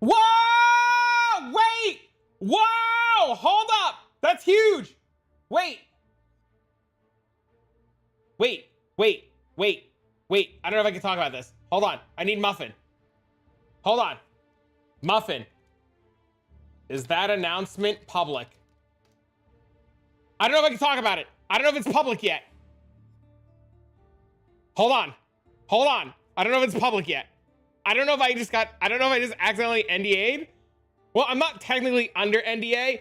Whoa! Wait! Whoa! Hold up! That's huge! Wait! Wait! Wait! Wait! Wait, I don't know if I can talk about this. Hold on. I need Muffin. Hold on. Muffin. Is that announcement public? I don't know if I can talk about it. I don't know if it's public yet. Hold on. Hold on. I don't know if it's public yet. I don't know if I just accidentally NDA'd. Well, I'm not technically under NDA.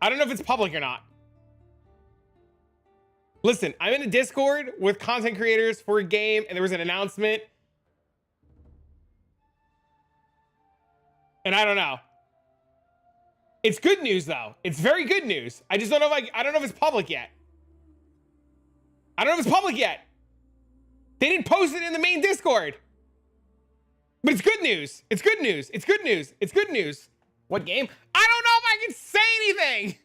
I don't know if it's public or not. Listen, I'm in a Discord with content creators for a game, and there was an announcement. And I don't know. It's good news, though. It's very good news. I just don't know if I don't know if it's public yet. I don't know if it's public yet. They didn't post it in the main Discord. But it's good news. It's good news. It's good news. It's good news. What game? I don't know if I can say anything.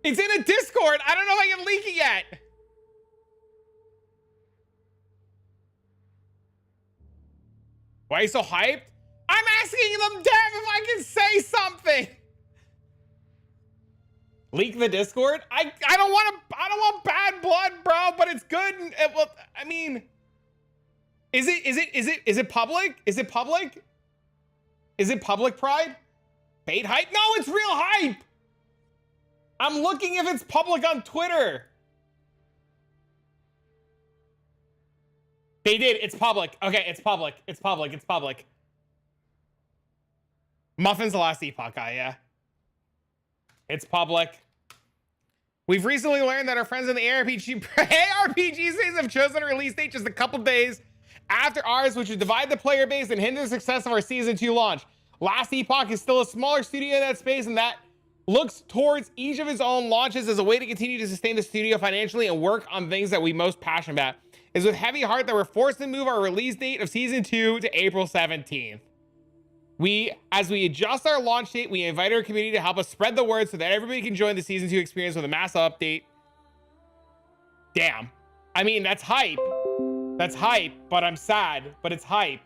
It's in a Discord. I don't know if I can leak it yet. Why are you so hyped? I'm asking them, Dev, if I can say something. Leak the Discord? I don't want bad blood, bro, but it's good. Well, I mean, is it public? Is it public? Is it public pride? Bait hype? No, it's real hype. I'm looking if it's public on Twitter. They did. It's public. Okay, it's public. It's public. It's public. Muffin's the last epoch guy, yeah. It's public. We've recently learned that our friends in the ARPG space have chosen a release date just a couple days after ours, which would divide the player base and hinder the success of our Season 2 launch. Last Epoch is still a smaller studio in that space, and that looks towards each of its own launches as a way to continue to sustain the studio financially and work on things that we most passionate about. It's with heavy heart that we're forced to move our release date of Season 2 to April 17th. As we adjust our launch date, we invite our community to help us spread the word so that everybody can join the Season 2 experience with a massive update. Damn. I mean, that's hype. That's hype, but I'm sad, but it's hype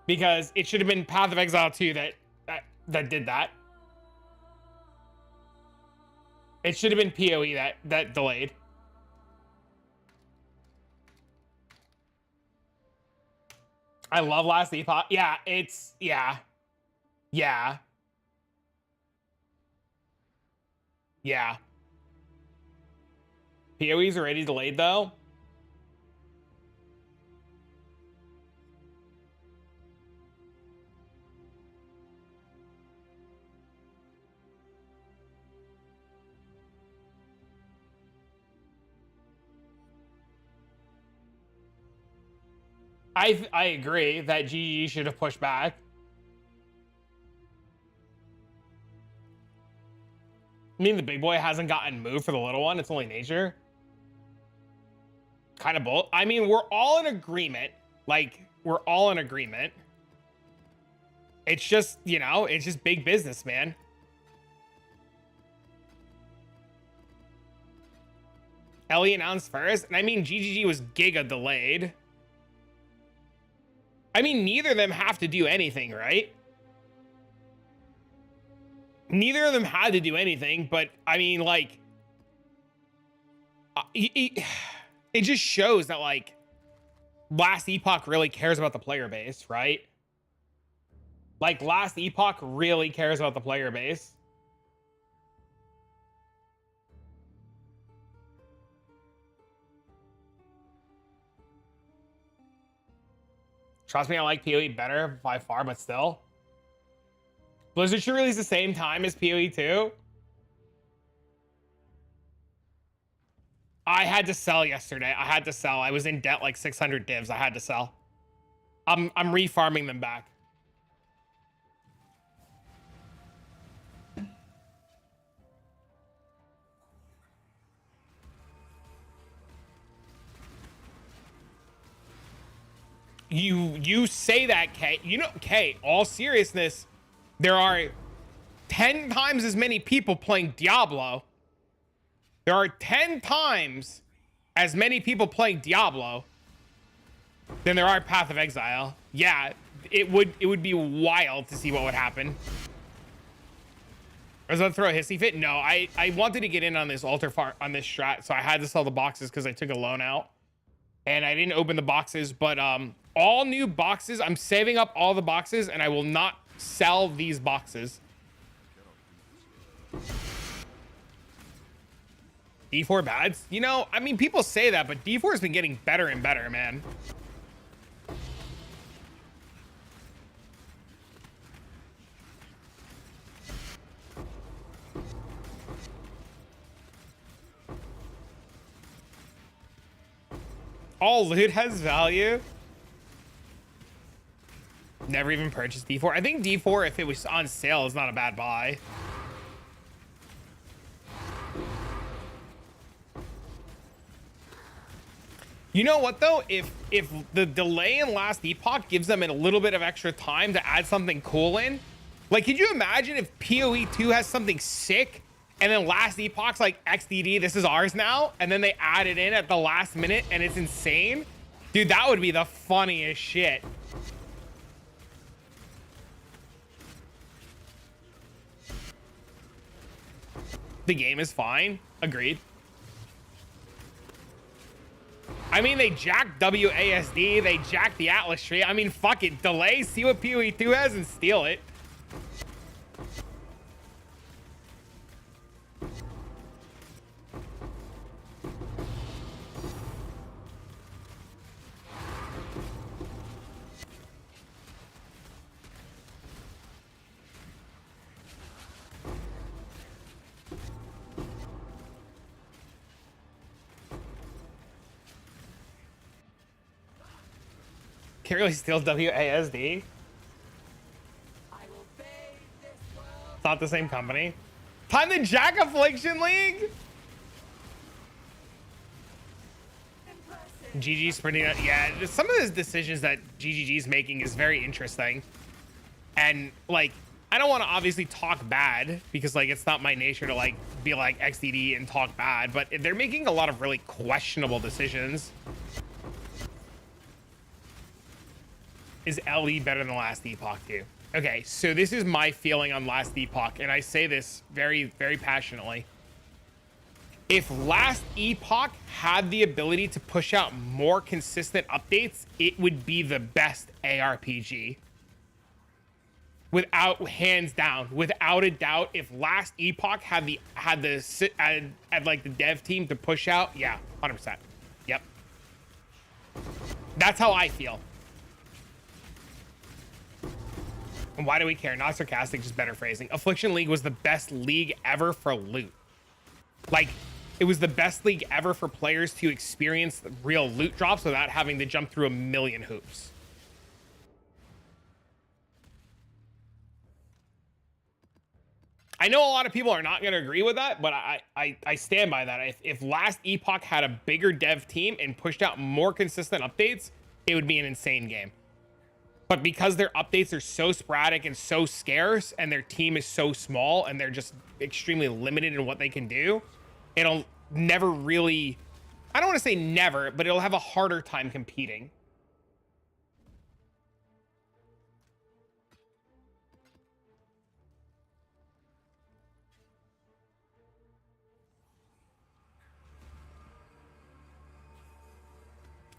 because it should have been Path of Exile 2 that did that. It should have been PoE that delayed. I love Last Epoch. Yeah, it's, yeah. Yeah. Yeah. PoE's already delayed though. I agree that GG should have pushed back. I mean, the big boy hasn't gotten moved for the little one. It's only nature. Kind of both. I mean, we're all in agreement. Like, we're all in agreement. It's just, you know, it's just big business, man. Ellie announced first. And I mean, GGG was giga delayed. I mean, neither of them have to do anything, right? Neither of them had to do anything, but I mean, like, it just shows that, like, Last Epoch really cares about the player base, right? Like, Last Epoch really cares about the player base. Trust me, I like PoE better by far, but still. Blizzard should release the same time as PoE 2. I had to sell yesterday. I had to sell. I was in debt like 600 divs. I had to sell. I'm refarming them back. You say that, Kay. You know, Kay, all seriousness, there are 10 times as many people playing Diablo. There are 10 times as many people playing Diablo than there are Path of Exile. Yeah, it would be wild to see what would happen. I was about to throw a hissy fit. No, I wanted to get in on this Alter Farm on this strat, so I had to sell the boxes because I took a loan out. And I didn't open the boxes, but all new boxes, I'm saving up all the boxes and I will not sell these boxes. D4 bads? You know, I mean, people say that, but D4 has been getting better and better, man. All loot has value. Never even purchased D4. I think D4, if it was on sale, is not a bad buy. You know what though? If the delay in Last Epoch gives them a little bit of extra time to add something cool in, like, could you imagine if PoE 2 has something sick and then Last Epoch's like, XDD, this is ours now, and then they add it in at the last minute and it's insane? Dude, that would be the funniest shit. The game is fine. Agreed. I mean, they jacked WASD. They jacked the Atlas tree. I mean, fuck it. Delay, see what PoE 2 has, and steal it. can't really steal WASD. I will bathe this world. It's not the same company. Time the Jack Affliction League. GG's pretty. Yeah, just some of the decisions that GGG's making is very interesting. And like, I don't want to obviously talk bad because like it's not my nature to like be like XDD and talk bad, but they're making a lot of really questionable decisions. Is LE better than Last Epoch too? Okay, so this is my feeling on Last Epoch, and I say this very, very passionately. If Last Epoch had the ability to push out more consistent updates, it would be the best ARPG. Without, hands down, without a doubt, if Last Epoch had like the dev team to push out, yeah, 100%. Yep. That's how I feel. And why do we care? Not sarcastic, just better phrasing. Affliction League was the best league ever for loot. Like, it was the best league ever for players to experience real loot drops without having to jump through a million hoops. I know a lot of people are not going to agree with that, but I stand by that. If Last Epoch had a bigger dev team and pushed out more consistent updates, it would be an insane game. But because their updates are so sporadic and so scarce, and their team is so small, and they're just extremely limited in what they can do, it'll never really, I don't want to say never, but it'll have a harder time competing.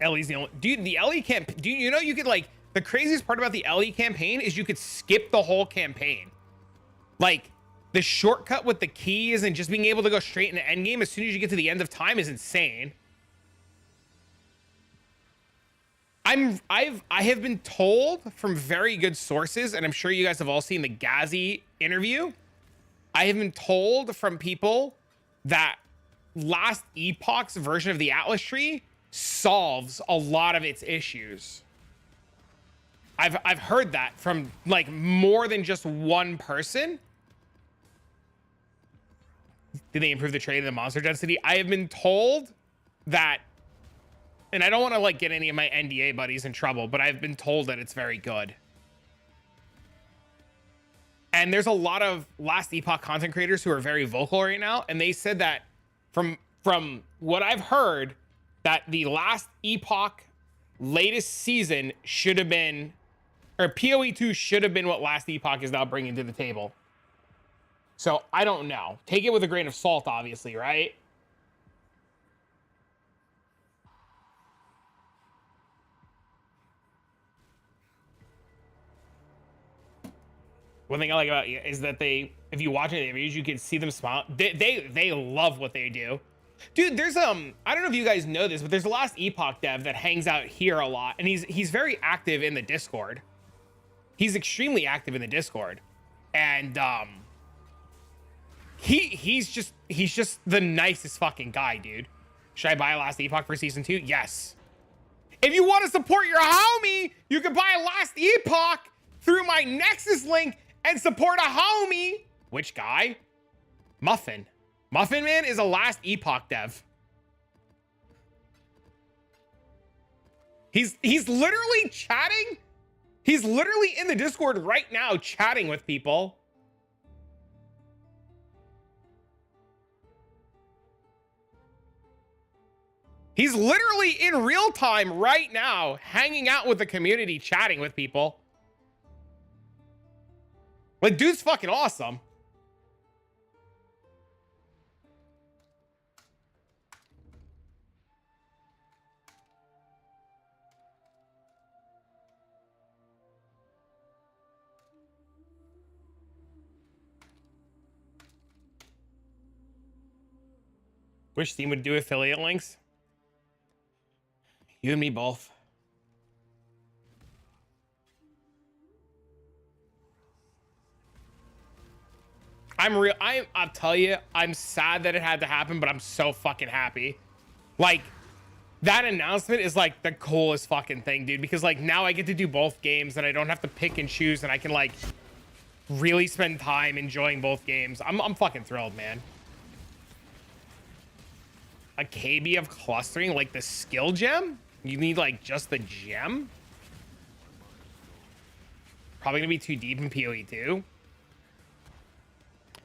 LE's the only, dude, the LE camp, do you know you could like, the craziest part about the LE campaign is you could skip the whole campaign. Like, the shortcut with the keys and just being able to go straight into endgame as soon as you get to the end of time is insane. I have been told from very good sources, and I'm sure you guys have all seen the Ghazi interview. I have been told from people that Last Epoch's version of the Atlas tree solves a lot of its issues. I've heard that from like more than just one person. Did they improve the trade and the monster density? I have been told that, and I don't want to like get any of my NDA buddies in trouble, but I've been told that it's very good. And there's a lot of Last Epoch content creators who are very vocal right now, and they said that from what I've heard, that the Last Epoch latest season should have been, or PoE 2 should have been what Last Epoch is now bringing to the table. So I don't know. Take it with a grain of salt, obviously, right? One thing I like about it is that they, if you watch any interviews, you can see them smile. They love what they do. Dude, there's I don't know if you guys know this, but there's a Last Epoch dev that hangs out here a lot, and he's very active in the Discord. He's extremely active in the Discord, and he's just the nicest fucking guy, dude. Should I buy Last Epoch for season 2? Yes. If you want to support your homie, you can buy Last Epoch through my Nexus link and support a homie. Which guy? Muffin. Muffin Man is a Last Epoch dev. He's literally chatting. He's literally in the Discord right now chatting with people. He's literally in real time right now hanging out with the community, chatting with people. Like, dude's fucking awesome. Wish Steam would do affiliate links. You and me both. I'll tell you, I'm sad that it had to happen, but I'm so fucking happy. Like, That announcement is like the coolest fucking thing, dude, because like now I get to do both games and I don't have to pick and choose, and I can like really spend time enjoying both games. I'm fucking thrilled, man. A KB of clustering, like the skill gem? You need like just the gem? Probably gonna be too deep in PoE 2.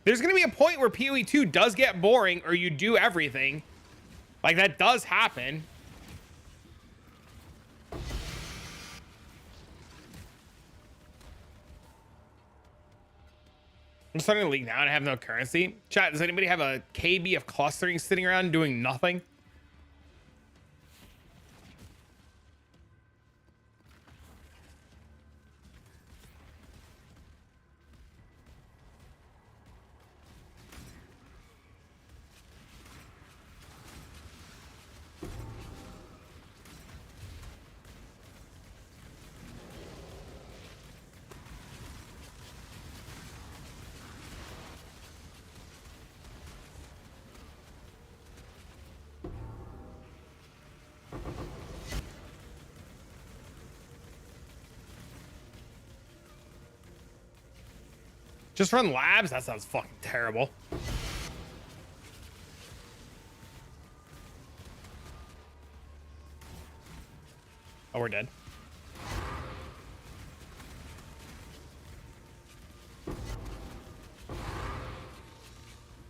There's gonna be a point where PoE 2 does get boring, or you do everything. Like that does happen. I'm starting to leak now and I have no currency. Chat, does anybody have a KB of clustering sitting around doing nothing? Just run labs? That sounds fucking terrible. Oh, we're dead.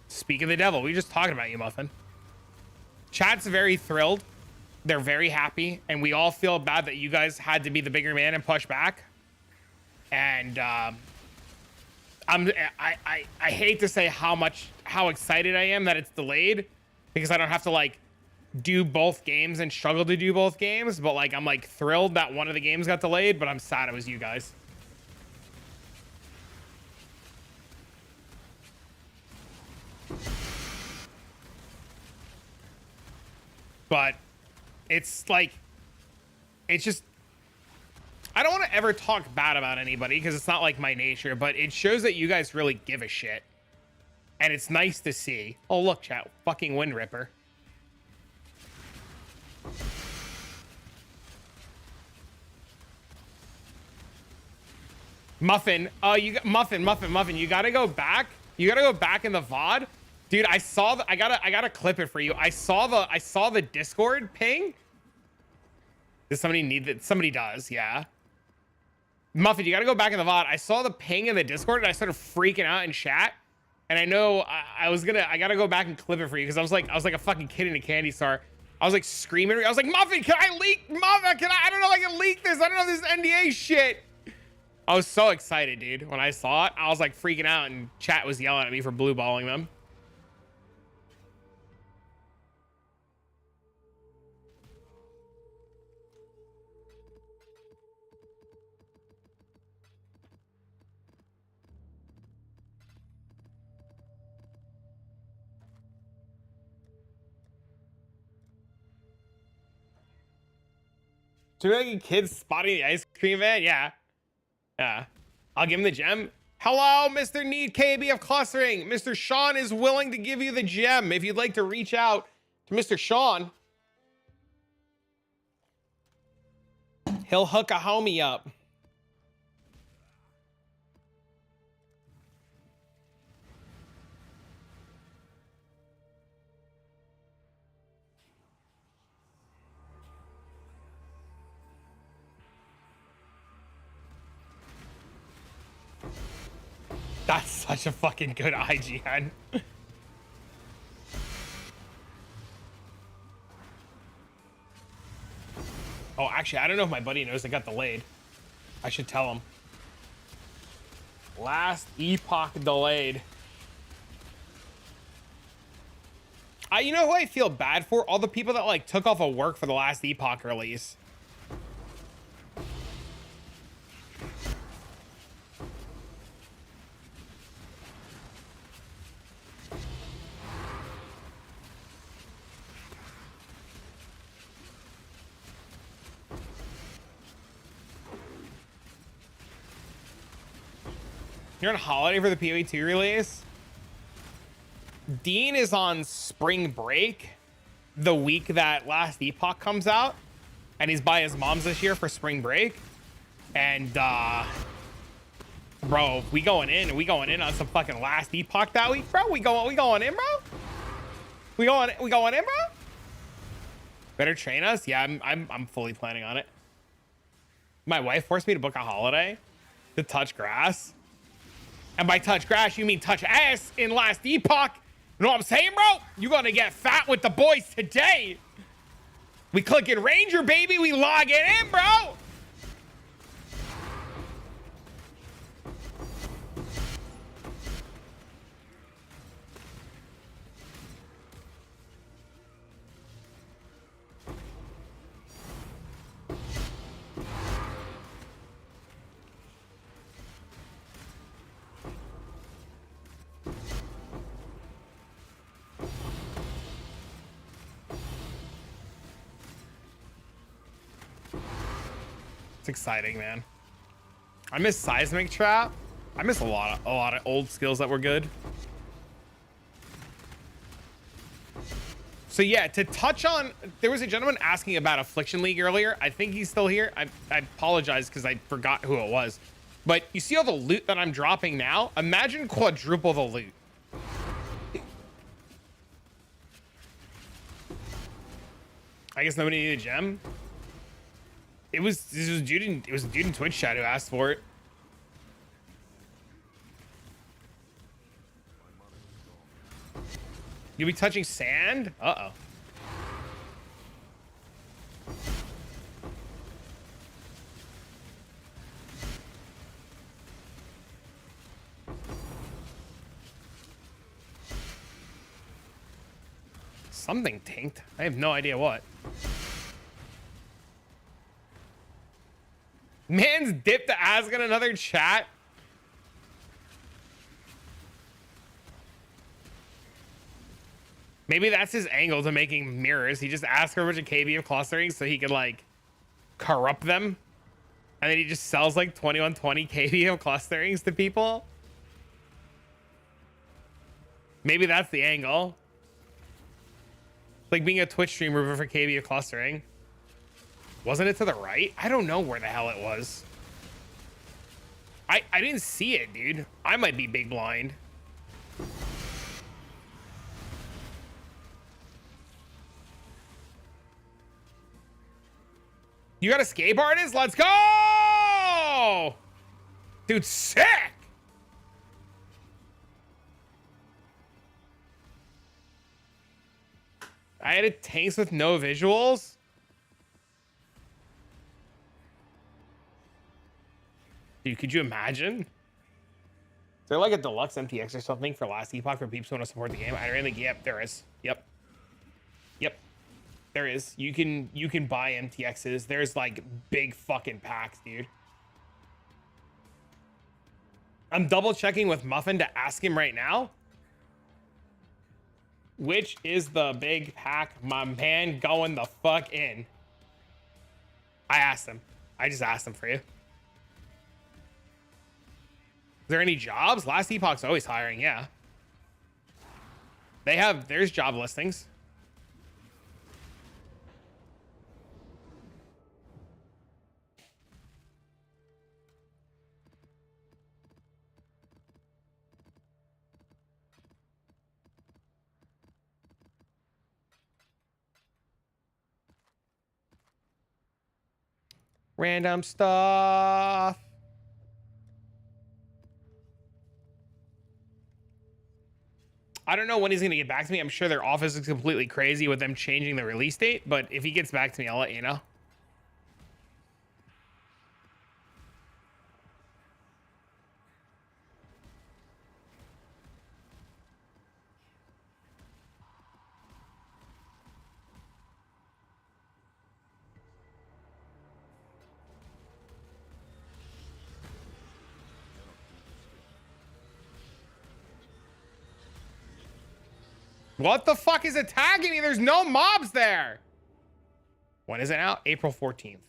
Speak of the devil. We just talking about you, Muffin. Chat's very thrilled. They're very happy. And we all feel bad that you guys had to be the bigger man and push back. And, I hate to say how excited I am that it's delayed, because I don't have to like do both games and struggle to do both games, but like I'm like thrilled that one of the games got delayed, but I'm sad it was you guys. But it's like, it's just, I don't want to ever talk bad about anybody because it's not like my nature, but it shows that you guys really give a shit. And it's nice to see. Oh, look, chat. Fucking Wind Ripper. Muffin. Muffin. You gotta go back. You gotta go back in the VOD. Dude, I saw the, I gotta clip it for you. I saw the Discord ping. Does somebody need that? Somebody does, yeah. Muffin, you gotta go back in the VOD. I saw the ping in the Discord and I started freaking out in chat. And I know I gotta go back and clip it for you because I was like a fucking kid in a candy store. I was like screaming. I was like, Muffin, can I leak? Muffin, I don't know if I can leak this. I don't know this NDA shit. I was so excited, dude. When I saw it, I was like freaking out and chat was yelling at me for blue balling them. Do we like a kid spotting the ice cream van? Yeah. Yeah. I'll give him the gem. Hello, Mr. Need KB of clustering. Mr. Sean is willing to give you the gem if you'd like to reach out to Mr. Sean. He'll hook a homie up. That's such a fucking good IGN. Oh, actually, I don't know if my buddy knows I got delayed. I should tell him. Last epoch delayed. You know who I feel bad for? All the people that like took off of work for the last epoch release. You're on holiday for the PoE2 release? Dean is on spring break. the week that Last Epoch comes out, and he's by his mom's this year for spring break. And bro, we going in on some fucking Last Epoch that week, bro. We going in, bro. We going in, bro. Better train us. Yeah, I'm fully planning on it. My wife forced me to book a holiday to touch grass. And by touch grass, you mean touch ass in Last Epoch. You know what I'm saying, bro? You're gonna get fat with the boys today. We clicking Ranger, baby. We logging in, bro. Exciting, man. I miss seismic trap. I miss a lot of old skills that were good. So yeah, to touch on, there was a gentleman asking about Affliction League earlier. I think he's still here. I apologize because I forgot who it was. But you see all the loot that I'm dropping now? Imagine quadruple the loot. I guess nobody needed a gem. It was a dude in Twitch chat who asked for it. You'll be touching sand? Uh-oh. Something tanked. I have no idea what. Man's dipped to ask in another chat. Maybe that's his angle to making mirrors. He just asks for a bunch of KBF clustering so he could like corrupt them. And then he just sells like 2120 KBF clusterings to people. Maybe that's the angle. Like being a Twitch streamer for KBF clustering. Wasn't it to the right? I don't know where the hell it was. I didn't see it, dude. I might be big blind. You got a escape artist? Let's go! Dude, sick! I had a tanks with no visuals? Dude, could you imagine? Is there like a deluxe MTX or something for Last Epoch for peeps who want to support the game? I don't think. Yep, there is. Yep. There is. You can buy MTXs. There's like big fucking packs, dude. I'm double checking with Muffin to ask him right now. Which is the big pack my man going the fuck in? I asked him. I just asked him for you. Is there any jobs? Last Epoch's always hiring, yeah. There's job listings. Random stuff. I don't know when he's going to get back to me. I'm sure their office is completely crazy with them changing the release date, but if he gets back to me, I'll let you know. What the fuck is attacking me? There's no mobs there. When is it out? April 14th.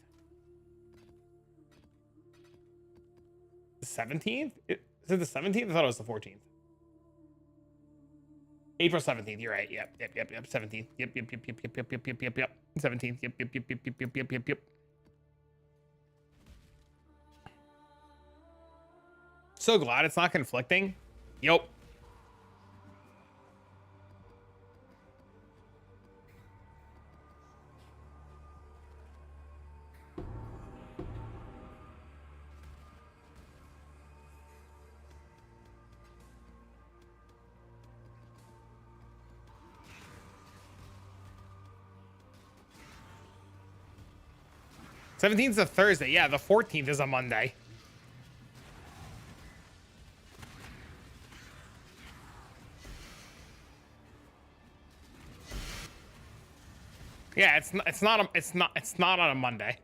The 17th? Is it the 17th? I thought it was the 14th. April 17th. You're right. Yep. 17th. Yep. 17th. Yep. So glad it's not conflicting. Yup. Seventeenth is a Thursday. Yeah, the 14th is a Monday. Yeah, it's not on a Monday.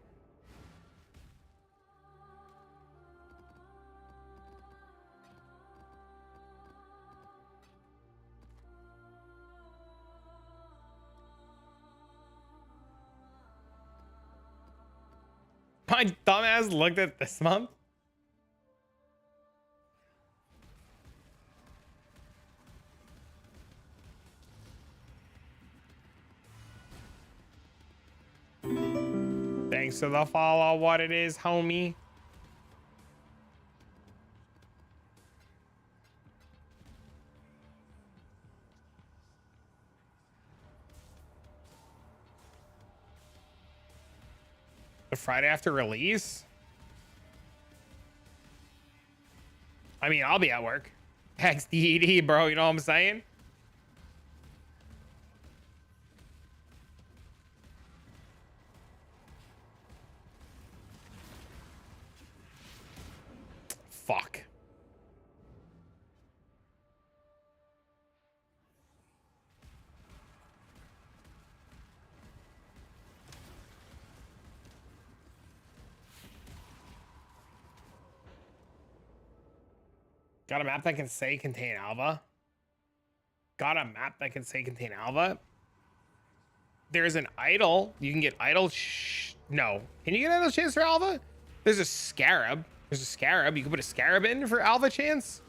My dumbass looked at this month. Thanks for the follow. What it is, homie. The Friday after release? I mean, I'll be at work. Thanks, DED, bro. You know what I'm saying? Fuck. Got a map that can say contain alva? Got a map that can say contain alva? There's an idol. You can get idol. No. Can you get idol chance for alva? There's a scarab. There's a scarab. You can put a scarab in for alpha chance.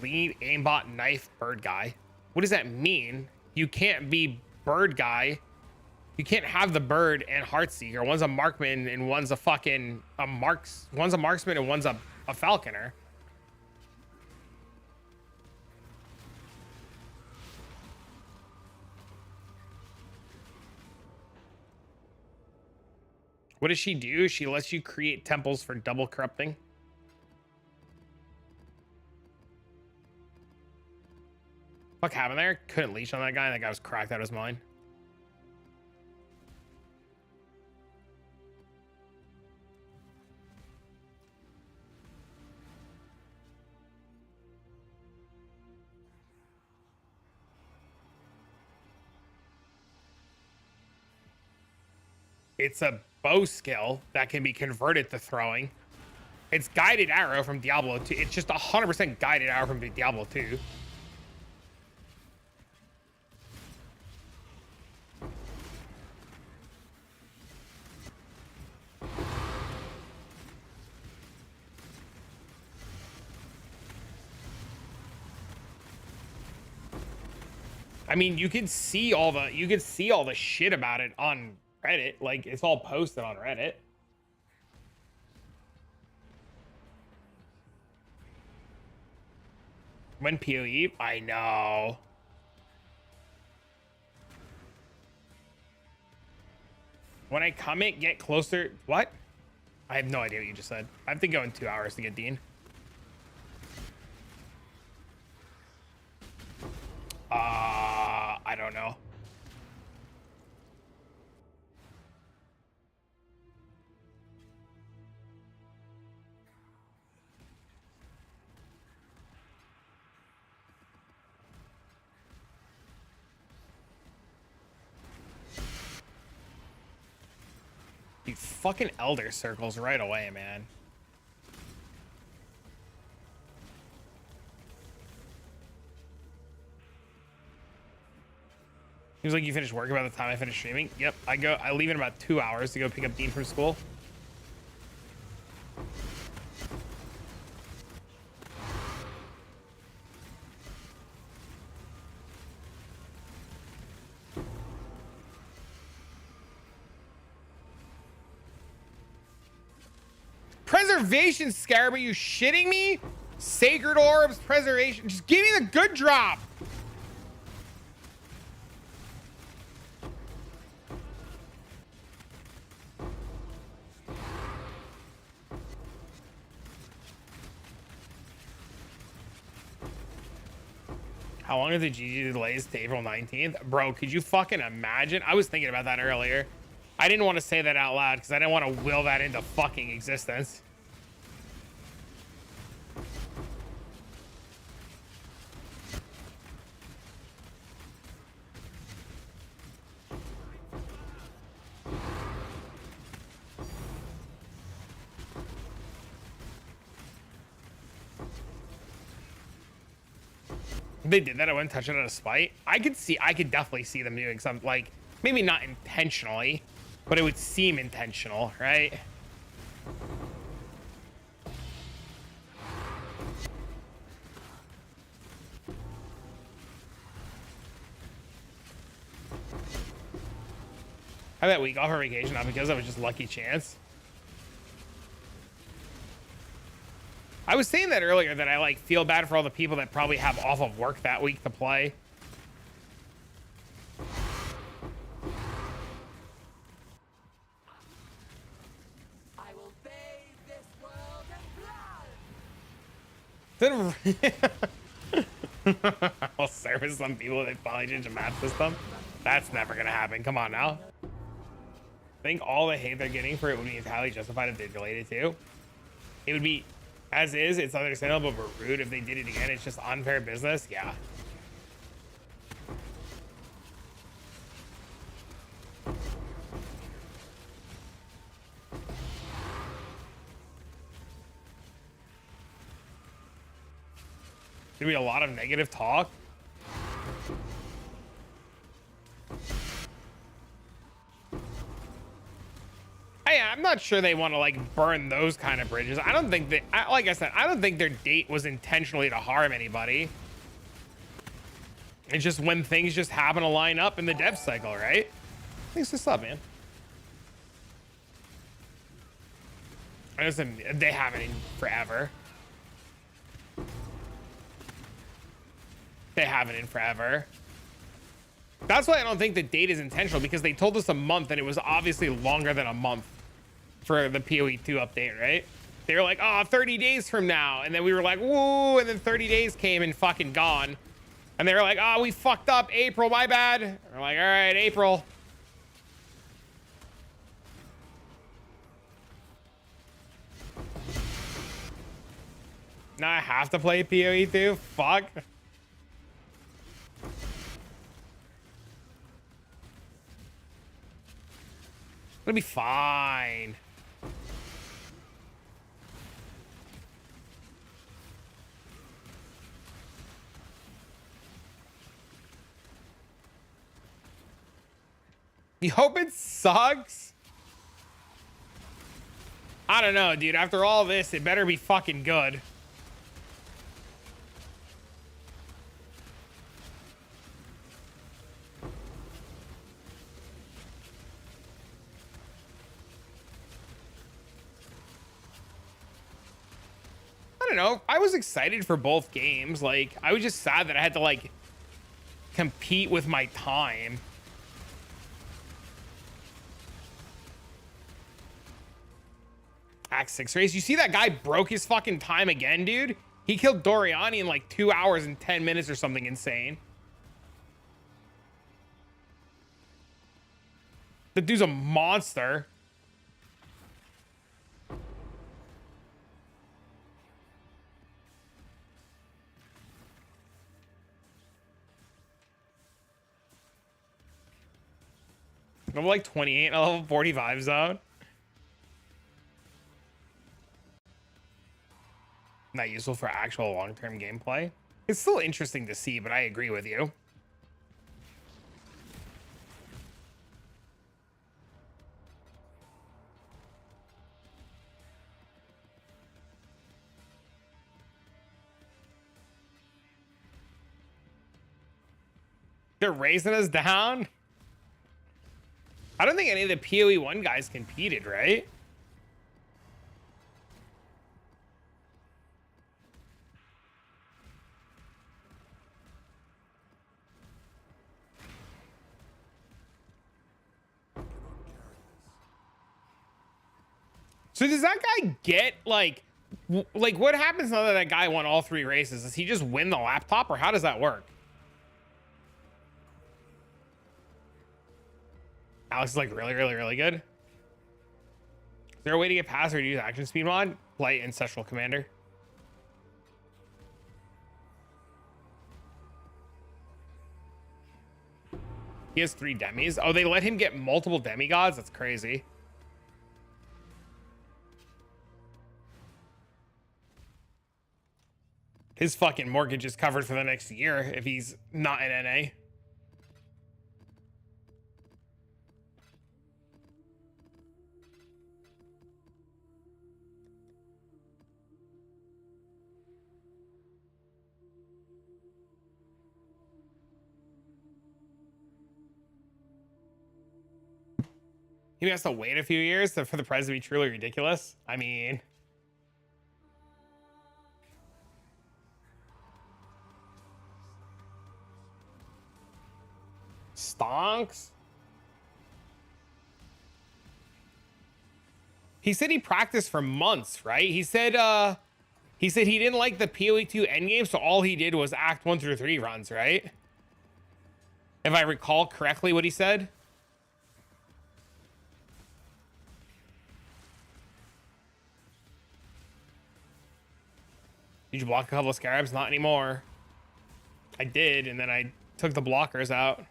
Lead aimbot knife bird guy. What does that mean? You can't be bird guy. You can't have the bird and Heartseeker. One's a markman and one's a fucking one's a marksman and one's a falconer. What does she do? She lets you create temples for double corrupting. Fuck happened there? Couldn't leash on that guy. That guy was cracked out of his mind. It's a bow skill that can be converted to throwing. It's guided arrow from Diablo 2. It's just 100% guided arrow from Diablo 2. I mean, you can see all the shit about it on Reddit. Like, it's all posted on Reddit. When PoE? I know. When I comment, get closer. What? I have no idea what you just said. I have to go in 2 hours to get Dean. I don't know. Dude, fucking elder circles right away, man. Seems like you finished work by the time I finish streaming. Yep, I leave in about 2 hours to go pick up Dean from school. Preservation Scarab, are you shitting me? Sacred Orbs, Preservation. Just give me the good drop. How long are the GG delays to April 19th? Bro, could you fucking imagine? I was thinking about that earlier. I didn't want to say that out loud because I didn't want to will that into fucking existence. They did that. I wouldn't touch it out of spite. I could definitely see them doing something, like, maybe not intentionally, but it would seem intentional, right? I had that week off for vacation, not because of it, just lucky chance. I was saying that earlier, that I like feel bad for all the people that probably have off of work that week to play. I will bathe this world in blood. I'll service some people that finally change the map system. That's never gonna happen. Come on now. I think all the hate they're getting for it would be entirely justified if they delayed it too. It would be, as is, it's understandable but rude. If they did it again, it's just unfair business. Yeah. There'd be a lot of negative talk. I'm not sure they want to like burn those kind of bridges. I don't think that, like I said, I don't think their date was intentionally to harm anybody. It's just when things just happen to line up in the dev cycle, right? Thanks for sub, man. Listen, they haven't in forever. They haven't in forever. That's why I don't think the date is intentional, because they told us a month and it was obviously longer than a month for the PoE 2 update, right? They were like, oh, 30 days from now. And then we were like, whoa, and then 30 days came and fucking gone. And they were like, oh, we fucked up, April, my bad. And we're like, all right, April. Now I have to play PoE 2? Fuck. It'll be fine. You hope it sucks? I don't know, dude. After all this, it better be fucking good. I don't know. I was excited for both games. Like, I was just sad that I had to, like, compete with my time. Act 6 race. You see that guy broke his fucking time again, dude? He killed Doriani in like 2 hours and 10 minutes or something insane. The dude's a monster. I'm like 28 in a level 45 zone. Not useful for actual long-term gameplay. It's still interesting to see, but I agree with you. They're raising us down. I don't think any of the PoE 1 guys competed, right? So does that guy get like what happens now that that guy won all 3 races? Does he just win the laptop, or how does that work? Alex is like really good. Is there a way to get past or use action speed mod? Play Ancestral Commander. He has 3 demis. Oh, they let him get multiple demigods? That's crazy. His fucking mortgage is covered for the next year if he's not in NA. He has to wait a few years for the price to be truly ridiculous. I mean, stonks. He said he practiced for months, right? He said he didn't like the PoE2 endgame, so all he did was Act 1 through 3 runs, right? If I recall correctly what he said. Did you block a couple of scarabs? Not anymore. I did, and then I took the blockers out.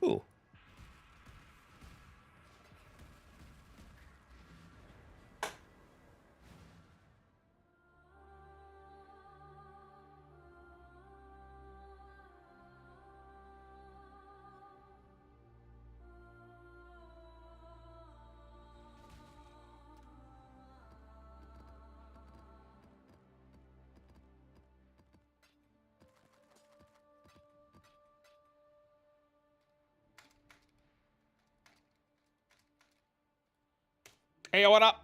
Ooh. Hey, what up?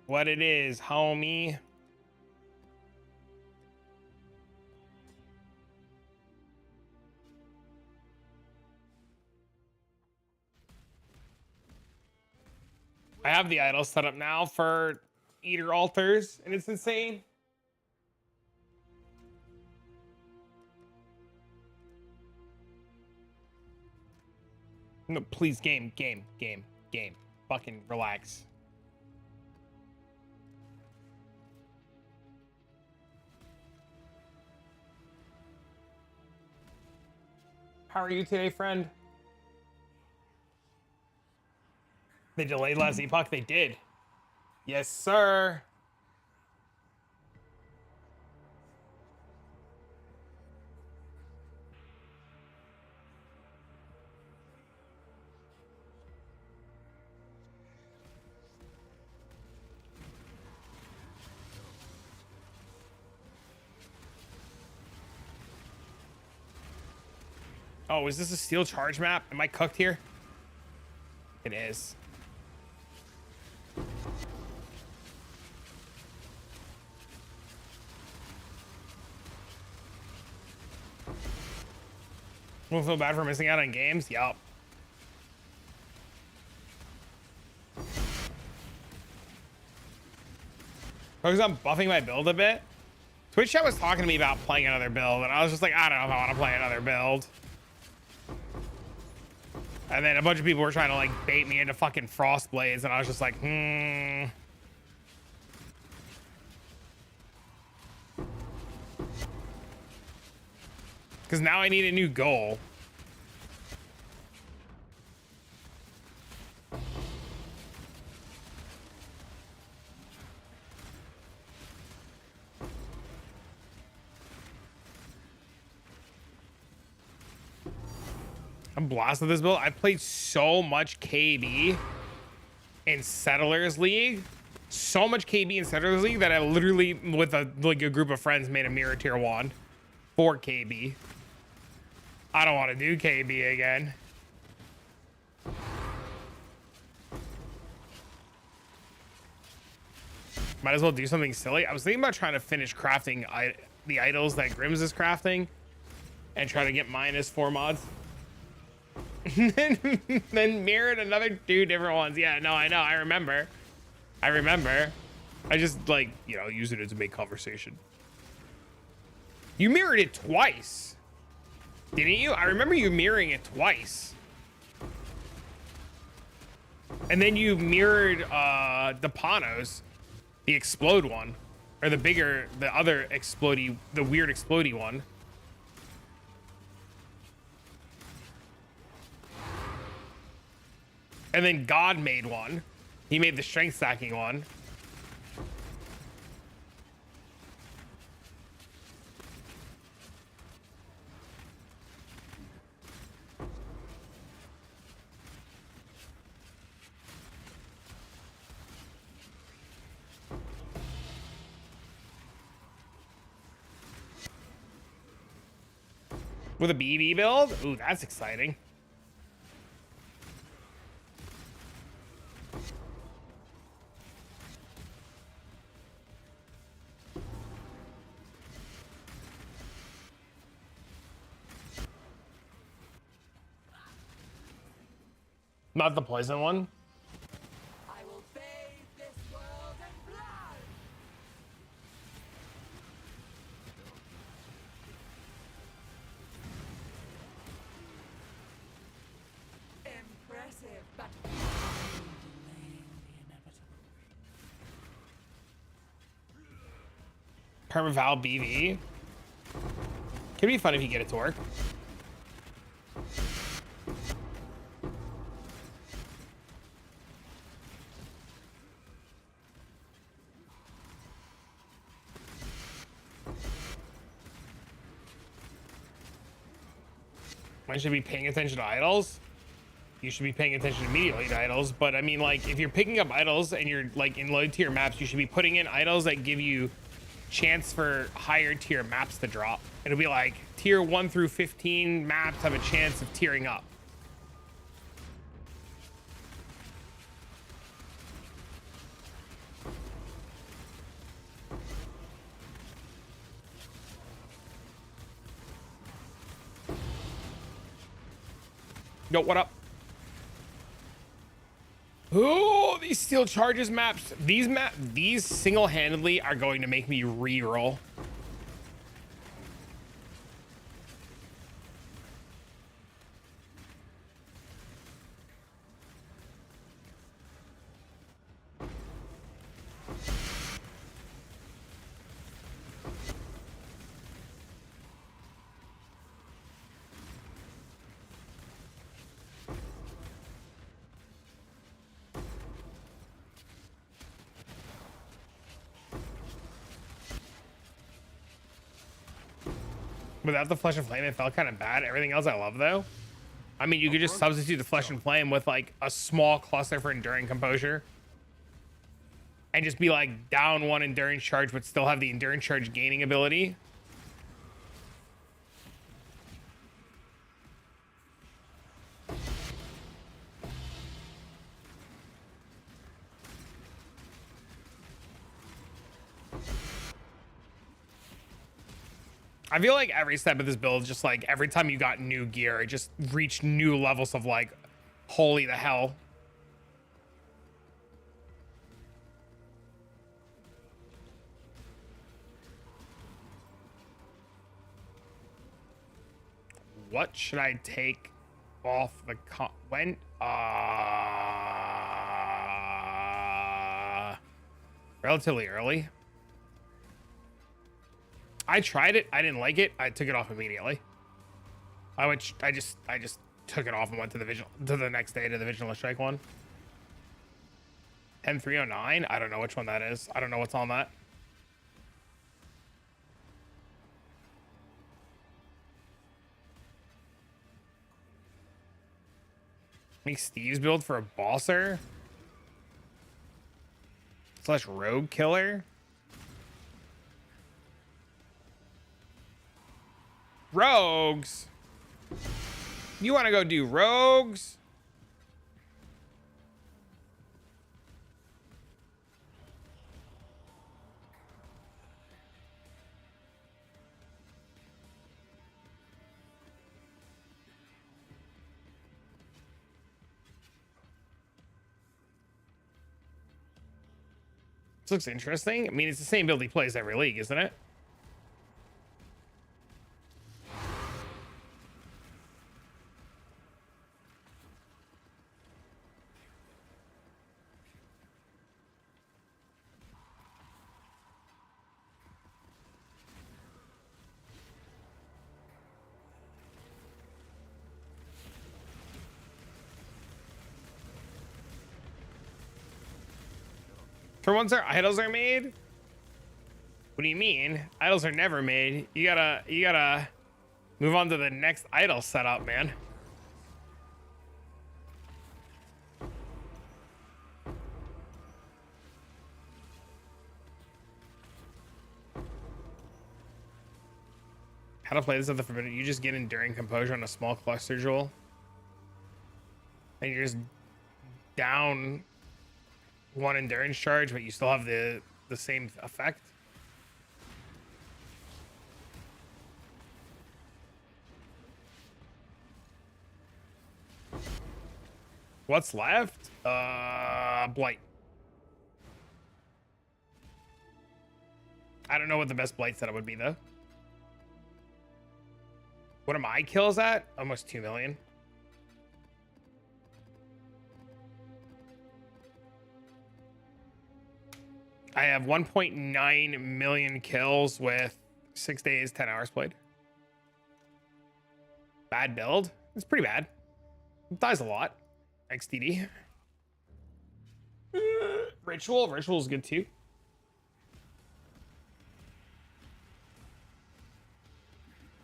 What it is, homie? I have the idol set up now for Eater altars, and it's insane. No, please, game. Fucking relax. How are you today, friend? They delayed last epoch? They did. Yes, sir. Oh, is this a steel charge map? Am I cooked here? It is. Won't feel bad for missing out on games? Yup. Focus on buffing my build a bit. Twitch chat was talking to me about playing another build, and I was just like, I don't know if I want to play another build. And then a bunch of people were trying to like bait me into fucking Frostblades, and I was just like, Because now I need a new goal. I'm blasted with this build. I played so much KB in Settlers League. So much KB in Settlers League that I literally, with a group of friends, made a mirror tier wand for KB. I don't want to do KB again. Might as well do something silly. I was thinking about trying to finish crafting the idols that Grims is crafting and try to get -4 mods. Then mirrored another 2 different ones. Yeah, no, I know. I remember. I just, like, you know, use it as a big conversation. You mirrored it twice. Didn't you? I remember you mirroring it twice. And then you mirrored the Panos, the explode one, or the other explodey, the weird explodey one. And then God made one. He made the strength stacking one. With a BB build? Ooh, that's exciting. Not the poison one. I will bathe this world in blood. Impressive, but delaying the inevitable. Permaval BV. Could be fun if you get it to work. When should be paying attention to idols? You should be paying attention immediately to idols, but I mean, like, if you're picking up idols and you're like in low tier maps, you should be putting in idols that give you chance for higher tier maps to drop. It'll be like tier 1 through 15 maps have a chance of tiering up. Yo, what up? Oh, these steel charges maps. These single-handedly are going to make me re-roll. Without the flesh and flame, it felt kind of bad. Everything else I love, though. I mean, you could just substitute the flesh and flame with like a small cluster for enduring composure and just be like down 1 endurance charge but still have the endurance charge gaining ability. I feel like every step of this build, just like every time you got new gear, it just reached new levels of like, holy the hell. What should I take off the when? Relatively early. I tried it. I didn't like it. I took it off immediately. I just took it off and went to the next day to the Vigilant Strike one. 10309. I don't know which one that is. I don't know what's on that. Make Steve's build for a bosser / rogue killer. Rogues. You want to go do rogues? This looks interesting. I mean, it's the same build he plays every league, isn't it? For once our idols are made? What do you mean? Idols are never made. You gotta move on to the next idol setup, man. How to play this at the Forbidden? You just get Enduring Composure on a small cluster jewel. And you're just down one endurance charge, but you still have the same effect. What's left? Blight. I don't know what the best Blight setup would be though. What are my kills at? Almost 2 million. I have 1.9 million kills with 6 days, 10 hours played. Bad build. It's pretty bad. It dies a lot. XDD. Ritual's good too.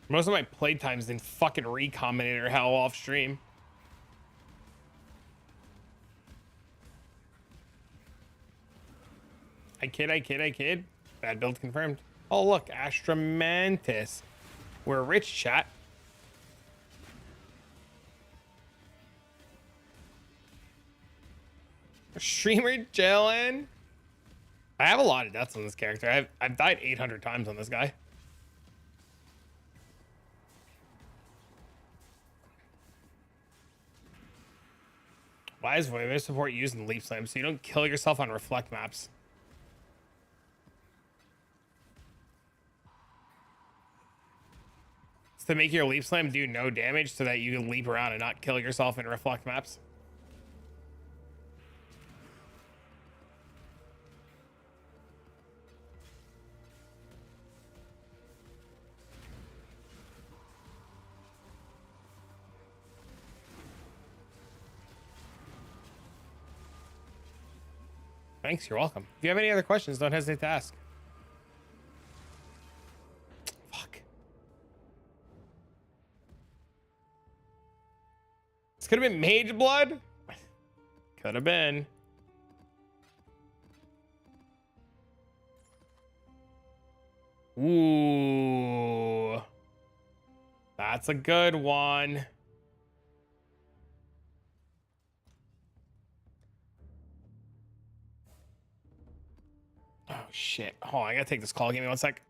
Most of my playtime's in fucking Recombinator hell off stream. I kid. Bad build confirmed. Oh, look, Astromantis. We're rich, chat. Streamer chillin'. I have a lot of deaths on this character. I've died 800 times on this guy. Why is Voivode support used in Leap Slam so you don't kill yourself on reflect maps? To make your leap slam do no damage so that you can leap around and not kill yourself in reflect maps. Thanks, you're welcome. If you have any other questions, don't hesitate to ask. This could have been Mage Blood. Could have been. Ooh. That's a good one. Oh, shit. Hold on, I gotta take this call. Give me one sec.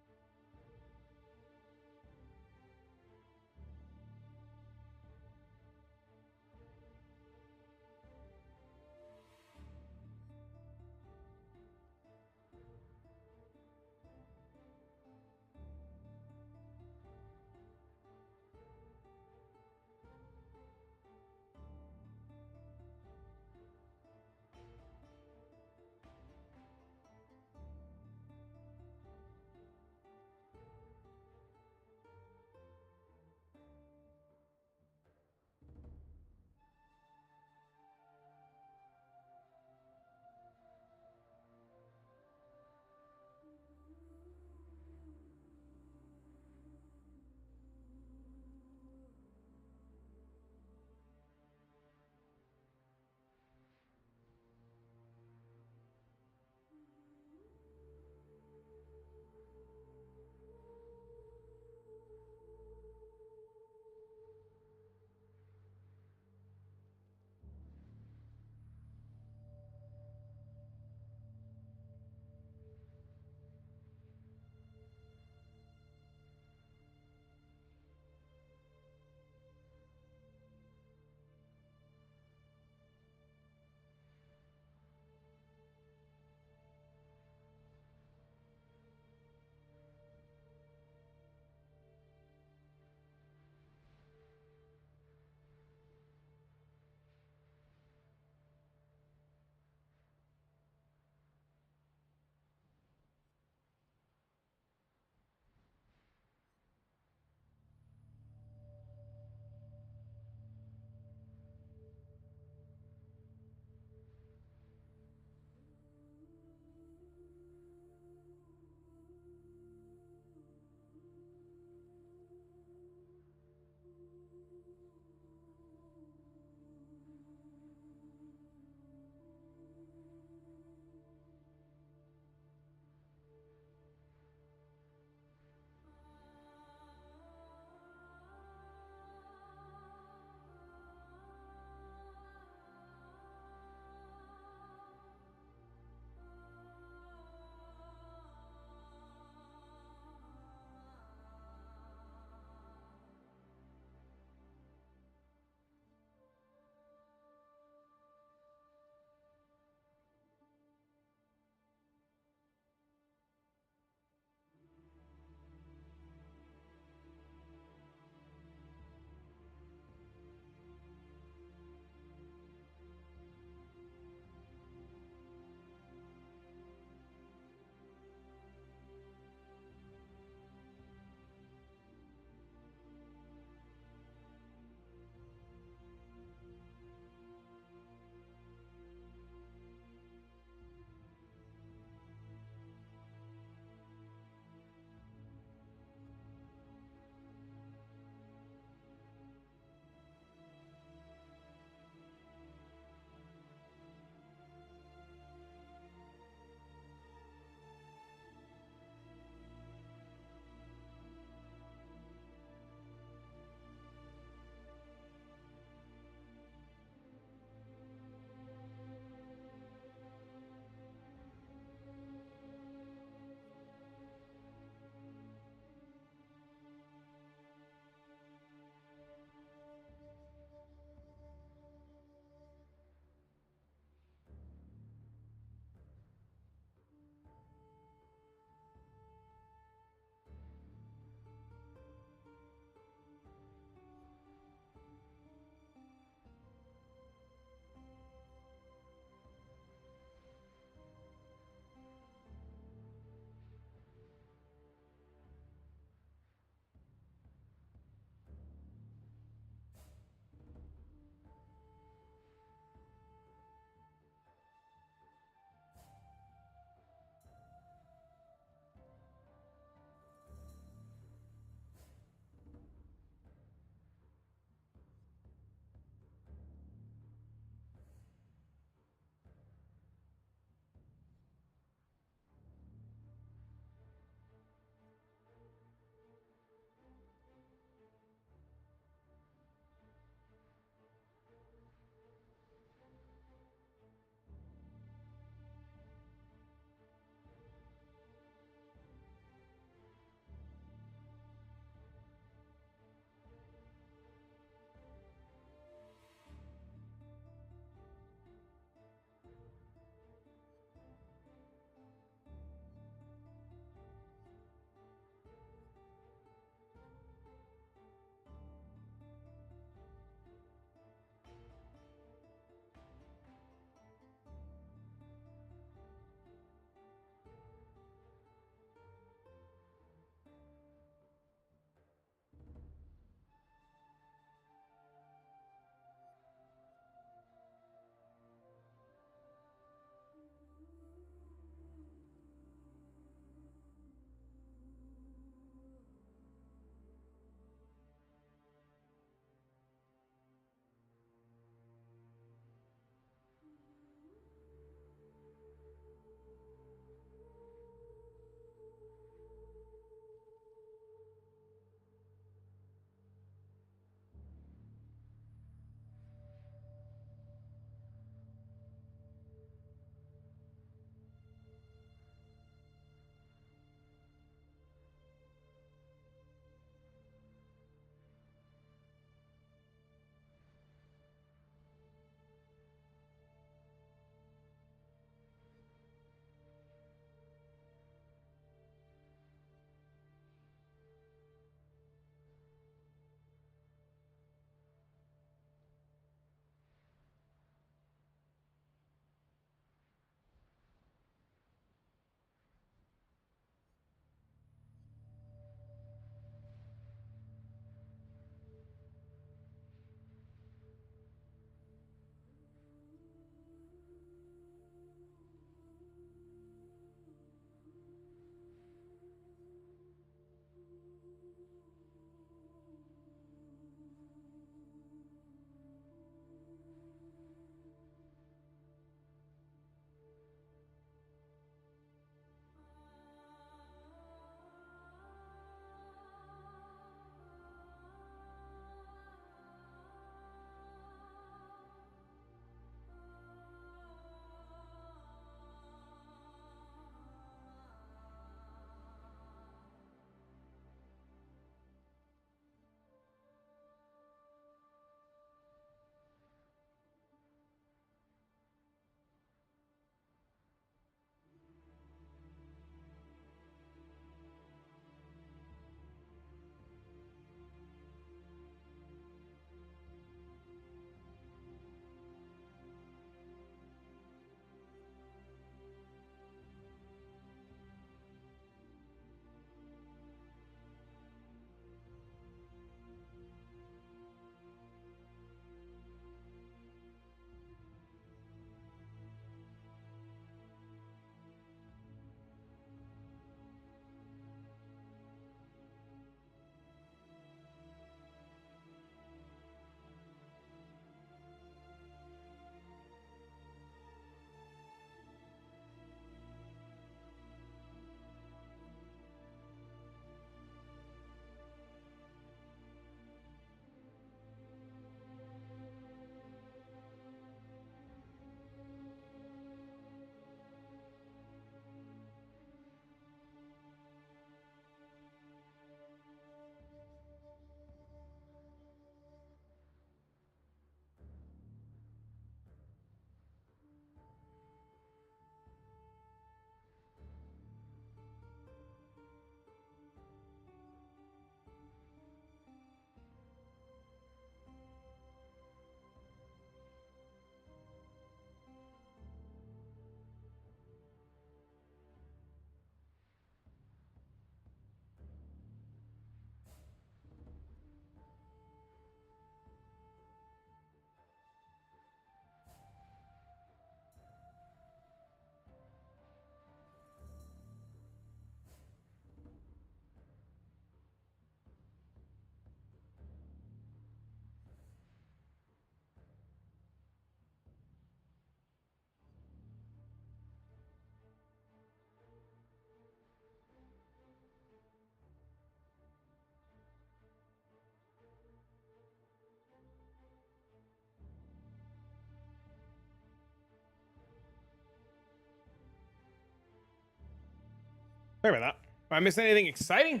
Sorry about that. Am I missing anything exciting?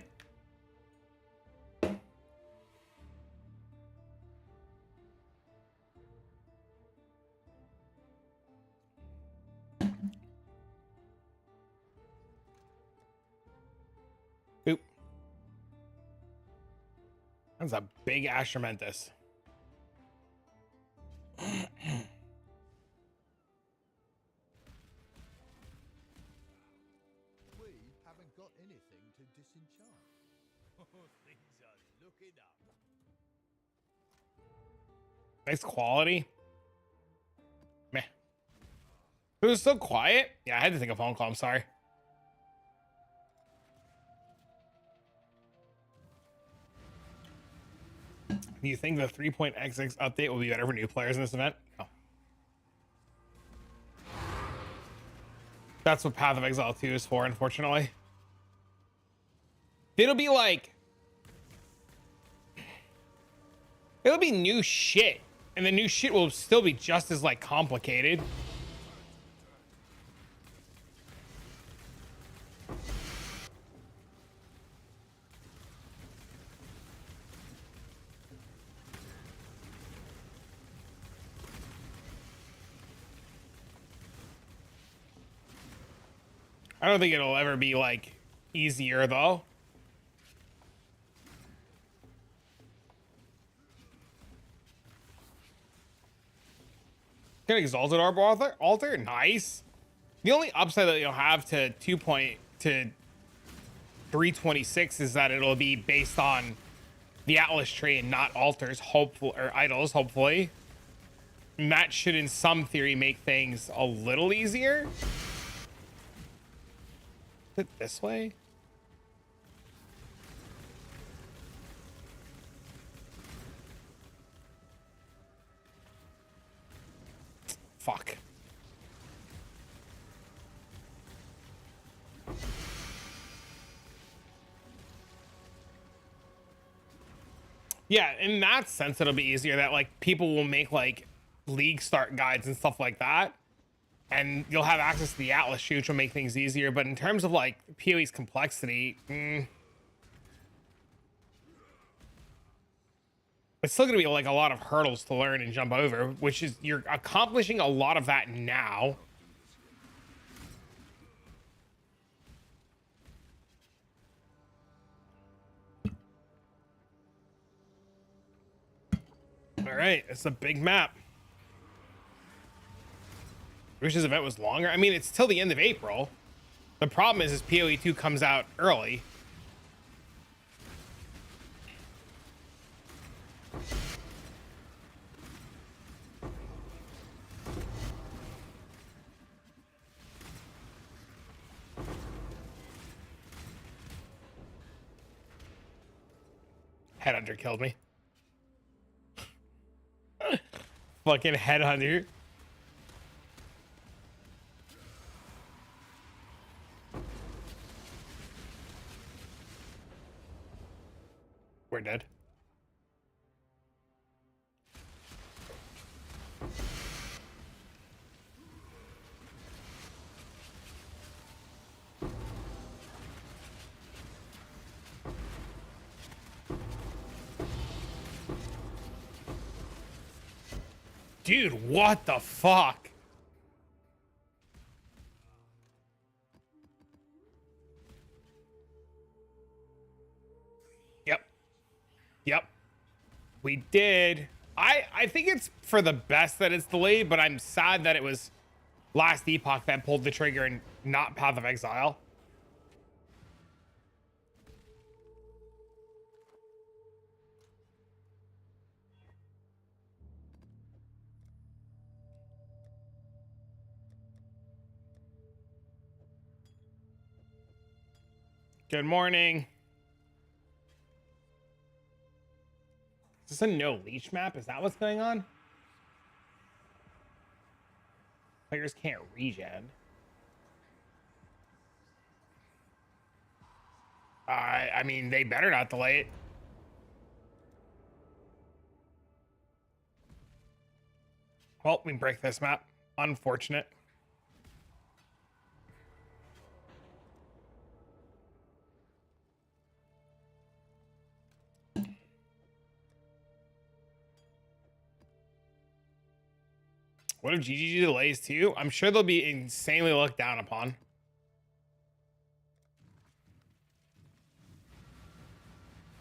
Oop. That's a big Astromentus. We haven't got anything to disenchant. Things are looking up. Nice quality. Meh. It was so quiet. Yeah, I had to take a phone call. I'm sorry. Do you think the 3.xx update will be better for new players in this event? No. That's what Path of Exile 2 is for, unfortunately. It'll be like... It'll be new shit. And the new shit will still be just as, like, complicated. I don't think it'll ever be, like, easier, though. Get Exalted Orb altar? Nice. The only upside that you'll have to 326 is that it'll be based on the Atlas tree and not altars, hopeful or idols, hopefully. And that should, in some theory, make things a little easier. Is it this way? Fuck. Yeah, in that sense, it'll be easier that like people will make like league start guides and stuff like that, and you'll have access to the Atlas shoot, which will make things easier. But in terms of like PoE's complexity, it's still gonna be like a lot of hurdles to learn and jump over, which is you're accomplishing a lot of that now. All right, it's a big map. I wish this event was longer. I mean, it's till the end of April. The problem is PoE 2 comes out early. Headhunter killed me. Fucking headhunter. We're dead. Dude, what the fuck? Yep. We did. I think it's for the best that it's delayed, but I'm sad that it was Last Epoch that pulled the trigger and not Path of Exile. Good morning. Is this a no leash map? Is that what's going on? Players can't regen. I mean, they better not delay it. Well, we break this map. Unfortunate. What if GGG delays too? I'm sure they'll be insanely looked down upon.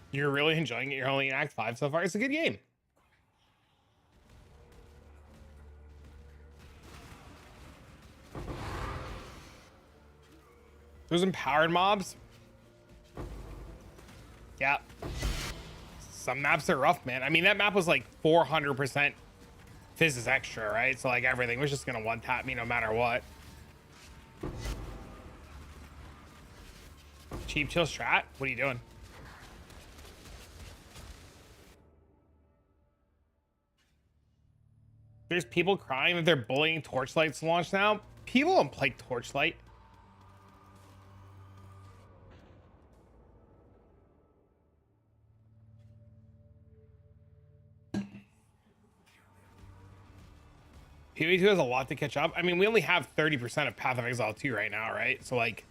You're really enjoying it. You're only in Act 5 so far. It's a good game. Those empowered mobs. Yeah. Some maps are rough, man. I mean, that map was like 400% Fizz is extra, right? So like everything was just gonna one tap me no matter what. Cheap chill strat? What are you doing? There's people crying that they're bullying Torchlight's launch now. People don't play Torchlight. PoE 2 has a lot to catch up. I mean, we only have 30% of Path of Exile 2 right now, right? So like,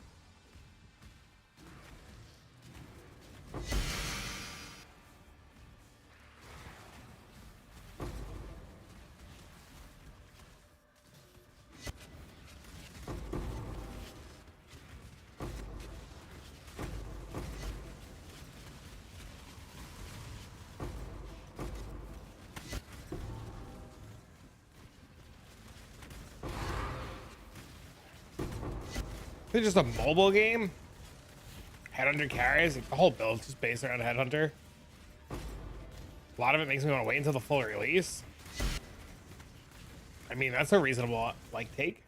it's just a mobile game. Headhunter carries. The whole build's just based around Headhunter. A lot of it makes me want to wait until the full release. I mean, that's a reasonable like take.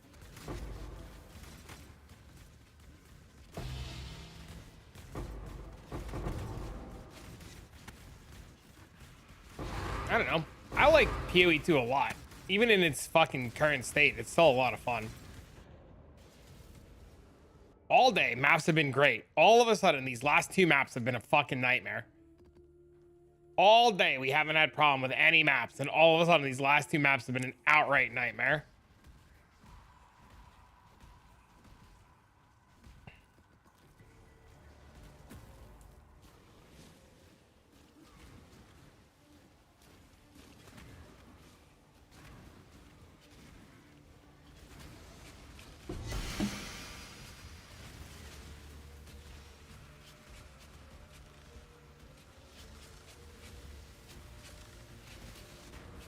I don't know. I like PoE 2 a lot. even in its fucking current state, it's still a lot of fun. All day, maps have been great. All of a sudden, these last 2 maps have been a fucking nightmare. All day, we haven't had problem with any maps, and all of a sudden, these last 2 maps have been an outright nightmare.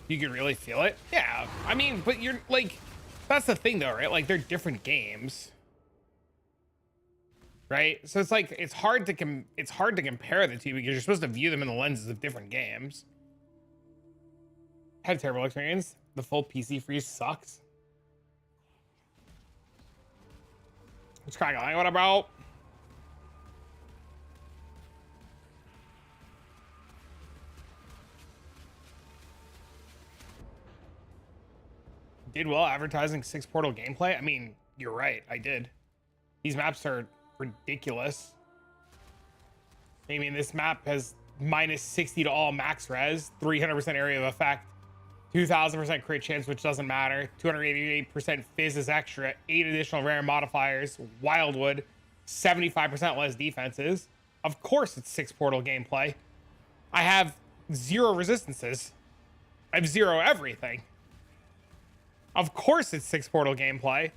You can really feel it. Yeah, I mean, but you're like, that's the thing though, right? Like they're different games, right? So it's like it's hard to compare the two because you're supposed to view them in the lenses of different games. Had a terrible experience. The full PC freeze sucks. What's cracking? Like, what about? Did well advertising 6 portal gameplay. I mean, you're right. I did. These maps are ridiculous. I mean, this map has -60 to all max res, 300% area of effect, 2000% crit chance, which doesn't matter, 288% fizz is extra, 8 additional rare modifiers, wildwood, 75% less defenses. Of course, it's 6 portal gameplay. I have 0 resistances. I have 0 everything. Of course it's 6 portal gameplay.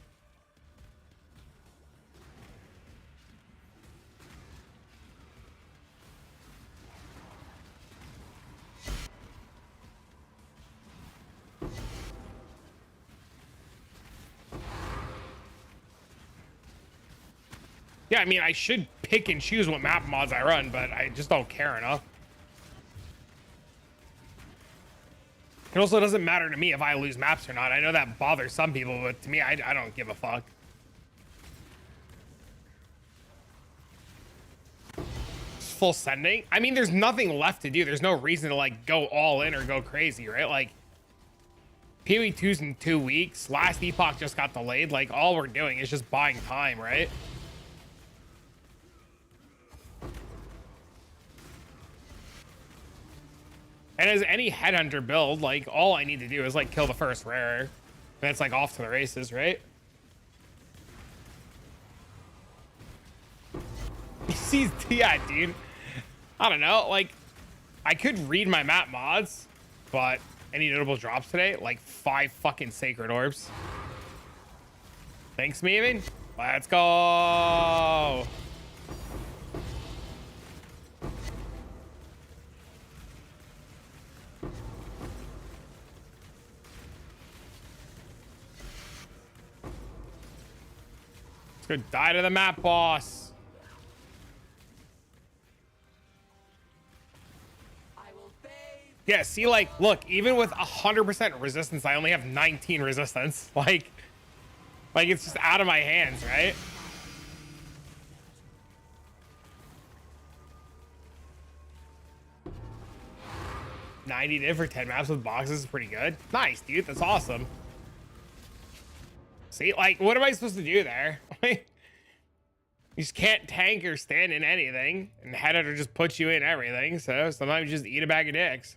Yeah, I mean, I should pick and choose what map mods I run, but I just don't care enough. It also doesn't matter to me if I lose maps or not. I know that bothers some people, but to me, I don't give a fuck. Just full sending? I mean, there's nothing left to do. There's no reason to, like, go all in or go crazy, right? Like, PoE 2's in 2 weeks. Last Epoch just got delayed. Like, all we're doing is just buying time, right? And as any headhunter build, like, all I need to do is, like, kill the first rare. And it's, like, off to the races, right? See, yeah, dude. I don't know. Like, I could read my map mods, but any notable drops today? Like, 5 fucking Sacred Orbs. Thanks, Meeman. Let's go. Let's go die to the map boss. Yeah, see, like, look, even with 100% resistance, I only have 19 resistance. Like it's just out of my hands, right? $90 div for 10 maps with boxes is pretty good. Nice, dude. That's awesome. See, like, what am I supposed to do there? You just can't tank or stand in anything, and Headhunter just puts you in everything, so sometimes you just eat a bag of dicks.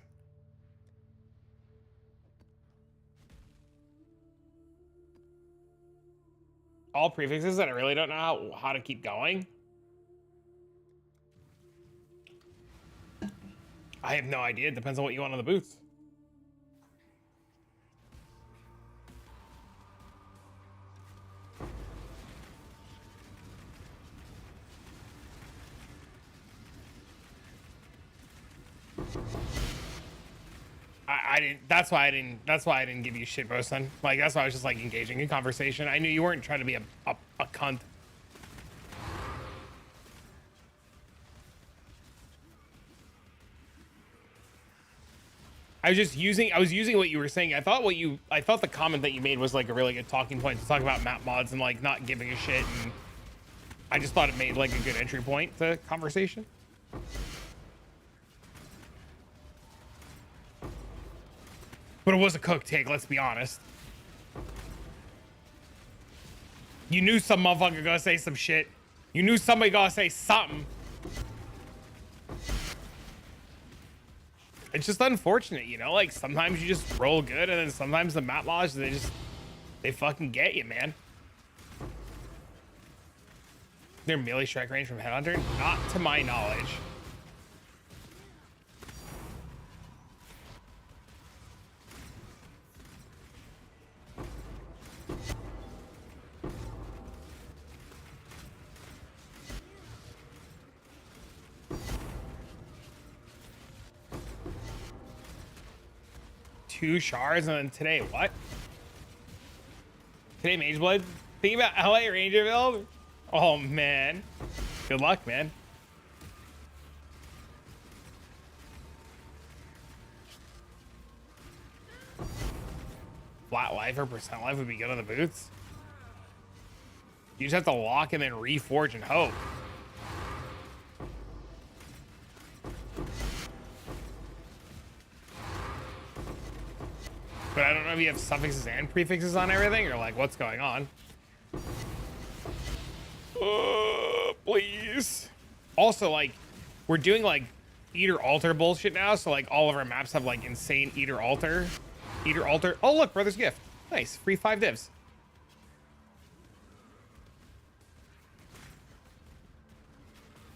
All prefixes that I really don't know how to keep going. I have no idea. It depends on what you want on the booth. That's why I didn't give you shit, bro, son. Like, that's why I was just, like, engaging in conversation. I knew you weren't trying to be a cunt. I was using what you were saying. I thought the comment that you made was, like, a really good talking point to talk about map mods and, like, not giving a shit, and I just thought it made, like, a good entry point to conversation. But it was a cooked take, let's be honest. You knew some motherfucker gonna say some shit. You knew somebody gonna say something. It's just unfortunate, you know? Like, sometimes you just roll good, and then sometimes the map laws, they fucking get you, man. Their melee strike range from Headhunter? Not to my knowledge. Two shards, and then today, what? Today, Mageblade? Think about LA Ranger build? Oh, man. Good luck, man. Flat life or percent life would be good on the boots. You just have to lock and then reforge and hope. But I don't know if you have suffixes and prefixes on everything, or like what's going on. Please. Also, like, we're doing like Eater Alter bullshit now, so like all of our maps have like insane Eater Alter. Oh look, Brother's Gift. Nice, free 5 divs.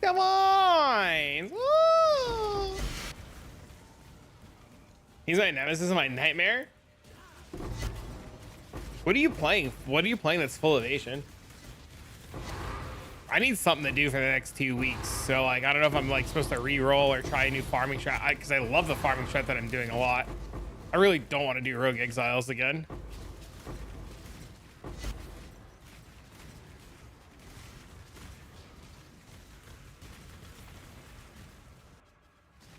Come on. Woo! He's my nemesis and my nightmare. What are you playing? What are you playing that's full evasion? I need something to do for the next 2 weeks. So like, I don't know if I'm like supposed to re-roll or try a new farming strat, because I love the farming strat that I'm doing a lot. I really don't want to do Rogue Exiles again.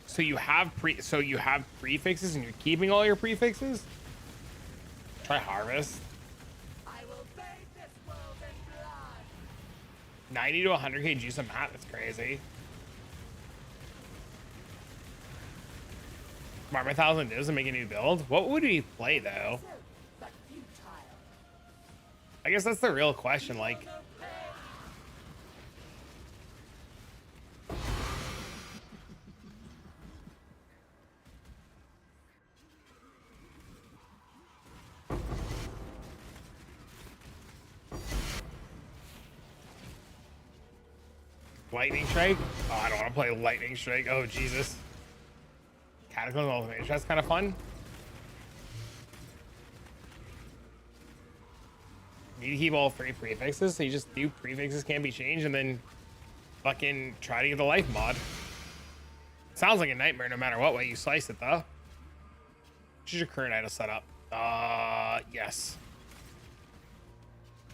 So you have prefixes and you're keeping all your prefixes? Try harvest. I will bathe this world in blood. 90 to 100k juice a mat, that's crazy. Farm 1,000 divs and make a new build. What would we play though? But futile. I guess that's the real question. Like, Lightning Strike? Oh, I don't want to play Lightning Strike. Oh, Jesus. Cataclysm Ultimate. That's kind of fun. Need to keep all 3 prefixes, so you just do prefixes can't be changed, and then fucking try to get the life mod. Sounds like a nightmare no matter what way you slice it, though. Which is your current idle setup? Yes.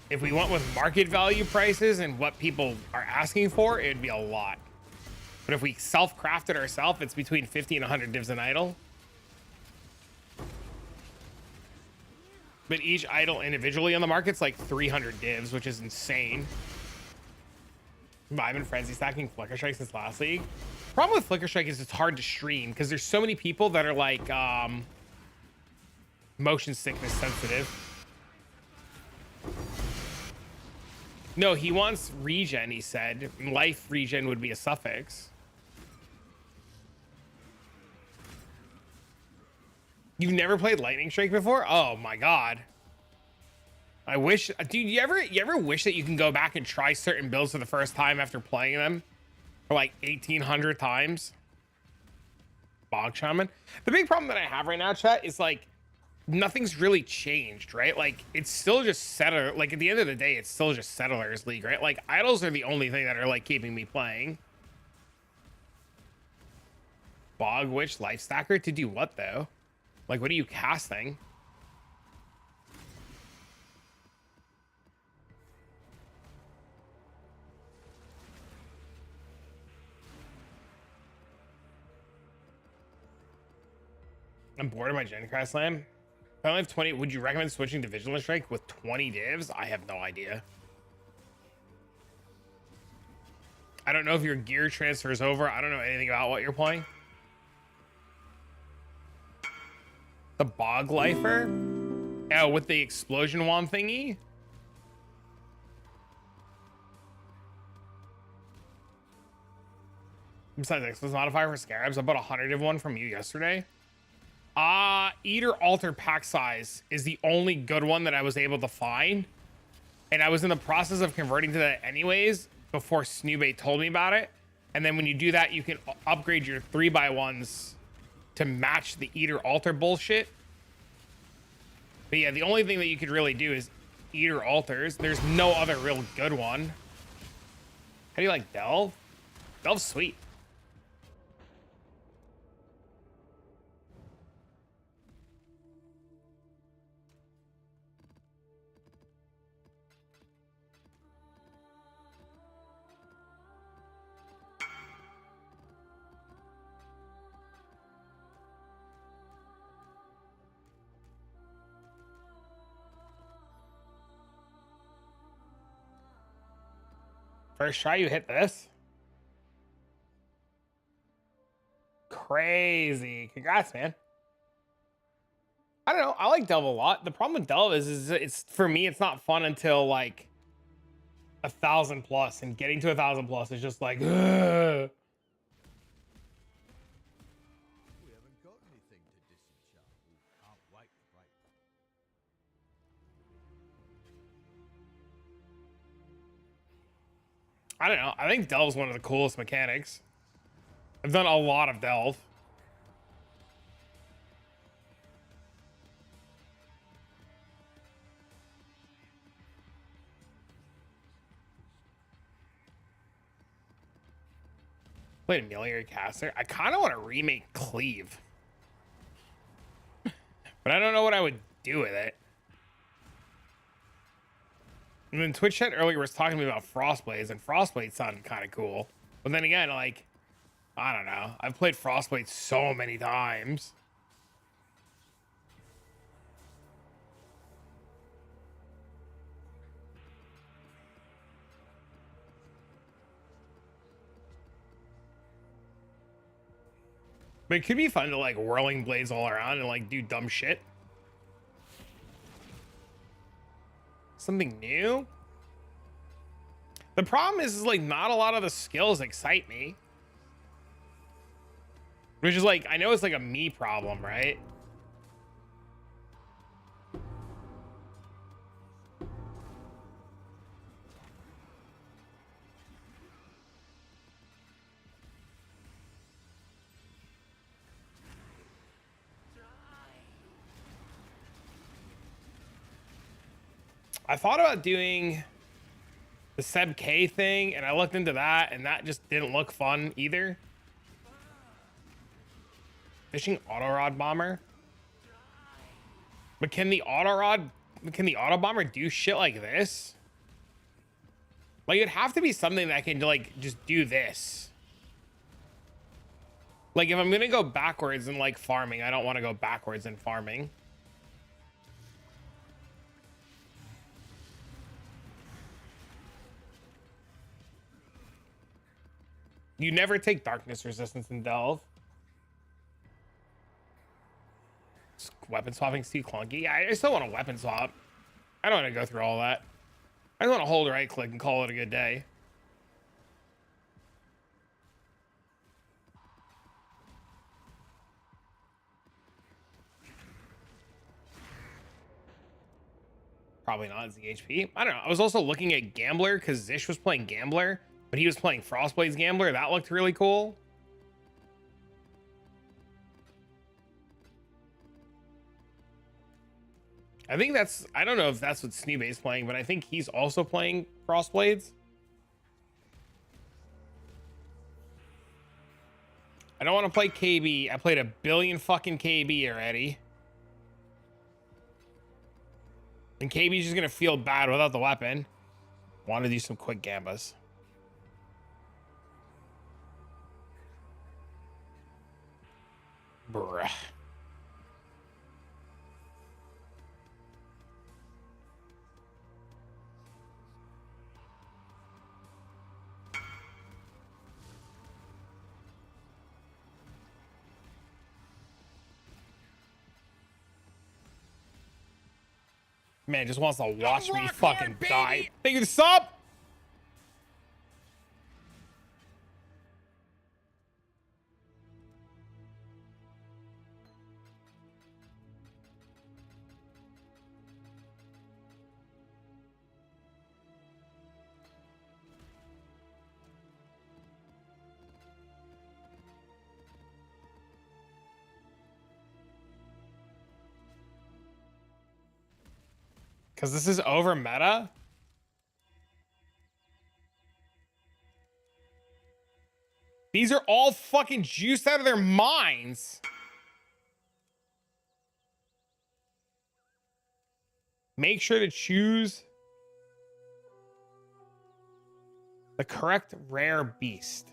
If we went with market value prices and what people are asking for, it'd be a lot. But if we self-crafted ourselves, it's between 50 and 100 divs an idle. But each idle individually on the market's like 300 divs, which is insane. I've been frenzy stacking Flicker Strike since last league. Problem with Flicker Strike is it's hard to stream because there's so many people that are like motion sickness sensitive. No, he wants regen, he said. Life regen would be a suffix. You've never played Lightning Strike before? Oh my god. I wish, dude, you ever wish that you can go back and try certain builds for the first time after playing them for like 1,800 times? Bog Shaman. The big problem that I have right now, chat, is like nothing's really changed, right? Like it's still just settler. Like at the end of the day, it's still just Settlers League, right? Like idols are the only thing that are like keeping me playing. Bog Witch Life Stacker to do what though? Like what are you casting? I'm bored of my Gen Crash Slam. If I only have 20, would you recommend switching to Vigilant Strike with 20 divs? I have no idea. I don't know if your gear transfers over. I don't know anything about what you're playing. The bog lifer? Oh, with the explosion wand thingy? Besides Xmas modifier for scarabs, I bought 100 of one from you yesterday. Eater alter pack size is the only good one that I was able to find. And I was in the process of converting to that anyways before Snoobate told me about it. And then when you do that, you can upgrade your 3x1s to match the Eater altar bullshit. But yeah, the only thing that you could really do is Eater altars. There's no other real good one. How do you like Delve? Delve's sweet. First try, you hit this. Crazy. Congrats, man. I don't know. I like Delve a lot. The problem with Delve is it's for me, it's not fun until like 1,000 plus, and getting to 1,000 plus is just like, ugh. We haven't got anything to disenchant. We can't wait to break. I don't know. I think Delve's one of the coolest mechanics. I've done a lot of Delve. Played Amelia Caster. I kind of want to remake Cleave. But I don't know what I would do with it. And then Twitch chat earlier was talking to me about Frostblades, and Frostblades sounded kind of cool. But then again, like, I don't know. I've played Frostblades so many times. But it could be fun to like whirling blades all around and like do dumb shit. Something new? The problem is like not a lot of the skills excite me. Which is like, I know it's like a me problem, right? I thought about doing the Seb K thing, and I looked into that, and that just didn't look fun either. Fishing auto rod bomber. But can the auto bomber do shit like this? Like, it'd have to be something that can like just do this. Like, if I'm gonna go backwards in like farming, I don't want to go backwards in farming. You never take darkness resistance in Delve. Weapon swapping's too clunky. Yeah, I still want to weapon swap. I don't want to go through all that. I just want to hold right click and call it a good day. Probably not ZHP. I don't know. I was also looking at Gambler because Zish was playing Gambler, but he was playing Frostblade's Gambler. That looked really cool. I think that's, I don't know if that's what Sneebay's playing, but I think he's also playing Frostblades. I don't want to play KB. I played a billion fucking KB already. And KB's just going to feel bad without the weapon. Want to do some quick gambas. Bruh. Man just wants to watch me fucking die. Thank you for the sub. Because this is over meta? These are all fucking juiced out of their minds. Make sure to choose the correct rare beast.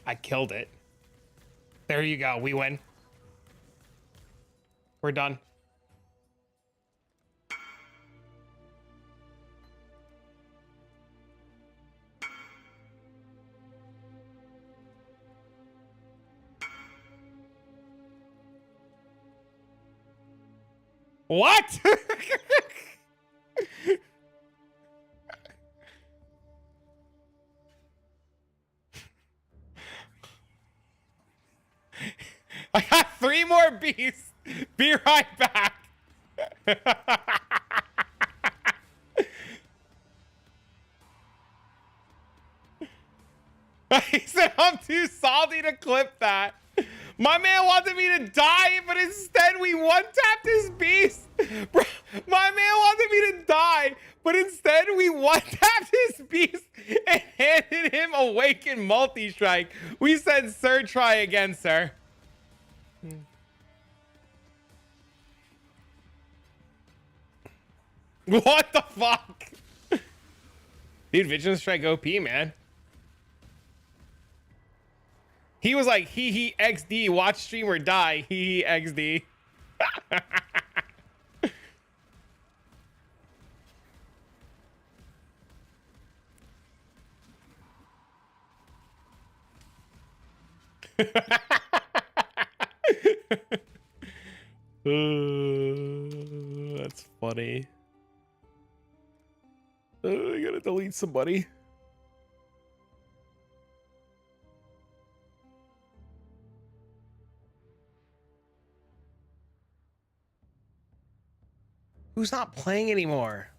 I killed it. There you go. We win. We're done. What? I got 3 more beasts. Be right back. He said I'm too salty to clip that. My man wanted me to die, but instead we one-tapped his beast. Bro, my man wanted me to die, but instead we one-tapped his beast and handed him Awakened Multi-Strike. We said, sir, try again, sir. What the fuck? Dude, Vigilant Strike OP, man. He was like, hee XD, watch stream or die, hee XD. That's funny. I gotta delete somebody. Who's not playing anymore?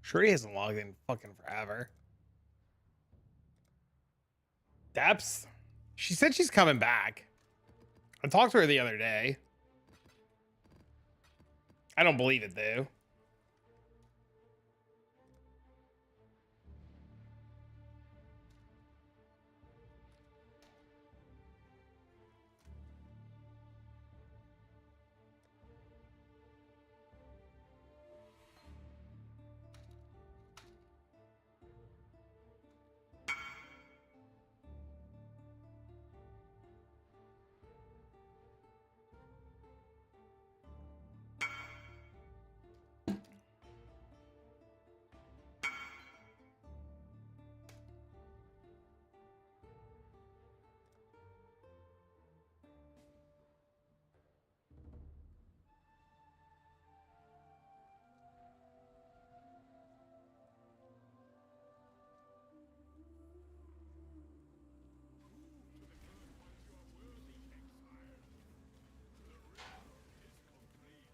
Sure, he hasn't logged in fucking forever. Depths? She said she's coming back. I talked to her the other day. I don't believe it, though.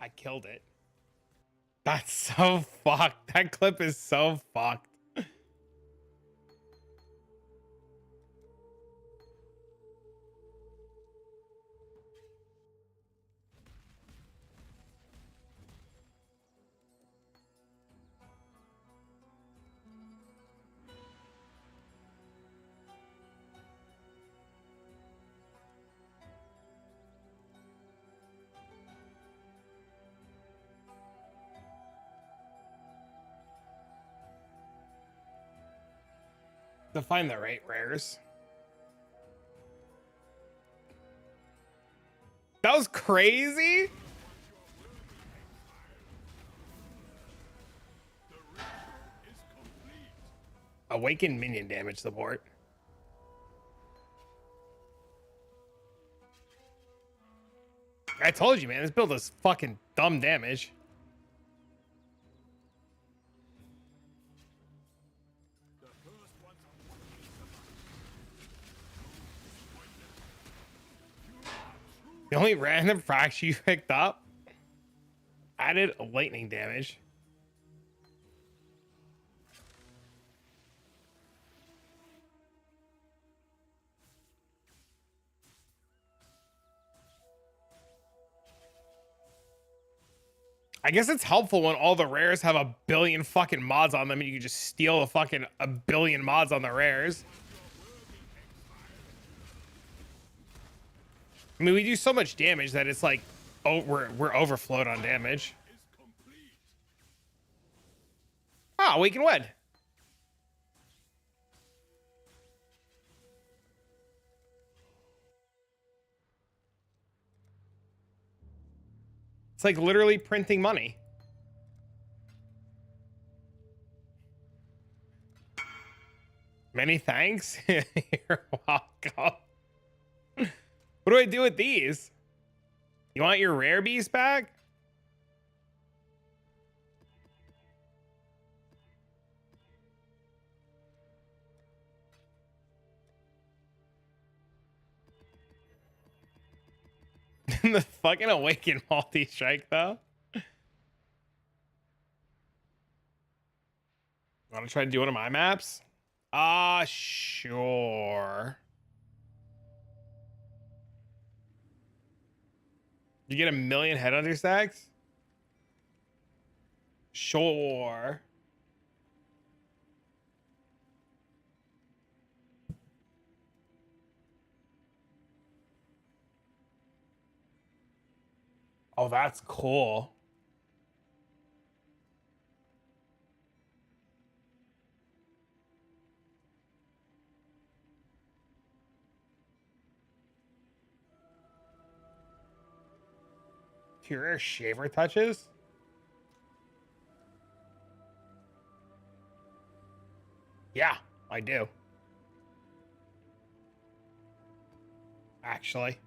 I killed it. That's so fucked. That clip is so fucked. To find the right rares. That was crazy. Awakened minion damage support. I told you, man, this build is fucking dumb damage. The only random fracture you picked up added lightning damage. I guess it's helpful when all the rares have a billion fucking mods on them and you can just steal a fucking a billion mods on the rares. I mean, we do so much damage that it's like, oh, we're overflowed on damage. Ah, we can win. It's like literally printing money. Many thanks. You're welcome. What do I do with these? You want your rare beast back? The fucking awakened multi-strike though. Want to try to do one of my maps? Sure. You get 1,000,000 headhunter stacks? Sure. Oh, that's cool. Pure shaver touches? Yeah, I do. Actually.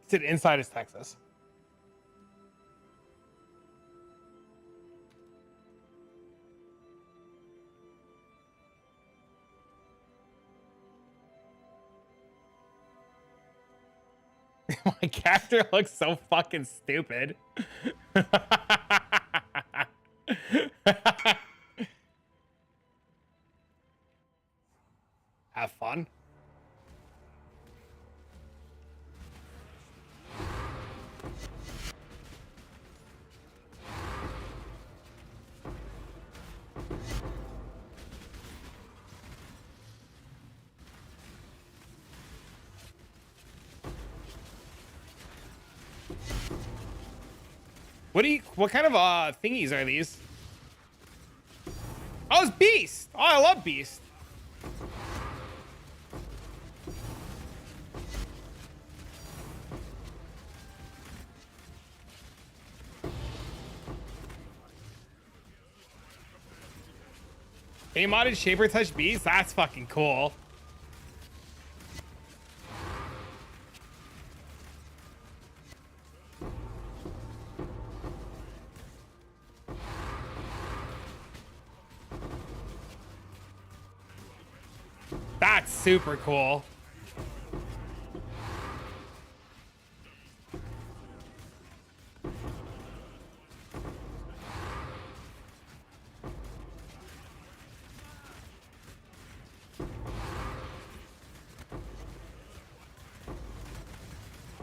Sit inside is Texas. My character looks so fucking stupid. Have fun. What kind of thingies are these? Oh, it's Beast. Oh, I love Beast. A modded Shaper Touch Beast? That's fucking cool. That's super cool.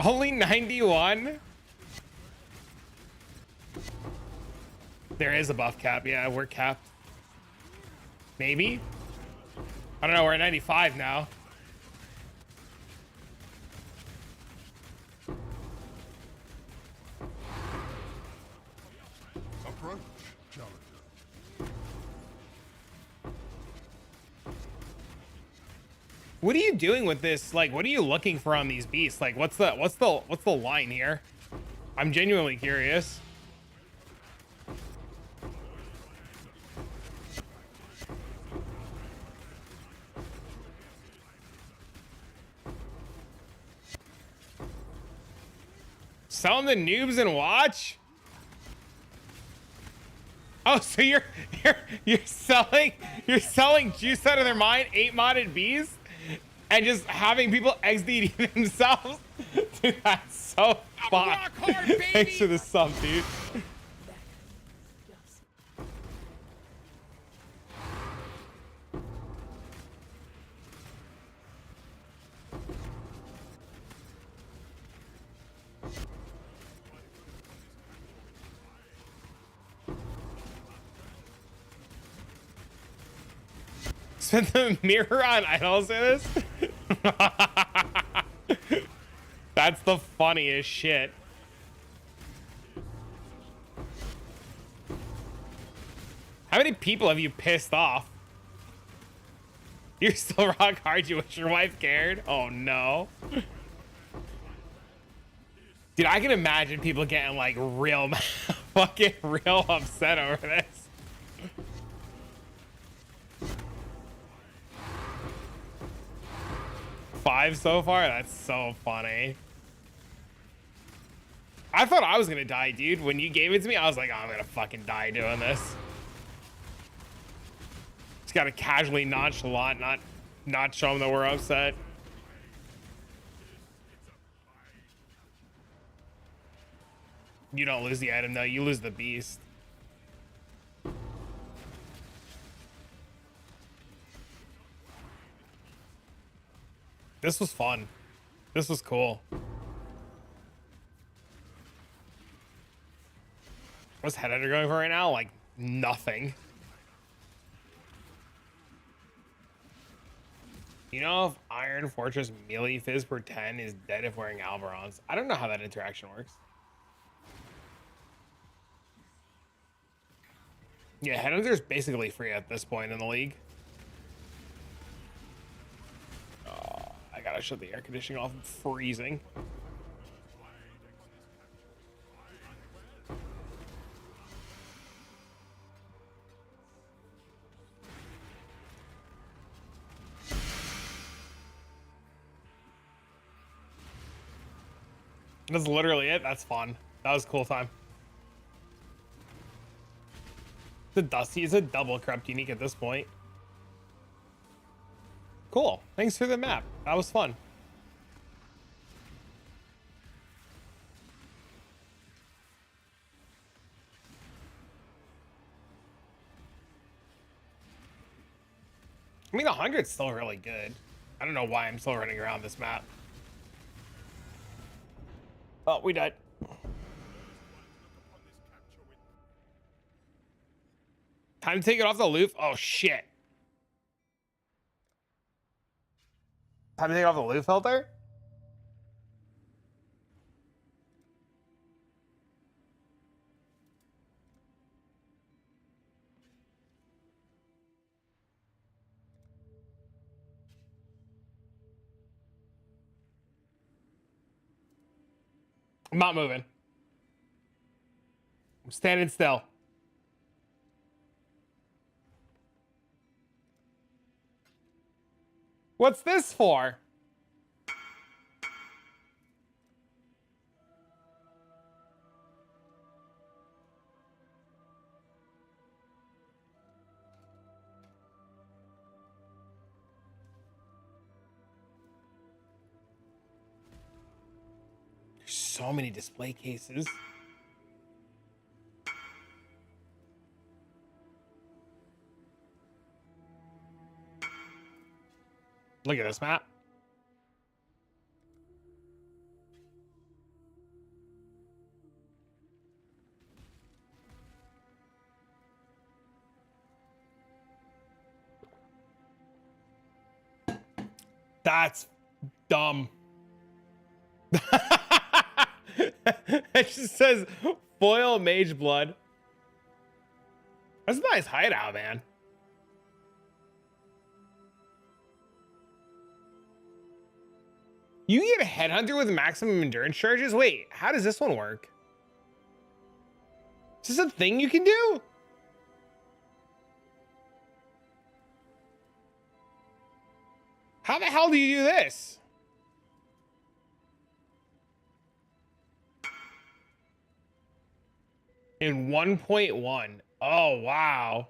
Only 91? There is a buff cap. Yeah, we're capped. Maybe? I don't know. We're at 95 now. Approach, challenger. What are you doing with this? Like, what are you looking for on these beasts? Like, what's the line here? I'm genuinely curious. Selling the noobs and watch? Oh, so you're selling juice out of their mind, 8 modded bees, and just having people XD themselves? Dude, that's so fun. Thanks for the sub, dude. Spent the mirror on idols in this? That's the funniest shit. How many people have you pissed off? You're still rock hard. You wish your wife cared? Oh no. Dude, I can imagine people getting like real fucking real upset over this. Five so far? That's so funny. I thought I was gonna die, dude. When you gave it to me, I was like, oh, I'm gonna fucking die doing this. Just gotta casually nonchalant, not show them that we're upset. You don't lose the item though, you lose the beast. This was fun. This was cool. What's head under going for right now? Like nothing. You know if Iron Fortress melee fizz per 10 is dead if wearing Alberons? I don't know how that interaction works. Yeah, Headhunter's basically free at this point in the league. Oh, I gotta shut the air conditioning off. I'm freezing. That's literally it. That's fun. That was a cool time. The Dusty is a double corrupt unique at this point. Cool. Thanks for the map. That was fun. I mean, 100's still really good. I don't know why I'm still running around this map. Oh, we died. Time to take it off the loop. Oh, shit. Time to take it off the loop filter? I'm not moving. I'm standing still. What's this for? There's so many display cases. Look at this map. That's dumb. It just says foil mage blood. That's a nice hideout, man. You get a headhunter with maximum endurance charges? Wait, how does this one work? Is this a thing you can do? How the hell do you do this? In 1.1. Oh, wow.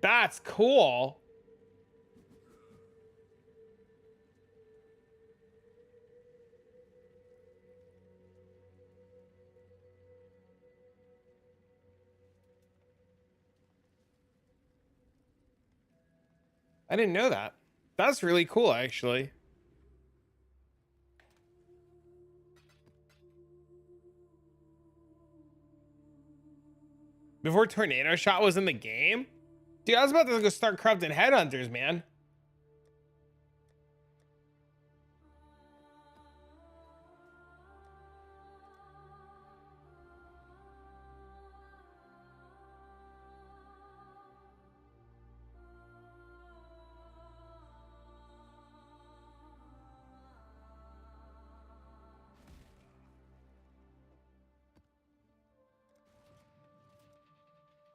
That's cool. I didn't know that. That's really cool, actually. Before Tornado Shot was in the game? Dude, I was about to go start corrupting headhunters, man.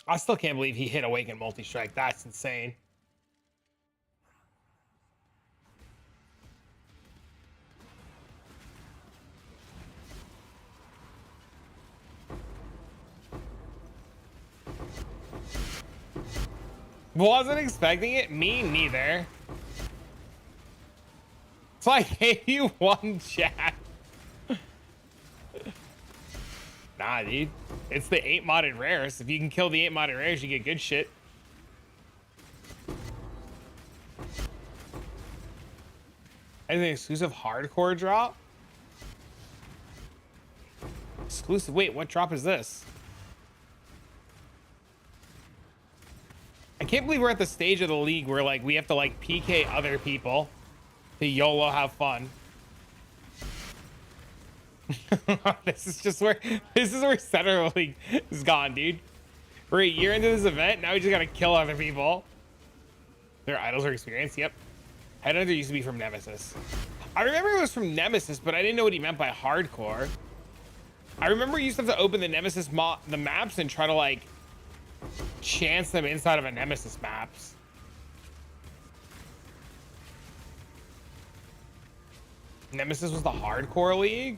I still can't believe he hit Awaken multi-strike. That's insane. Wasn't expecting it. Me neither. So I gave you one chat. Nah, dude. It's the 8 modded rares. If you can kill the 8 modded rares, you get good shit. Anything exclusive hardcore drop? Exclusive. Wait, what drop is this? I can't believe we're at the stage of the league where like we have to like PK other people to YOLO have fun. This is where Center of the League is gone, dude. We're a year into this event, now we just gotta kill other people. Their idols are experienced, yep. Headhunter used to be from Nemesis. I remember it was from Nemesis, but I didn't know what he meant by hardcore. I remember you used to have to open the Nemesis the maps and try to like chance them inside of a Nemesis maps. Nemesis was the hardcore league?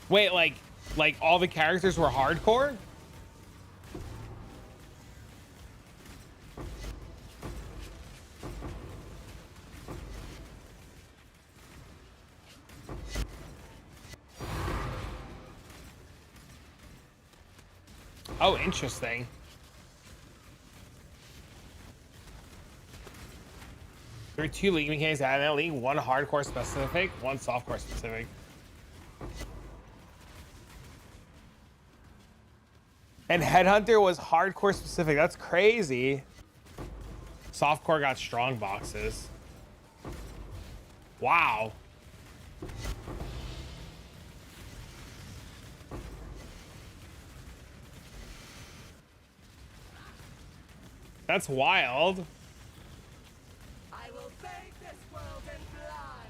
Wait, like all the characters were hardcore? Oh, interesting. There are 2 league mechanics out of that league, one hardcore specific, one softcore specific. And Headhunter was hardcore specific. That's crazy. Softcore got strong boxes. Wow. That's wild. I will bathe this world in blood.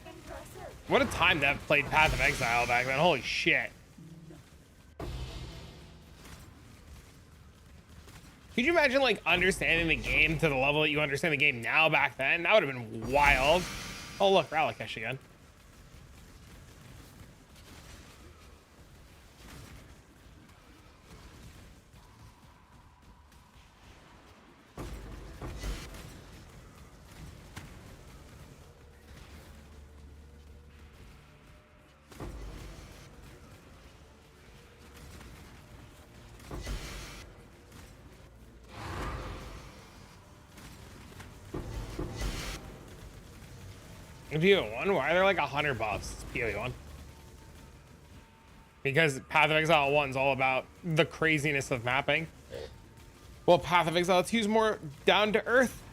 Impressive. What a time to have played Path of Exile back then. Holy shit. Could you imagine like understanding the game to the level that you understand the game now back then? That would have been wild. Oh look, Ralakesh again. PO1? Why are there like 100 buffs? It's PO1. Because Path of Exile 1 is all about the craziness of mapping. Well, Path of Exile 2 is more down to earth.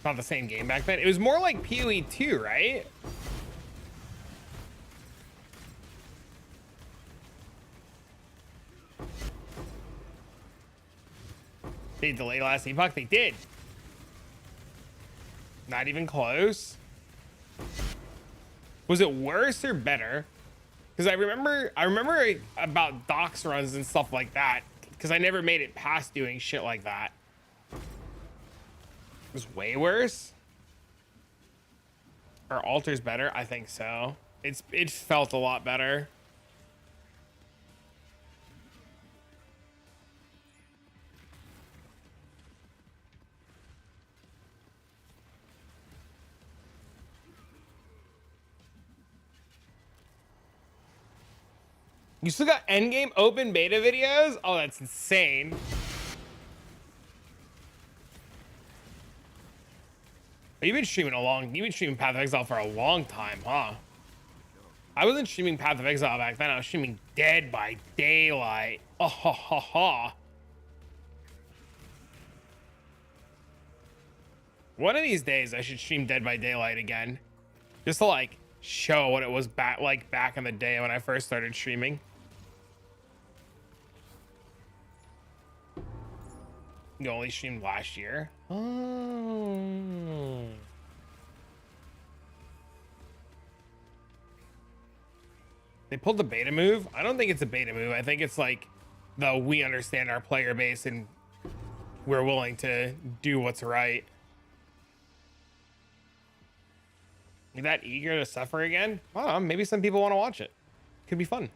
Not the same game back then. It was more like PoE 2, right? They delayed last epoch. They did. Not even close. Was it worse or better? Because I remember about docs runs and stuff like that. Because I never made it past doing shit like that. It was way worse. Or Alter's better? I think so. It felt a lot better. You still got endgame open beta videos? Oh, that's insane. You've been streaming Path of Exile for a long time, huh? I wasn't streaming Path of Exile back then. I was streaming Dead by Daylight. Oh, ha, ha, ha. One of these days, I should stream Dead by Daylight again. Just to, like, show what it was back in the day when I first started streaming. You only streamed last year? Oh. They pulled the beta move? I don't think it's a beta move. I think it's like we understand our player base and we're willing to do what's right. You that eager to suffer again? I don't know, maybe some people want to watch it. Could be fun.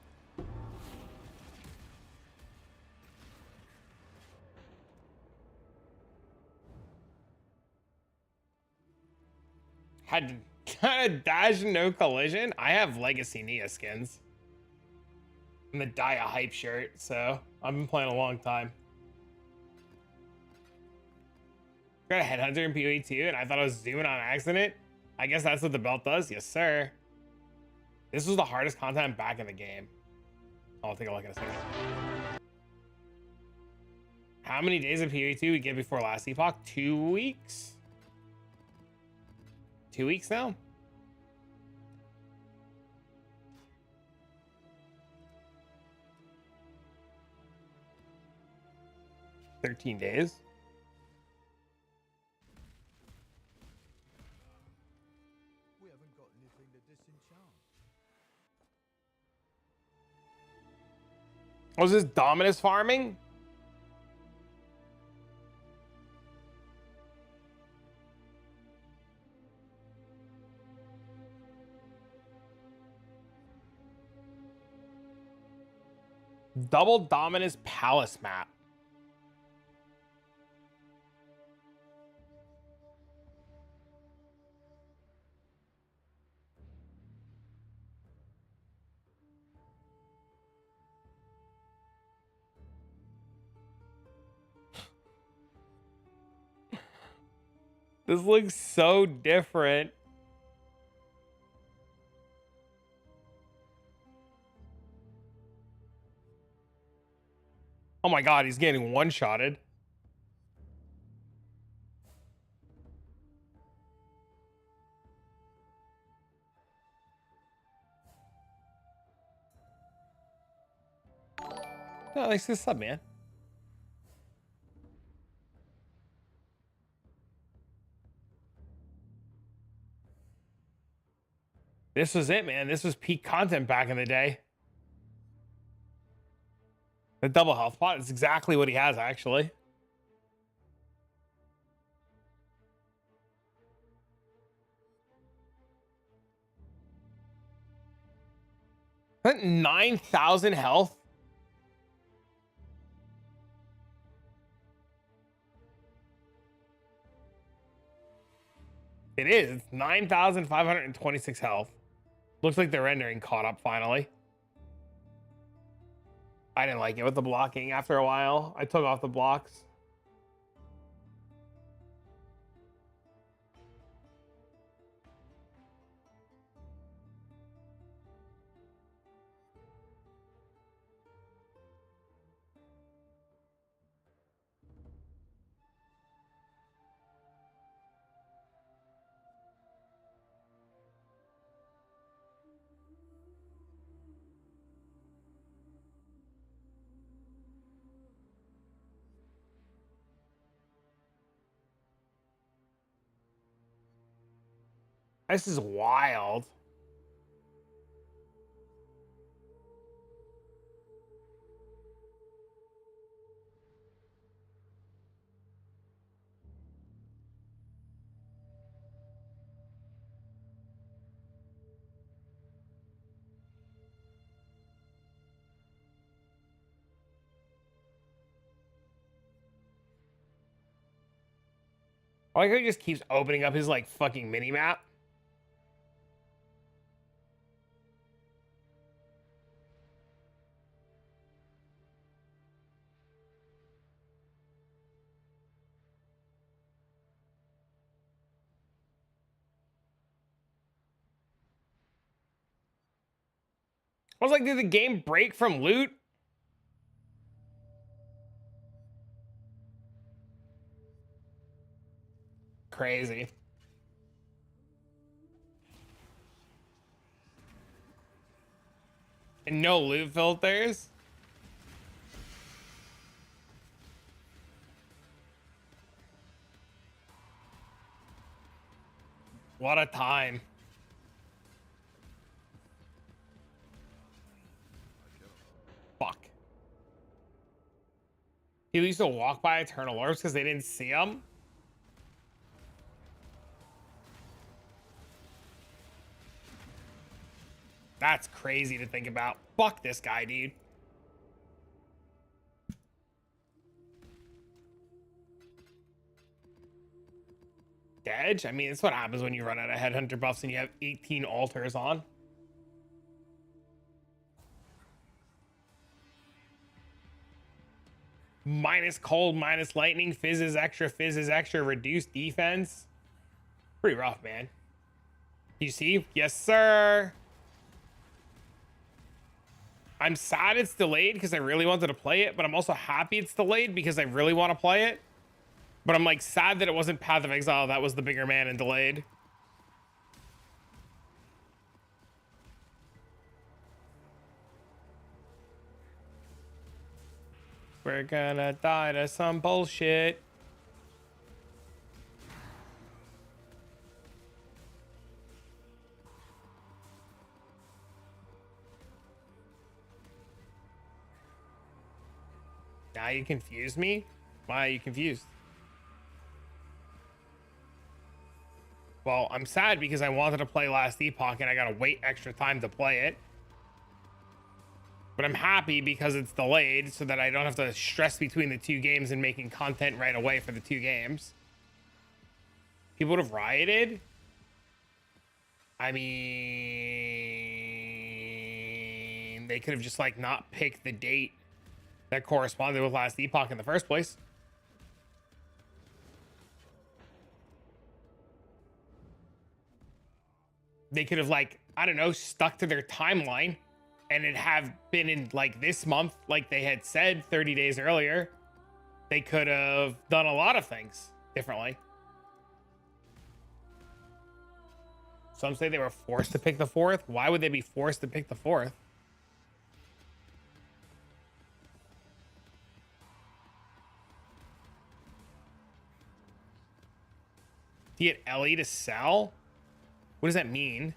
Had to dash no collision. I have Legacy Nia skins. And the Dia hype shirt, so I've been playing a long time. Got a headhunter in PoE 2 and I thought I was zooming on accident. I guess that's what the belt does. Yes, sir. This was the hardest content back in the game. I'll take a look in a second. How many days of PoE 2 we get before last epoch? 2 weeks? 2 weeks now? $13 days. We haven't got anything to disenchant. Was this Dominus farming? Double Dominus Palace map. This looks so different. Oh my god, he's getting one-shotted. No, thanks for the sub, man. This was it, man. This was peak content back in the day. The double health pot is exactly what he has, actually. That 9,000 health. It is. It's 9,526 health. Looks like the rendering caught up finally. I didn't like it with the blocking after a while. I took off the blocks. This is wild. I like how he just keeps opening up his like fucking mini map. I was like, did the game break from loot? Crazy. And no loot filters? What a time. Fuck. People used to walk by Eternal Orbs because they didn't see them? That's crazy to think about. Fuck this guy, dude. Edge? I mean, that's what happens when you run out of Headhunter buffs and you have 18 altars on. Minus cold, minus lightning, fizz is extra, reduced defense. Pretty rough, man. You see? Yes, sir. I'm sad it's delayed because I really wanted to play it, but I'm also happy it's delayed because I really want to play it. But I'm like sad that it wasn't Path of Exile that was the bigger man and delayed. We're gonna die to some bullshit. Now you confuse me? Why are you confused? Well, I'm sad because I wanted to play Last Epoch and I gotta wait extra time to play it. But I'm happy because it's delayed so that I don't have to stress between the two games and making content right away for the two games. People would have rioted? I mean, they could have just like not picked the date that corresponded with Last Epoch in the first place. They could have like, I don't know, stuck to their timeline and it have been in like this month, like they had said 30 days earlier. They could have done a lot of things differently. Some say they were forced to pick the 4th. Why would they be forced to pick the 4th? To get Ellie to sell? What does that mean?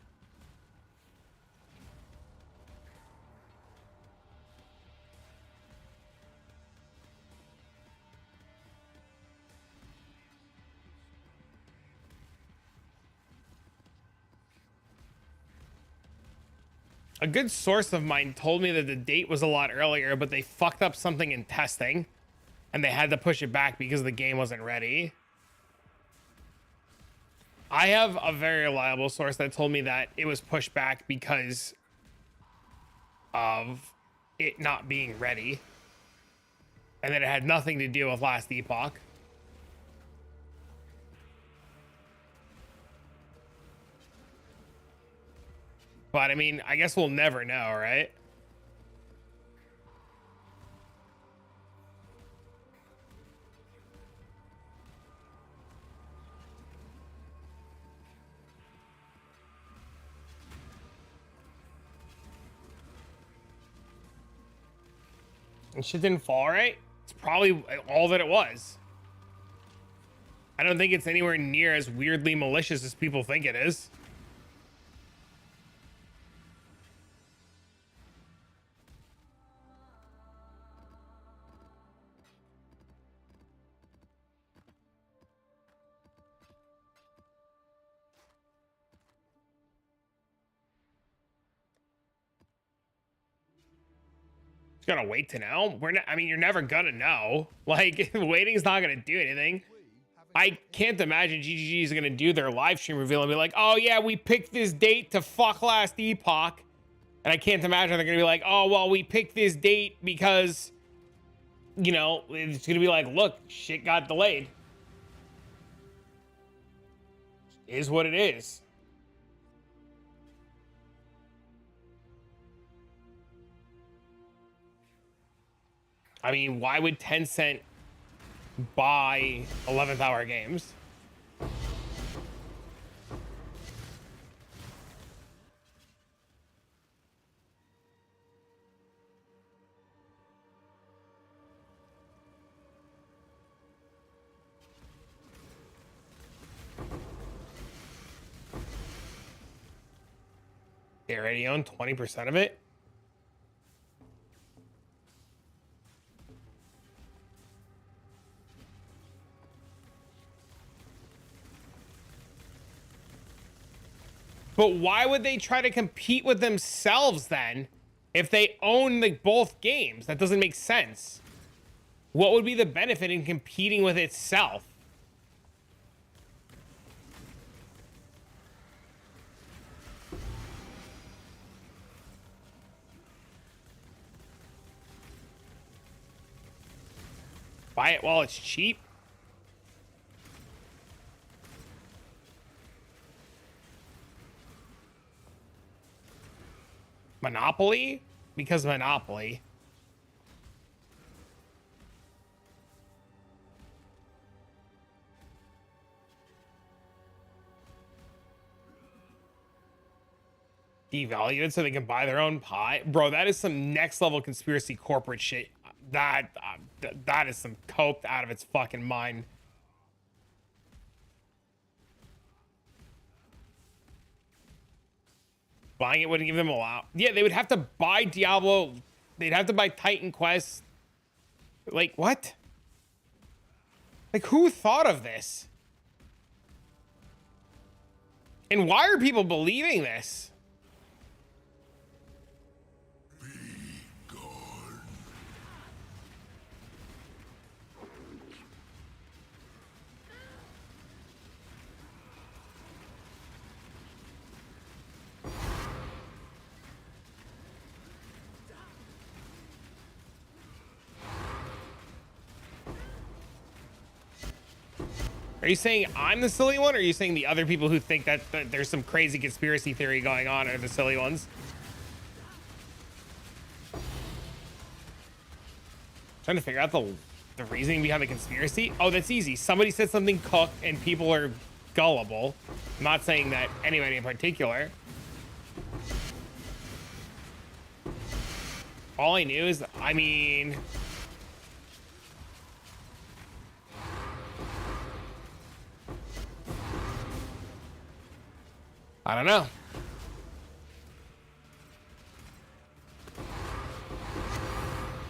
A good source of mine told me that the date was a lot earlier, but they fucked up something in testing and they had to push it back because the game wasn't ready. I have a very reliable source that told me that it was pushed back because of it not being ready and that it had nothing to do with Last Epoch. But I mean, I guess we'll never know, right? And shit didn't fall right. It's probably all that it was. I don't think it's anywhere near as weirdly malicious as people think it is. Gotta wait to know. I mean, you're never gonna know. Like, waiting's not gonna do anything. I can't imagine GGG is gonna do their live stream reveal and be like, oh yeah, we picked this date to fuck last epoch. And I can't imagine they're gonna be like, oh, well, we picked this date because, you know, it's gonna be like, look, shit got delayed. Is what it is. I mean, why would Tencent buy 11th hour games? They already own 20% of it? But why would they try to compete with themselves then if they own both games? That doesn't make sense. What would be the benefit in competing with itself? Buy it while it's cheap? Monopoly? Because Monopoly. Devalue it so they can buy their own pie? Bro, that is some next level conspiracy corporate shit. That is some coped out of its fucking mind. Buying it wouldn't give them a lot. Yeah, they would have to buy Diablo. They'd have to buy Titan Quest. Like, what? Like, who thought of this? And why are people believing this? Are you saying I'm the silly one, or are you saying the other people who think that there's some crazy conspiracy theory going on are the silly ones? Trying to figure out the reasoning behind the conspiracy. Oh, that's easy. Somebody said something cooked and people are gullible. I'm not saying that anybody in particular. All I knew is, I mean... I don't know.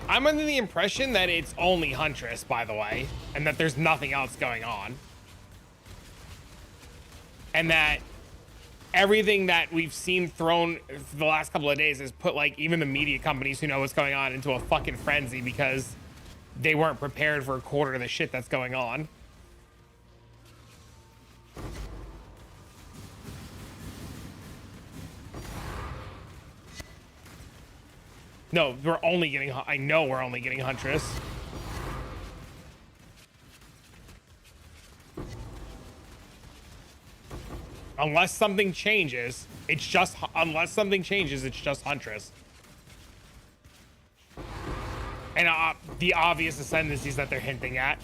I'm under the impression that it's only Huntress, by the way, and that there's nothing else going on. And that everything that we've seen thrown for the last couple of days has put, like, even the media companies who know what's going on into a fucking frenzy because they weren't prepared for a quarter of the shit that's going on. No, we're only getting... I know we're only getting Huntress. Unless something changes, it's just... Unless something changes, it's just Huntress. And the obvious ascendancies that they're hinting at.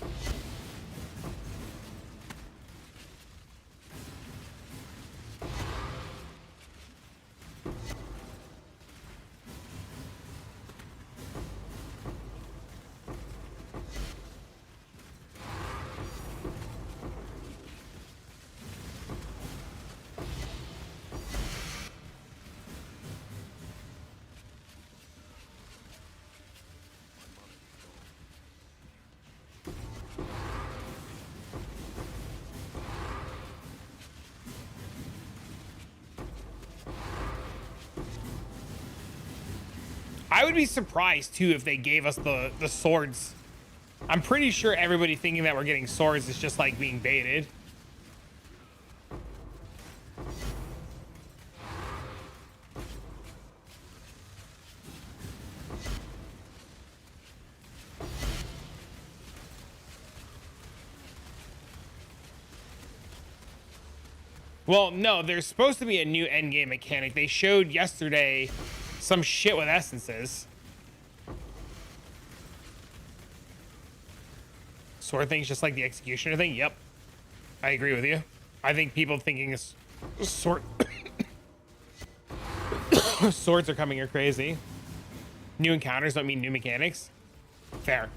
I would be surprised too if they gave us the swords. I'm pretty sure everybody thinking that we're getting swords is just like being baited. Well, no, there's supposed to be a new endgame mechanic. They showed yesterday some shit with essences. Sword thing's just like the executioner thing. Yep, I agree with you. I think people thinking sword swords are coming are crazy. New encounters don't mean new mechanics. Fair.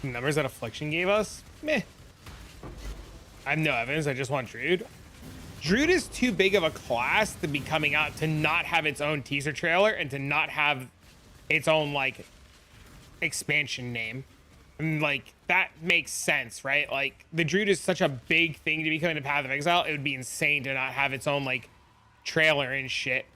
Numbers that Affliction gave us? Meh. I have no evidence. I just want Druid. Druid is too big of a class to be coming out to not have its own teaser trailer and to not have its own like expansion name. And like that makes sense, right? Like the Druid is such a big thing to be coming to Path of Exile. It would be insane to not have its own like trailer and shit.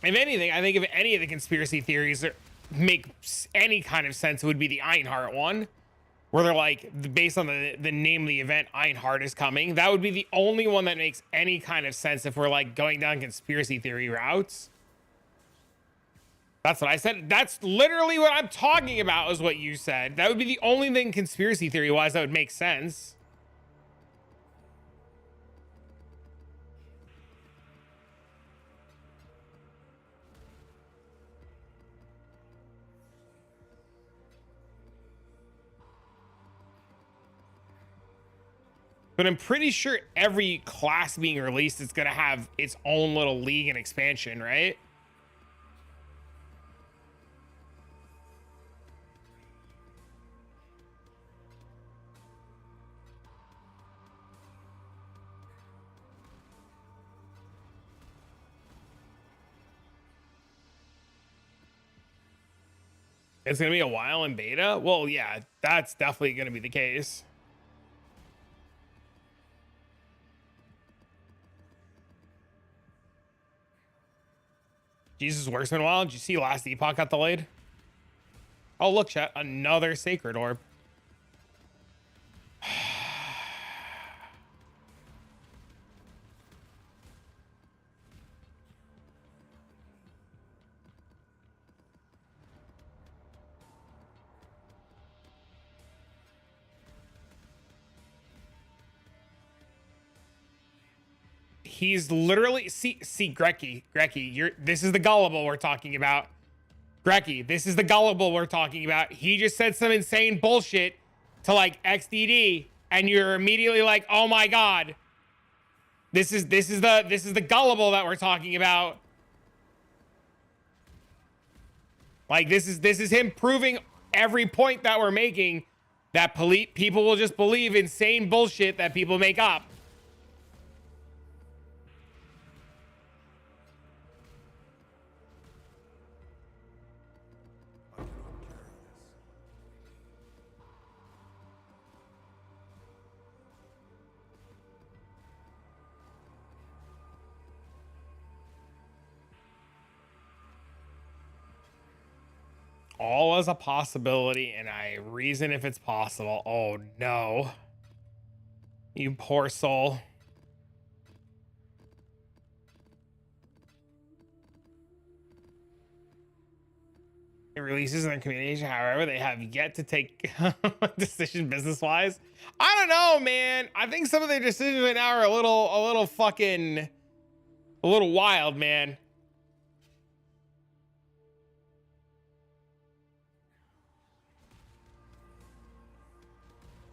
If anything, I think if any of the conspiracy theories make any kind of sense, it would be the Ironheart one, where they're like, based on the name of the event, Ironheart is coming. That would be the only one that makes any kind of sense if we're like going down conspiracy theory routes. That's what I said. That's literally what I'm talking about, is what you said. That would be the only thing conspiracy theory wise that would make sense. But I'm pretty sure every class being released is going to have its own little league and expansion, right? It's going to be a while in beta? Well, yeah, that's definitely going to be the case. Jesus Works been a while. Did you see Last Epoch got delayed? Oh, look, chat. Another Sacred Orb. He's literally see Grekky, this is the gullible we're talking about. Grekky, this is the gullible we're talking about. He just said some insane bullshit to like XDD, and you're immediately like, oh my god. This is the gullible that we're talking about. Like this is him proving every point that we're making, that people will just believe insane bullshit that people make up. All as a possibility, and I reason if it's possible. Oh no. You poor soul. It releases in their communication, however, they have yet to take decision business-wise. I don't know, man. I think some of their decisions right now are a little wild, man.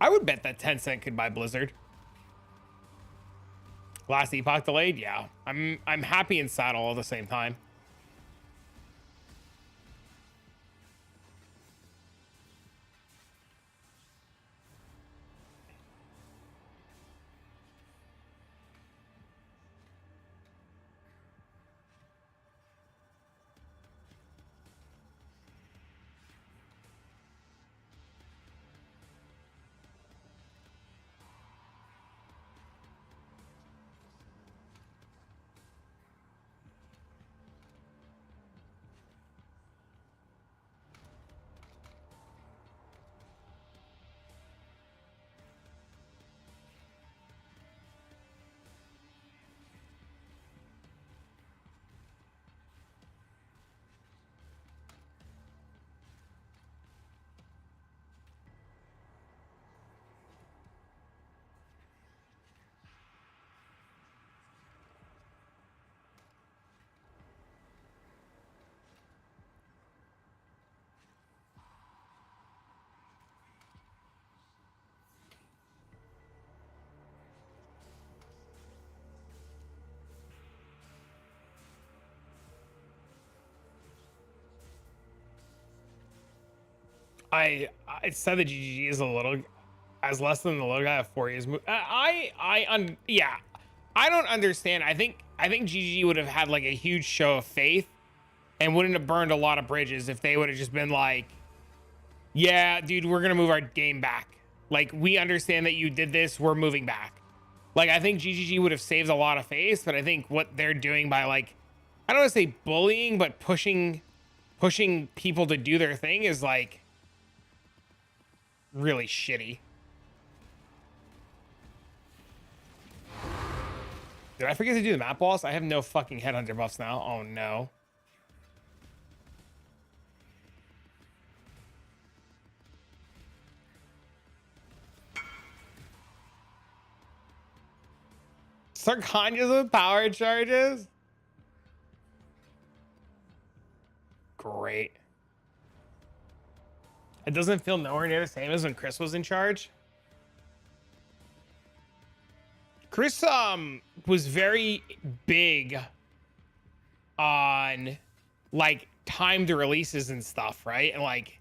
I would bet that Tencent could buy Blizzard. Last Epoch delayed, yeah. I'm happy and sad all at the same time. I said that GGG is a little as less than the little guy of 4 years. Yeah, I don't understand. I think GGG would have had like a huge show of faith and wouldn't have burned a lot of bridges if they would have just been like, yeah, dude, we're gonna move our game back. Like, we understand that you did this, we're moving back. Like, I think GGG would have saved a lot of face, but I think what they're doing by, like, I don't want to say bullying, but pushing people to do their thing is like really shitty. Did I forget to do the map boss? I have no fucking headhunter buffs now. Oh no. Sarkanyas with power charges? Great. It doesn't feel nowhere near the same as when Chris was in charge. Chris was very big on like timed releases and stuff, right? And like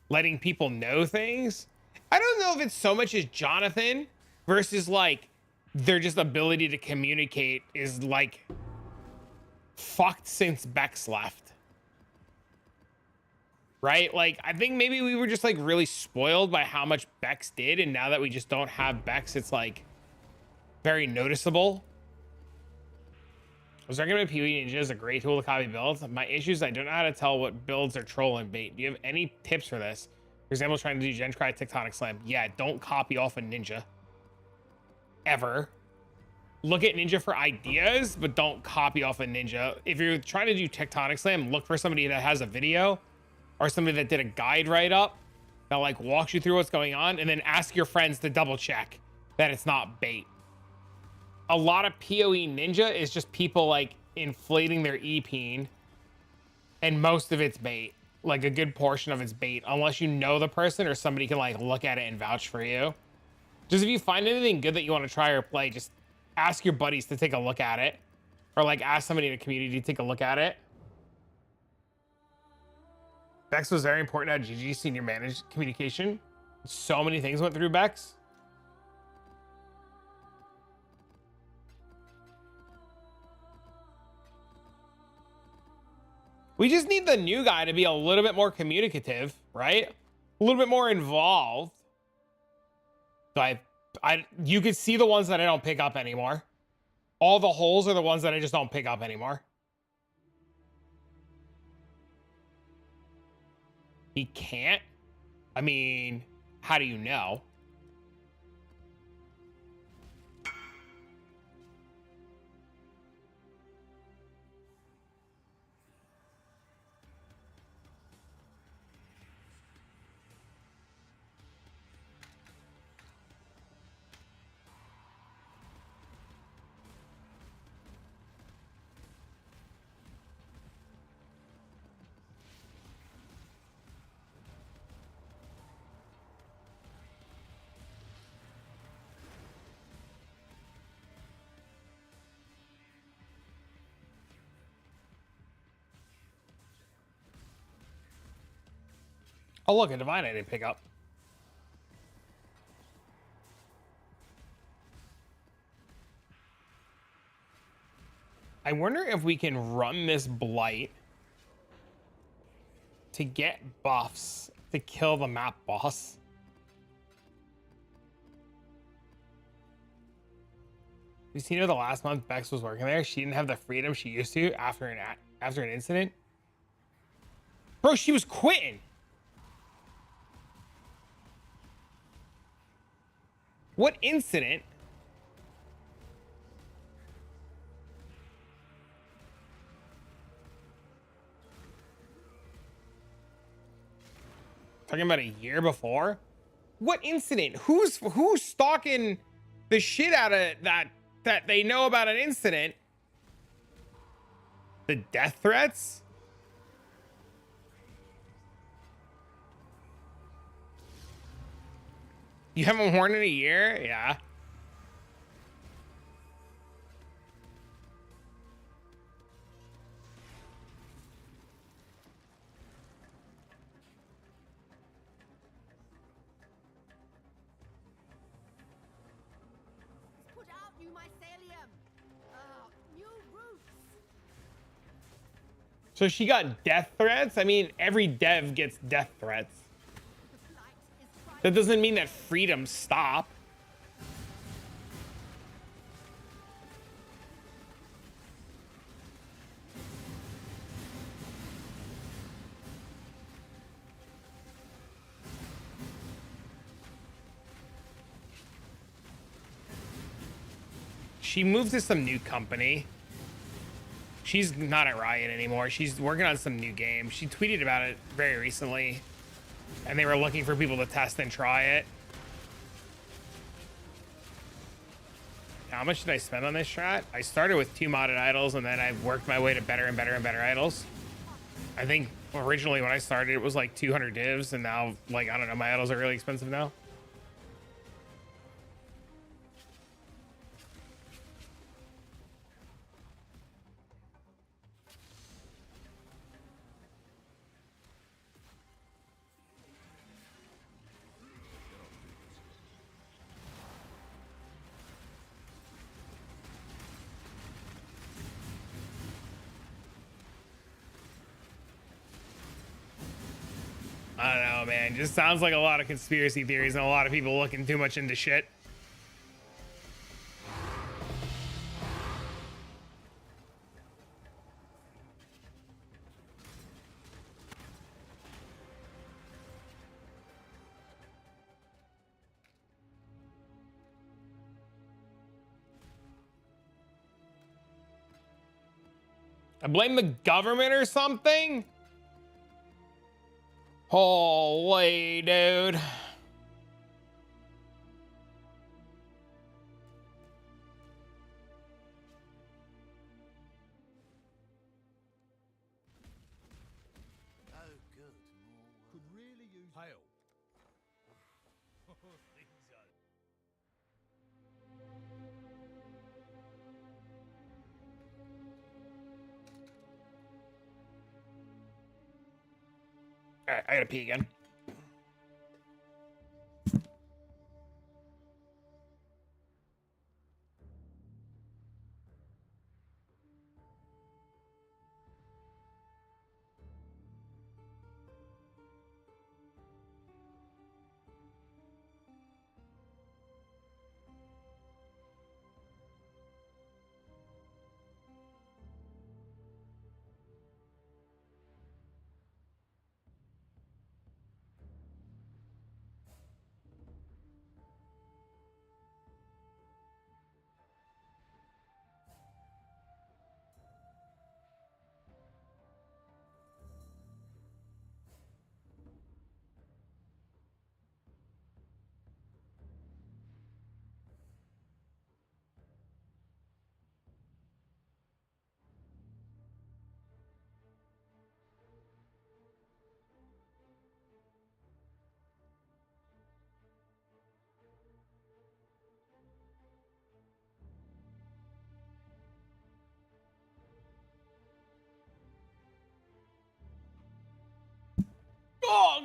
letting people know things. I don't know if it's so much as Jonathan versus like their just ability to communicate is like fucked since Bex left. Right? Like, I think maybe we were just like really spoiled by how much Bex did, and now that we just don't have Bex, it's like very noticeable. I was recommending PvE Ninja is a great tool to copy builds. My issue is I don't know how to tell what builds are troll and bait. Do you have any tips for this? For example, trying to do Gen Cry Tectonic Slam. Yeah, don't copy off a Ninja. Ever. Look at Ninja for ideas, but don't copy off a Ninja. If you're trying to do Tectonic Slam, look for somebody that has a video or somebody that did a guide write-up that like walks you through what's going on, and then ask your friends to double check that it's not bait. A lot of PoE Ninja is just people like inflating their EP, and most of it's bait. Like a good portion of it's bait, unless you know the person or somebody can like look at it and vouch for you. Just if you find anything good that you want to try or play, just ask your buddies to take a look at it, or like ask somebody in the community to take a look at it. Bex was very important at GG senior managed communication. So many things went through Bex. We just need the new guy to be a little bit more communicative, right? A little bit more involved. So you could see the ones that I don't pick up anymore. All the holes are the ones that I just don't pick up anymore. He can't? I mean, how do you know? Oh, look, a divine I didn't pick up. I wonder if we can run this blight to get buffs to kill the map boss. You see, the last month Bex was working there, she didn't have the freedom she used to after an incident. Bro, she was quitting. What incident? Talking about a year before? What incident? Who's stalking the shit out of that they know about an incident? The death threats? You haven't worn in a year? Yeah. Put out new mycelium. New roots. So she got death threats? I mean, every dev gets death threats. The blight is trying. That doesn't mean that freedoms stop. She moved to some new company. She's not at Riot anymore. She's working on some new game. She tweeted about it very recently, and they were looking for people to test and try it. How much did I spend on this strat? I started with 2 modded idols, and then I've worked my way to better and better and better idols. I think originally when I started, it was like 200 divs, and now, like, I don't know, my idols are really expensive now. I don't know, man. Just sounds like a lot of conspiracy theories and a lot of people looking too much into shit. I blame the government or something? Holy dude. Oh, good. Could really use hail. All right, I gotta pee again.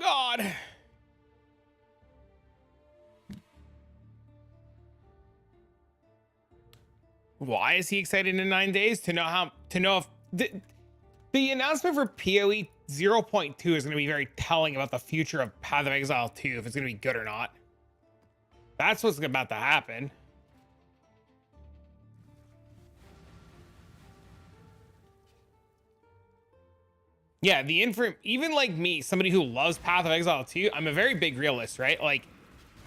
God. Why is he excited in 9 days? To know if the announcement for PoE 0.2 is going to be very telling about the future of Path of Exile 2, if it's going to be good or not. That's what's about to happen. Yeah, even like me, somebody who loves Path of Exile 2, I'm a very big realist, right? Like,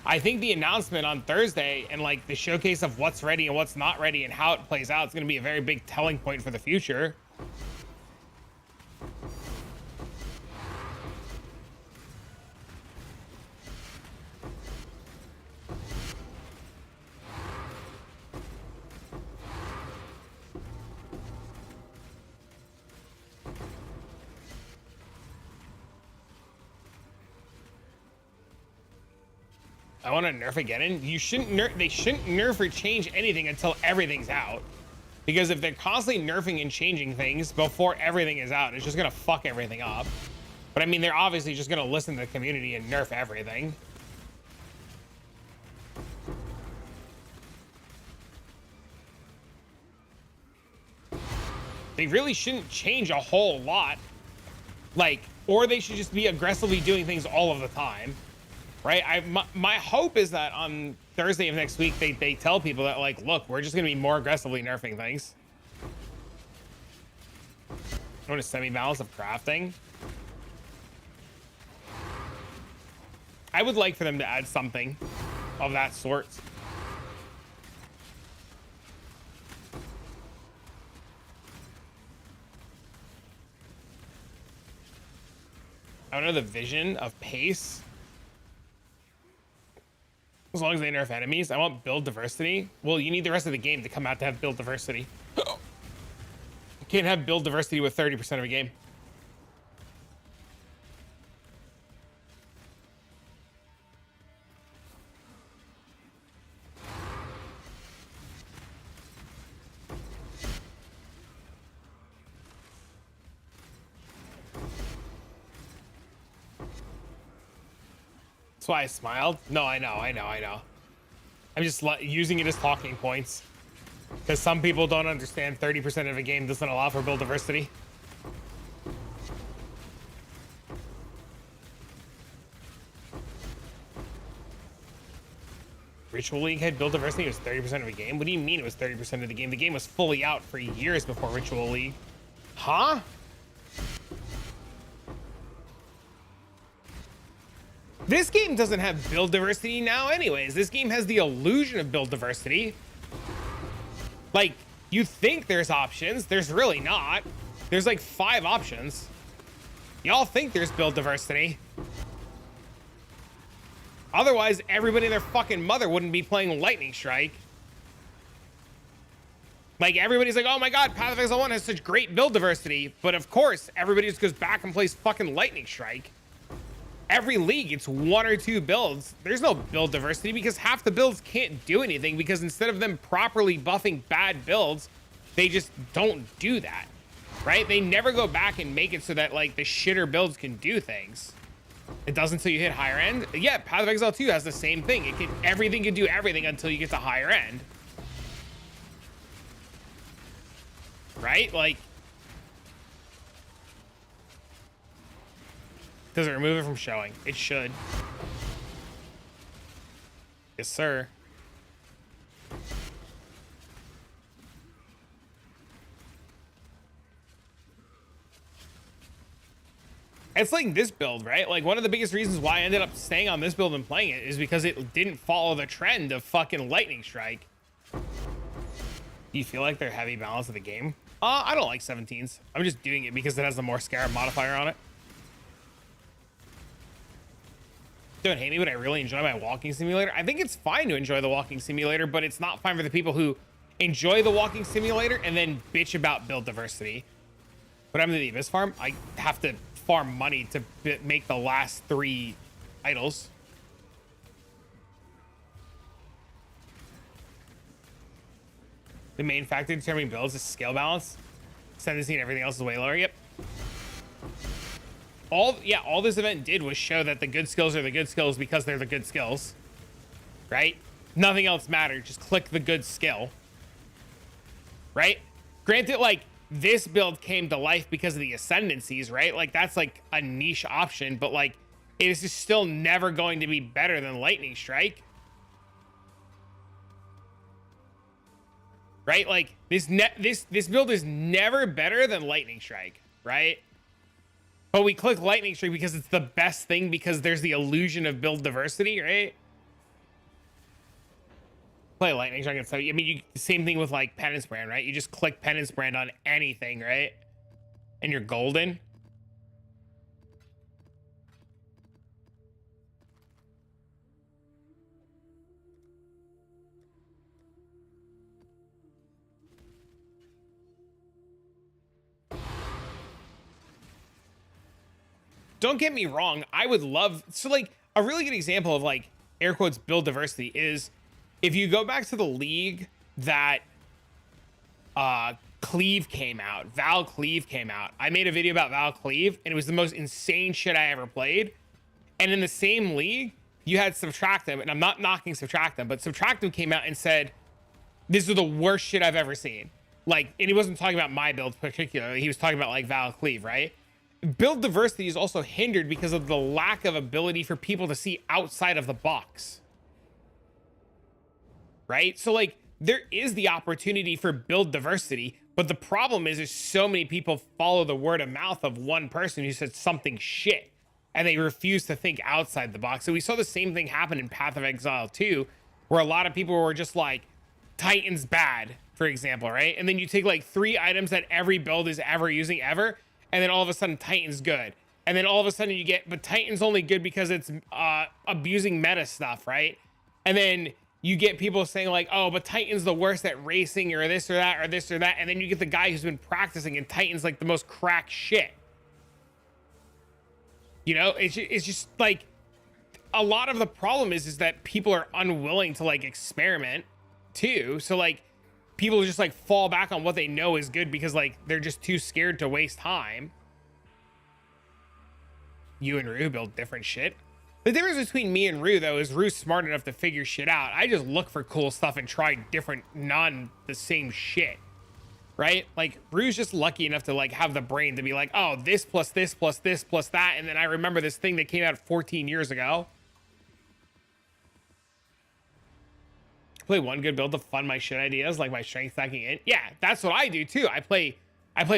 I think the announcement on Thursday and like the showcase of what's ready and what's not ready and how it plays out is going to be a very big telling point for the future. I want to nerf again, and you shouldn't nerf. They shouldn't nerf or change anything until everything's out, because if they're constantly nerfing and changing things before everything is out, it's just gonna fuck everything up. But I mean, they're obviously just gonna listen to the community and nerf everything. They really shouldn't change a whole lot, like, or they should just be aggressively doing things all of the time. Right, my hope is that on Thursday of next week they tell people that, like, look, we're just gonna be more aggressively nerfing things. I want a semi-balance of crafting. I would like for them to add something of that sort. I don't know the vision of pace. As long as they nerf enemies. I want build diversity. Well, you need the rest of the game to come out to have build diversity. You can't have build diversity with 30% of a game. That's why I smiled. No, I know. I'm just using it as talking points, because some people don't understand 30% of a game doesn't allow for build diversity. Ritual League had build diversity. It was 30% of a game. What do you mean it was 30% of the game? The game was fully out for years before Ritual League. Huh? This game doesn't have build diversity now anyways. This game has the illusion of build diversity. Like, you think there's options. There's really not. There's like 5 options. Y'all think there's build diversity. Otherwise, everybody and their fucking mother wouldn't be playing Lightning Strike. Like, everybody's like, oh my god, Path of Exile 1 has such great build diversity. But of course, everybody just goes back and plays fucking Lightning Strike. Every league, it's 1 or 2 builds. There's no build diversity because half the builds can't do anything, because instead of them properly buffing bad builds, they just don't do that, right? They never go back and make it so that, like, the shitter builds can do things. It does until you hit higher end. Yeah, Path of Exile 2 has the same thing. Everything can do everything until you get to higher end. Right? Like, does it remove it from showing? It should. Yes, sir. It's like this build, right? Like, one of the biggest reasons why I ended up staying on this build and playing it is because it didn't follow the trend of fucking Lightning Strike. Do you feel like they're heavy balance of the game? I don't like 17s. I'm just doing it because it has the more Scarab modifier on it. Don't hate me, but I really enjoy my walking simulator. I think it's fine to enjoy the walking simulator, but it's not fine for the people who enjoy the walking simulator and then bitch about build diversity. When I'm in the Abyss farm, I have to farm money to make the last 3 idols. The main factor determining builds is scale balance. Sentencing and everything else is way lower. Yep. all this event did was show that the good skills are the good skills because they're the good skills, right? Nothing else mattered. Just click the good skill, right? Granted, like, this build came to life because of the ascendancies, right? Like, that's like a niche option, but like, it is just still never going to be better than Lightning Strike, right? Like, this build is never better than Lightning Strike, right? But we click Lightning Strike because it's the best thing, because there's the illusion of build diversity, right? Play Lightning Strike and stuff. I mean, same thing with like Penance Brand, right? You just click Penance Brand on anything, right? And you're golden. Don't get me wrong, I would love, so like a really good example of like air quotes build diversity is if you go back to the league that Cleave came out, Val Cleave came out. I made a video about Val Cleave and it was the most insane shit I ever played. And in the same league, you had Subtractem, and I'm not knocking Subtractem, but Subtractem came out and said, this is the worst shit I've ever seen. Like, and he wasn't talking about my build particularly, he was talking about like Val Cleave, right? Build diversity is also hindered because of the lack of ability for people to see outside of the box, right? So like there is the opportunity for build diversity, but the problem is so many people follow the word of mouth of one person who said something shit and they refuse to think outside the box. So we saw the same thing happen in Path of Exile 2, where a lot of people were just like, Titan's bad, for example, right? And then you take like 3 items that every build is ever using ever, and then all of a sudden Titan's good. And then all of a sudden you get, but Titan's only good because it's abusing meta stuff, right? And then you get people saying like, oh, but Titan's the worst at racing or this or that or this or that. And then you get the guy who's been practicing and Titan's like the most crack shit. You know, it's just like, a lot of the problem is that people are unwilling to like experiment too. So like, people just like fall back on what they know is good because like they're just too scared to waste time. You and Rue build different shit. The difference between me and Rue though is Rue's smart enough to figure shit out. I just look for cool stuff and try different the same shit, right? Like Rue's just lucky enough to like have the brain to be like, oh, this plus this plus this plus that, and then I remember this thing that came out 14 years ago. Play one good build to fund my shit ideas, like my strength stacking in. Yeah, that's what I do too. I play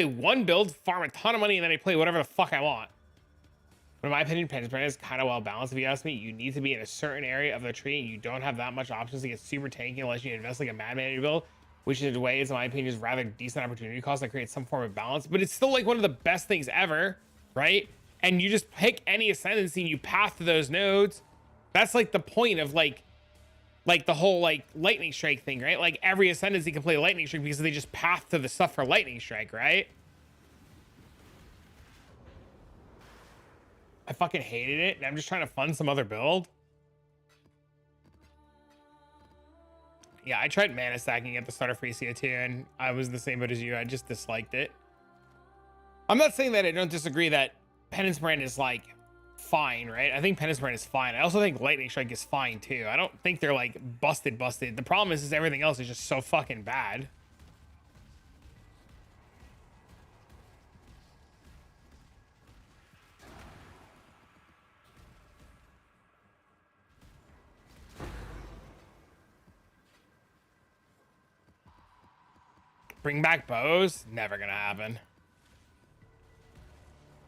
one build, farm a ton of money, and then I play whatever the fuck I want. But in my opinion, Penance Brand is kind of well balanced. If you ask me, you need to be in a certain area of the tree, and you don't have that much options to get super tanky unless you invest like a madman in your build, which in a way is, in my opinion, is rather decent opportunity cost that creates some form of balance. But it's still like one of the best things ever, right? And you just pick any ascendancy and you path to those nodes. That's like the point of like the whole like Lightning Strike thing, right? Like every ascendancy can play Lightning Strike because they just path to the stuff for Lightning Strike, right? I fucking hated it, and I'm just trying to fund some other build. Yeah, I tried mana stacking at the start of Free CO2, and I was the same boat as you. I just disliked it. I'm not saying that I don't disagree that Penance Brand is like fine, right? I think Penance Brand is fine. I also think Lightning Strike is fine too. I don't think they're like busted. The problem is everything else is just so fucking bad. Bring back bows? Never gonna happen.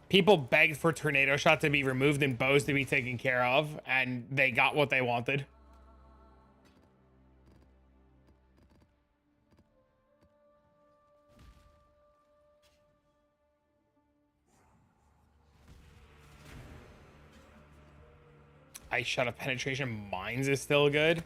People begged for Tornado Shot to be removed and bows to be taken care of, and they got what they wanted. Ice Shot of Penetration Mines is still good.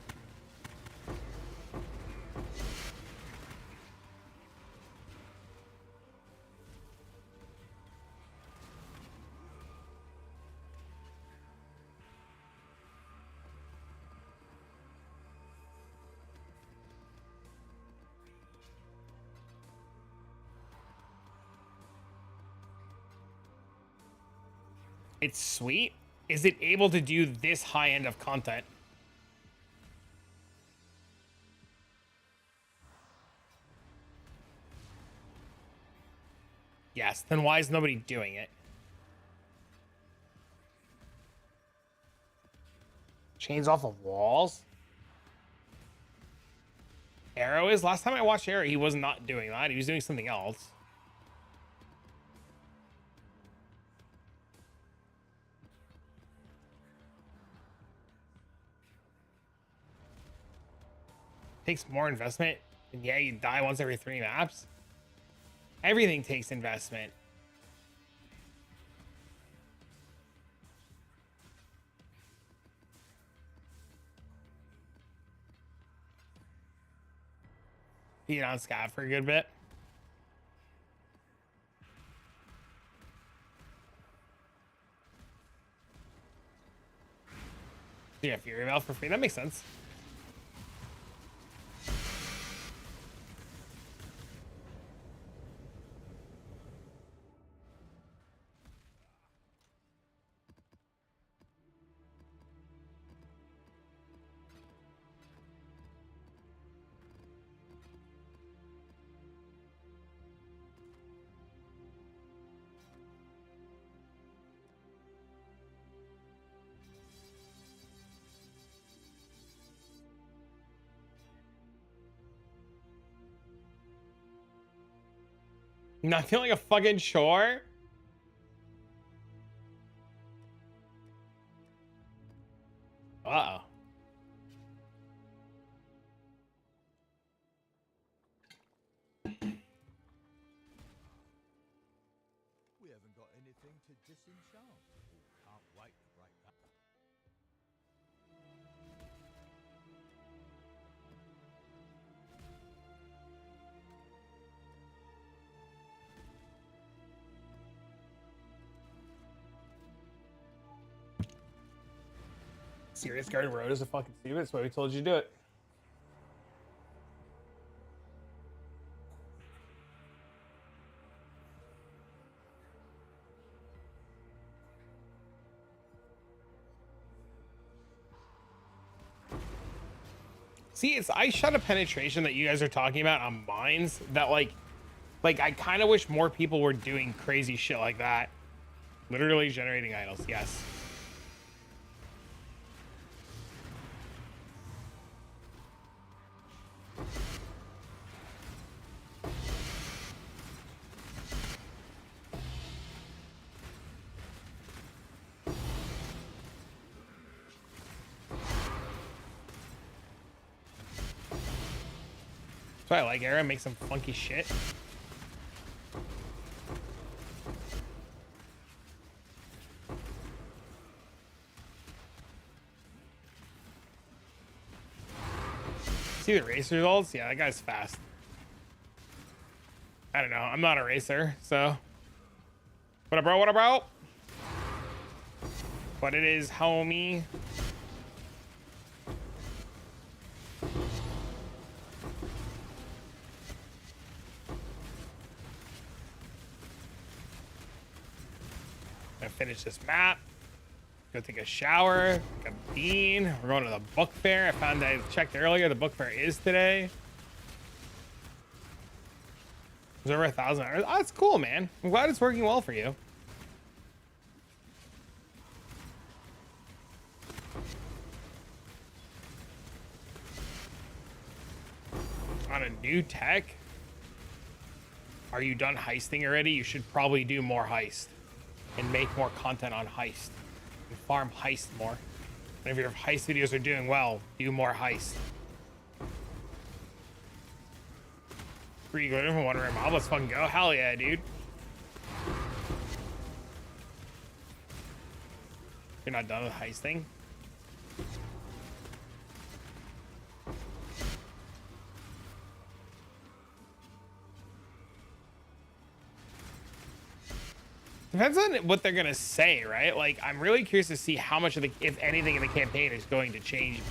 It's sweet. Is it able to do this high end of content? Yes, then why is nobody doing it? Chains off of walls? Arrow is? Last time I watched Arrow, he was not doing that. He was doing something else. Takes more investment. And yeah, you die once every 3 maps. Everything takes investment. Beat on Scott for a good bit. Yeah, Fury Veil for free. That makes sense. Not feeling like a fucking chore? Uh-oh. We haven't got anything to disenchant. Can't wait to break that. Serious Guard Road is a fucking stupid. That's why we told you to do it. See, it's I shot a penetration that you guys are talking about on mines that like I kind of wish more people were doing crazy shit like that. Literally generating idols, yes. That's why I like Era, make some funky shit. See the race results? Yeah, that guy's fast. I don't know. I'm not a racer, so. What up, bro? What up, bro? But it is, homie. Gonna finish this map. Go take a shower, take a bean. We're going to the book fair. I found I checked earlier. The book fair is today. There's over 1,000 hours. Oh, that's cool, man. I'm glad it's working well for you. On a new tech. Are you done heisting already? You should probably do more heist and make more content on heist. Farm heist more. And if your heist videos are doing well, do more heist. Free glitter from one room mob. Let's fucking go. Hell yeah, dude. You're not done with heisting? Depends on what they're gonna say, right? Like, I'm really curious to see how much of the, if anything, in the campaign is going to change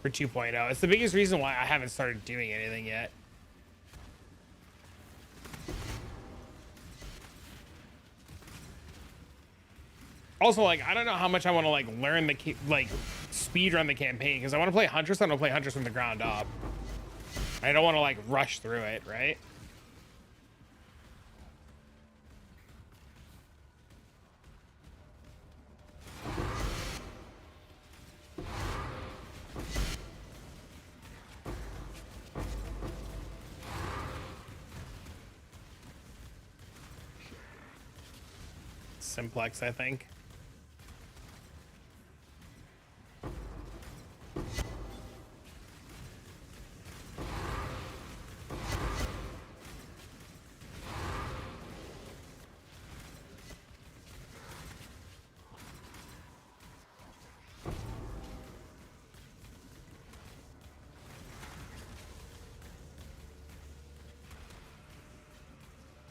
for 2.0. It's the biggest reason why I haven't started doing anything yet. Also, like, I don't know how much I want to like learn the speed run the campaign, because I want to play Huntress. I want to play Huntress from the ground up. I don't want to like rush through it, right? Simplex, I think.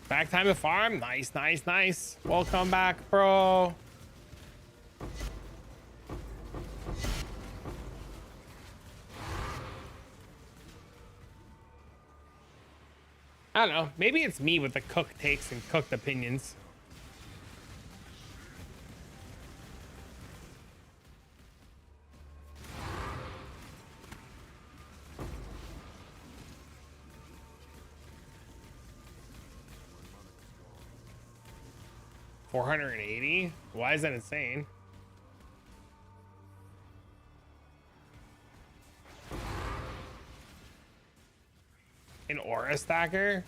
Back time to farm. Nice, nice, nice. Welcome back, bro. I don't know. Maybe it's me with the cooked takes and cooked opinions. $480? Why is that insane? An aura stacker?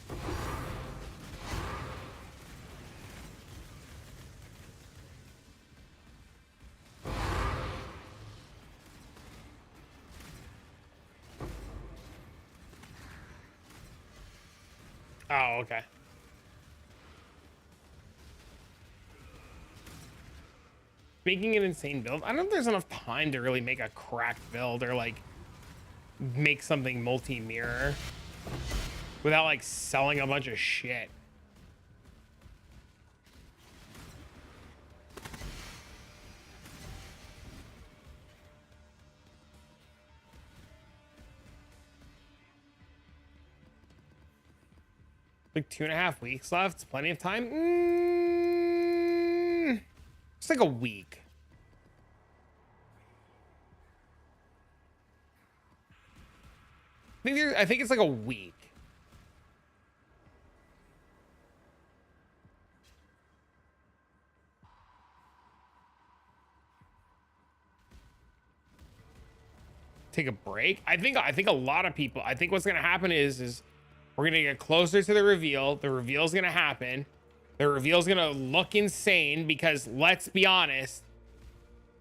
Oh, okay. Making an insane build. I don't know if there's enough time to really make a cracked build or like make something multi-mirror without like selling a bunch of shit. Like 2.5 weeks left. Plenty of time. It's like a week. I think it's like a week. Take a break. I think a lot of people. I think what's gonna happen is we're gonna get closer to the reveal. The reveal's gonna happen. The reveal's gonna look insane because let's be honest,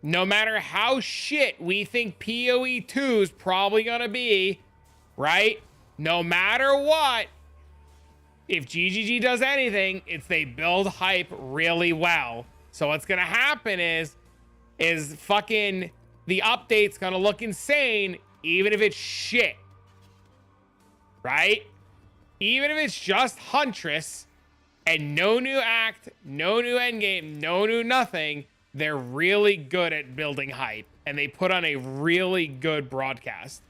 no matter how shit we think PoE 2 is probably gonna be, right? No matter what, if GGG does anything, it's they build hype really well. So what's gonna happen is fucking the update's gonna look insane, even if it's shit, right? Even if it's just Huntress and no new act, no new endgame, no new nothing, they're really good at building hype and they put on a really good broadcast.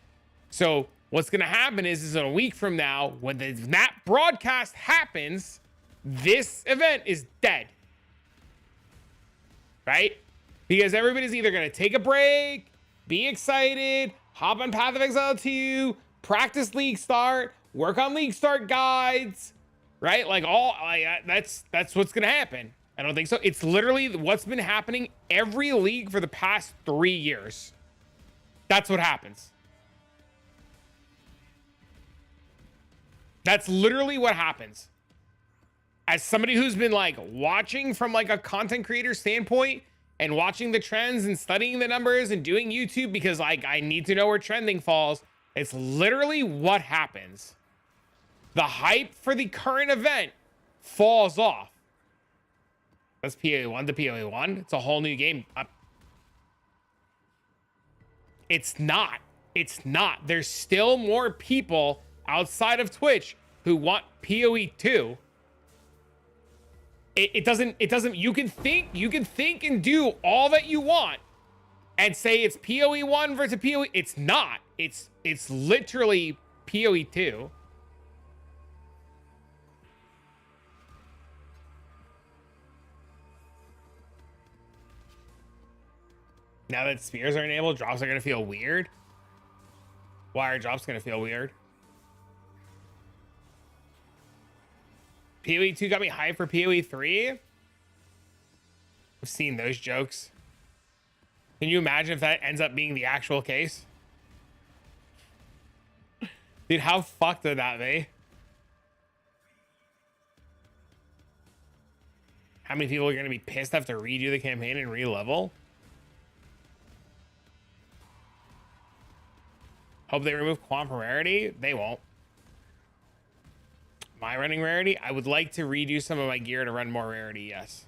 So what's going to happen is in a week from now, when that broadcast happens, this event is dead, right? Because everybody's either going to take a break, be excited, hop on Path of Exile 2, practice League Start, work on League Start guides, right? Like that's what's going to happen. I don't think so. It's literally what's been happening every league for the past 3 years. That's what happens. That's literally what happens. As somebody who's been like watching from like a content creator standpoint and watching the trends and studying the numbers and doing YouTube because like I need to know where trending falls. It's literally what happens. The hype for the current event falls off. That's PoE 1 to PoE 1. It's a whole new game. It's not. It's not. There's still more people outside of Twitch who want PoE 2. It doesn't, you can think and do all that you want and say it's PoE 1 versus PoE. It's not. It's literally PoE 2. Now that spears are enabled, drops are gonna feel weird. Why are drops gonna feel weird? PoE 2 got me hyped for PoE 3. I've seen those jokes. Can you imagine if that ends up being the actual case? Dude, how fucked would that be? How many people are going to be pissed have to redo the campaign and re-level? Hope they remove quant from rarity. They won't. My running rarity? I would like to redo some of my gear to run more rarity, yes.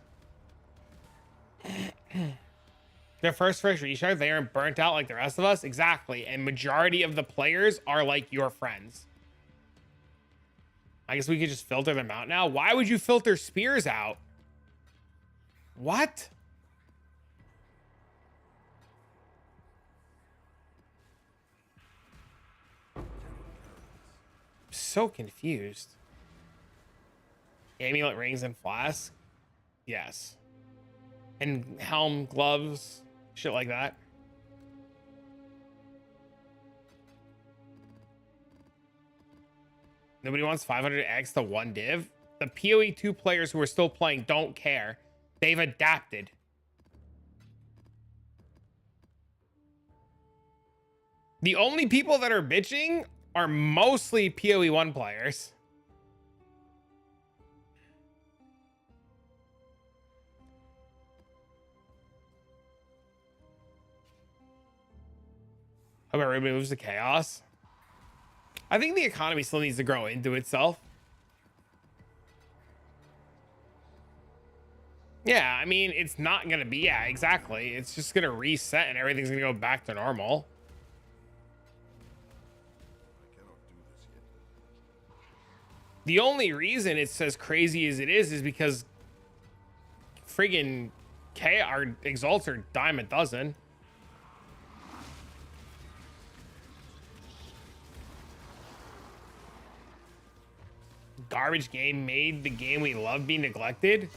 Their first restart, they aren't burnt out like the rest of us. Exactly. And majority of the players are like your friends. I guess we could just filter them out now. Why would you filter spears out? What? So confused. Amulet rings and flask? Yes. And helm, gloves, shit like that. Nobody wants 500x to 1 div. The PoE 2 players who are still playing don't care. They've adapted. The only people that are bitching are mostly PoE 1 players. How about Ruby moves to chaos? I think the economy still needs to grow into itself. Yeah, I mean, it's not going to be, yeah, exactly. It's just going to reset and everything's going to go back to normal. I cannot do this yet. The only reason it's as crazy as it is because friggin' our exalts are dime a dozen. Garbage game made the game we love be neglected.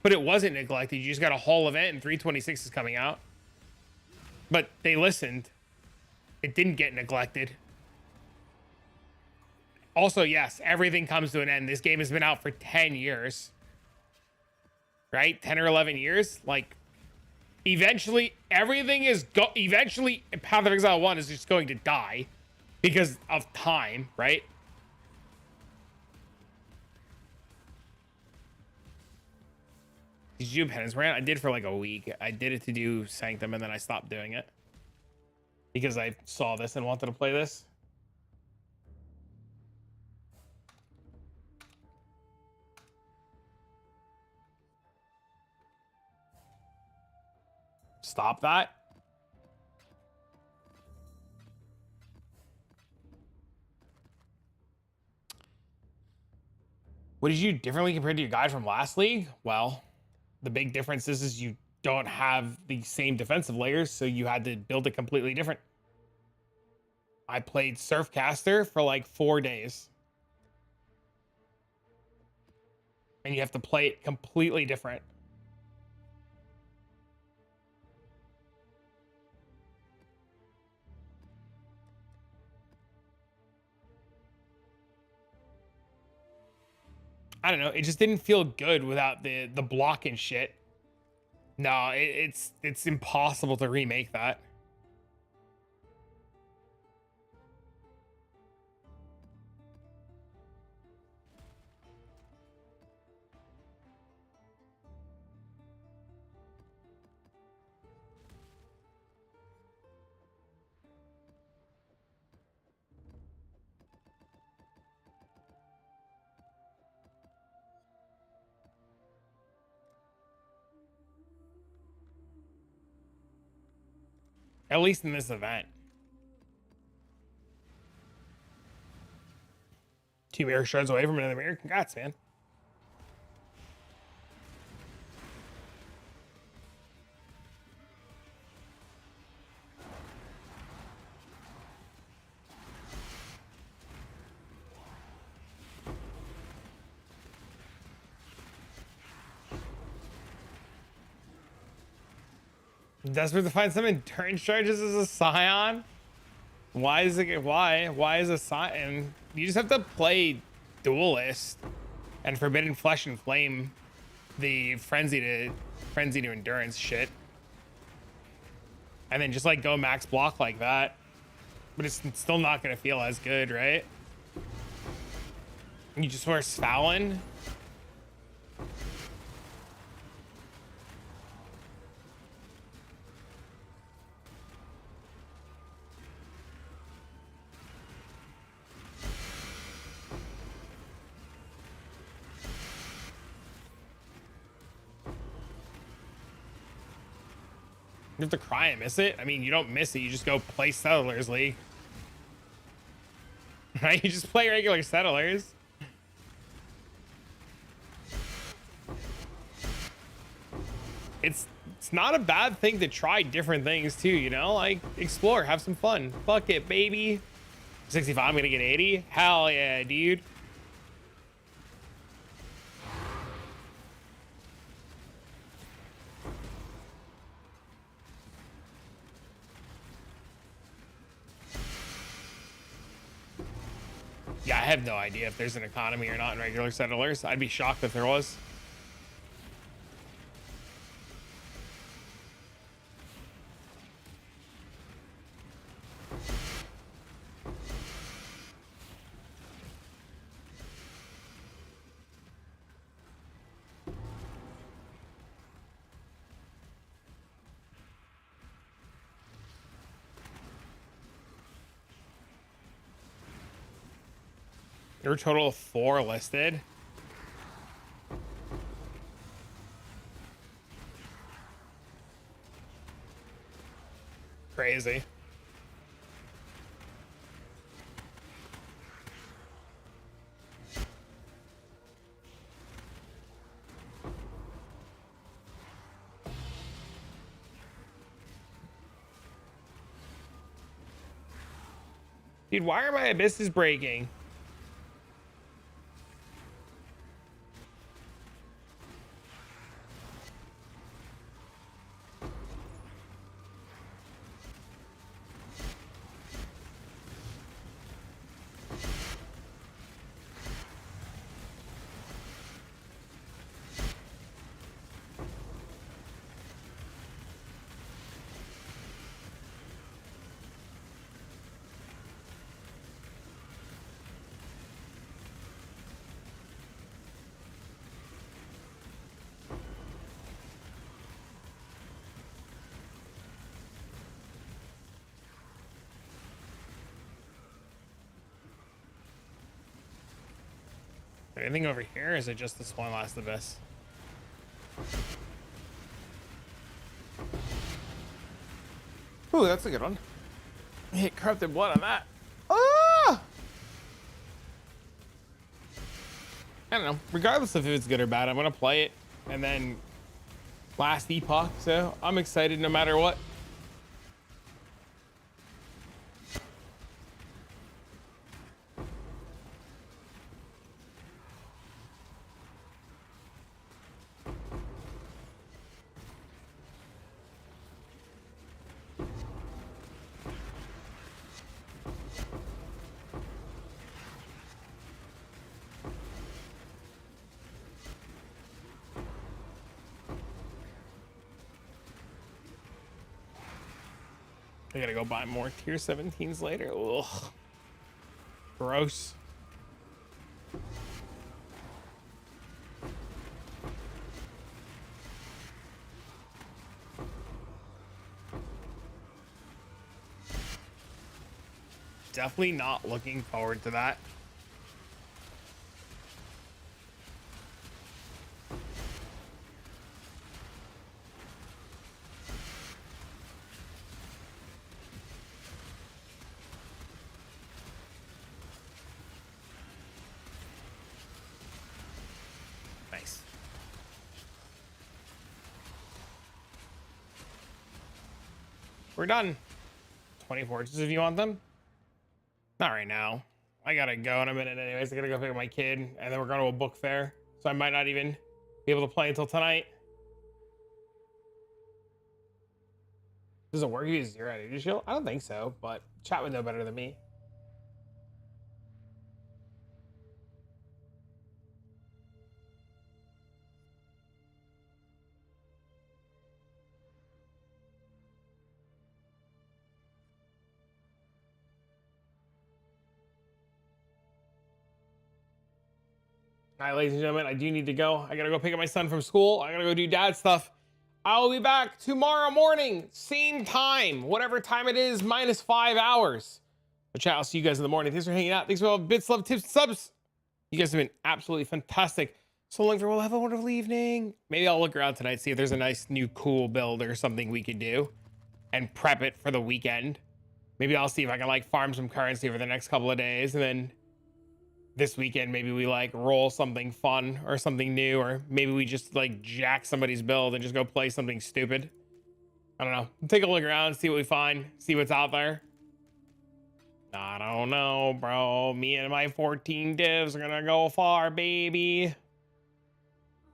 But it wasn't neglected. You just got a whole event and 326 is coming out. But they listened. It didn't get neglected. Also, yes, everything comes to an end. This game has been out for 10 years. Right? 10 or 11 years. Like, eventually, everything is... Eventually, Path of Exile 1 is just going to die. Because of time, right? Did you do Penance Rant? I did for like a week. I did it to do Sanctum and then I stopped doing it. Because I saw this and wanted to play this. Stop that. What did you do differently compared to your guide from last league? Well, the big difference is you don't have the same defensive layers, so you had to build it completely different. I played Surfcaster for like 4 days. And you have to play it completely different. I don't know. It just didn't feel good without the block and shit. No, it's impossible to remake that. At least in this event. 2 mirror shards away from another mirror. Congrats, man. Desperate to find some endurance charges as a scion. Why is it? Why is a scion? You just have to play duelist and forbidden flesh and flame, the frenzy to endurance shit, and then just like go max block like that. But it's still not gonna feel as good, right? You just wear Fallon. You have to cry and miss it. I mean, you don't miss it. You just go play Settlers League. Right? You just play regular Settlers. It's not a bad thing to try different things too, you know? Like, explore, have some fun. Fuck it, baby. 65, I'm gonna get 80? Hell yeah, dude. Yeah, I have no idea if there's an economy or not in regular Settlers. I'd be shocked if there was. There were a total of 4 listed. Crazy. Dude, why are my abysses breaking? Anything over here? Or is it just this one last abyss? Ooh, that's a good one. Hit corrupted blood on that. Ah! I don't know. Regardless of if it's good or bad, I'm gonna play it. And then last epoch, so I'm excited no matter what. I gotta go buy more tier 17s later. Ugh. Gross. Definitely not looking forward to that. Nice. We're done. 24 just if you want them. Not right now. I gotta go in a minute anyways. I gotta go pick up my kid, and then we're going to a book fair. So I might not even be able to play until tonight. Does it work if you use zero energy shield? I don't think so, but chat would know better than me. All right, ladies and gentlemen, I do need to go. I gotta go pick up my son from school. I gotta go do dad stuff. I'll be back tomorrow morning, same time, whatever time it is, minus 5 hours. But chat, I'll see you guys in the morning. Thanks for hanging out. Thanks for all the bits, love, tips, subs. You guys have been absolutely fantastic. So long for, we'll have a wonderful evening. Maybe I'll look around tonight, see if there's a nice new cool build or something we could do and prep it for the weekend. Maybe I'll see if I can like farm some currency for the next couple of days, and then this weekend maybe we like roll something fun or something new, or maybe we just like jack somebody's build and just go play something stupid. I don't know. Take a look around, see what we find, see what's out there. I don't know, bro. Me and my 14 divs are gonna go far, baby.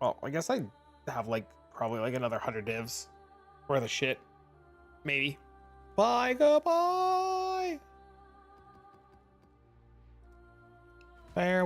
Well, I guess I have like probably like another 100 divs worth of shit. Maybe. Bye, goodbye. Farewell.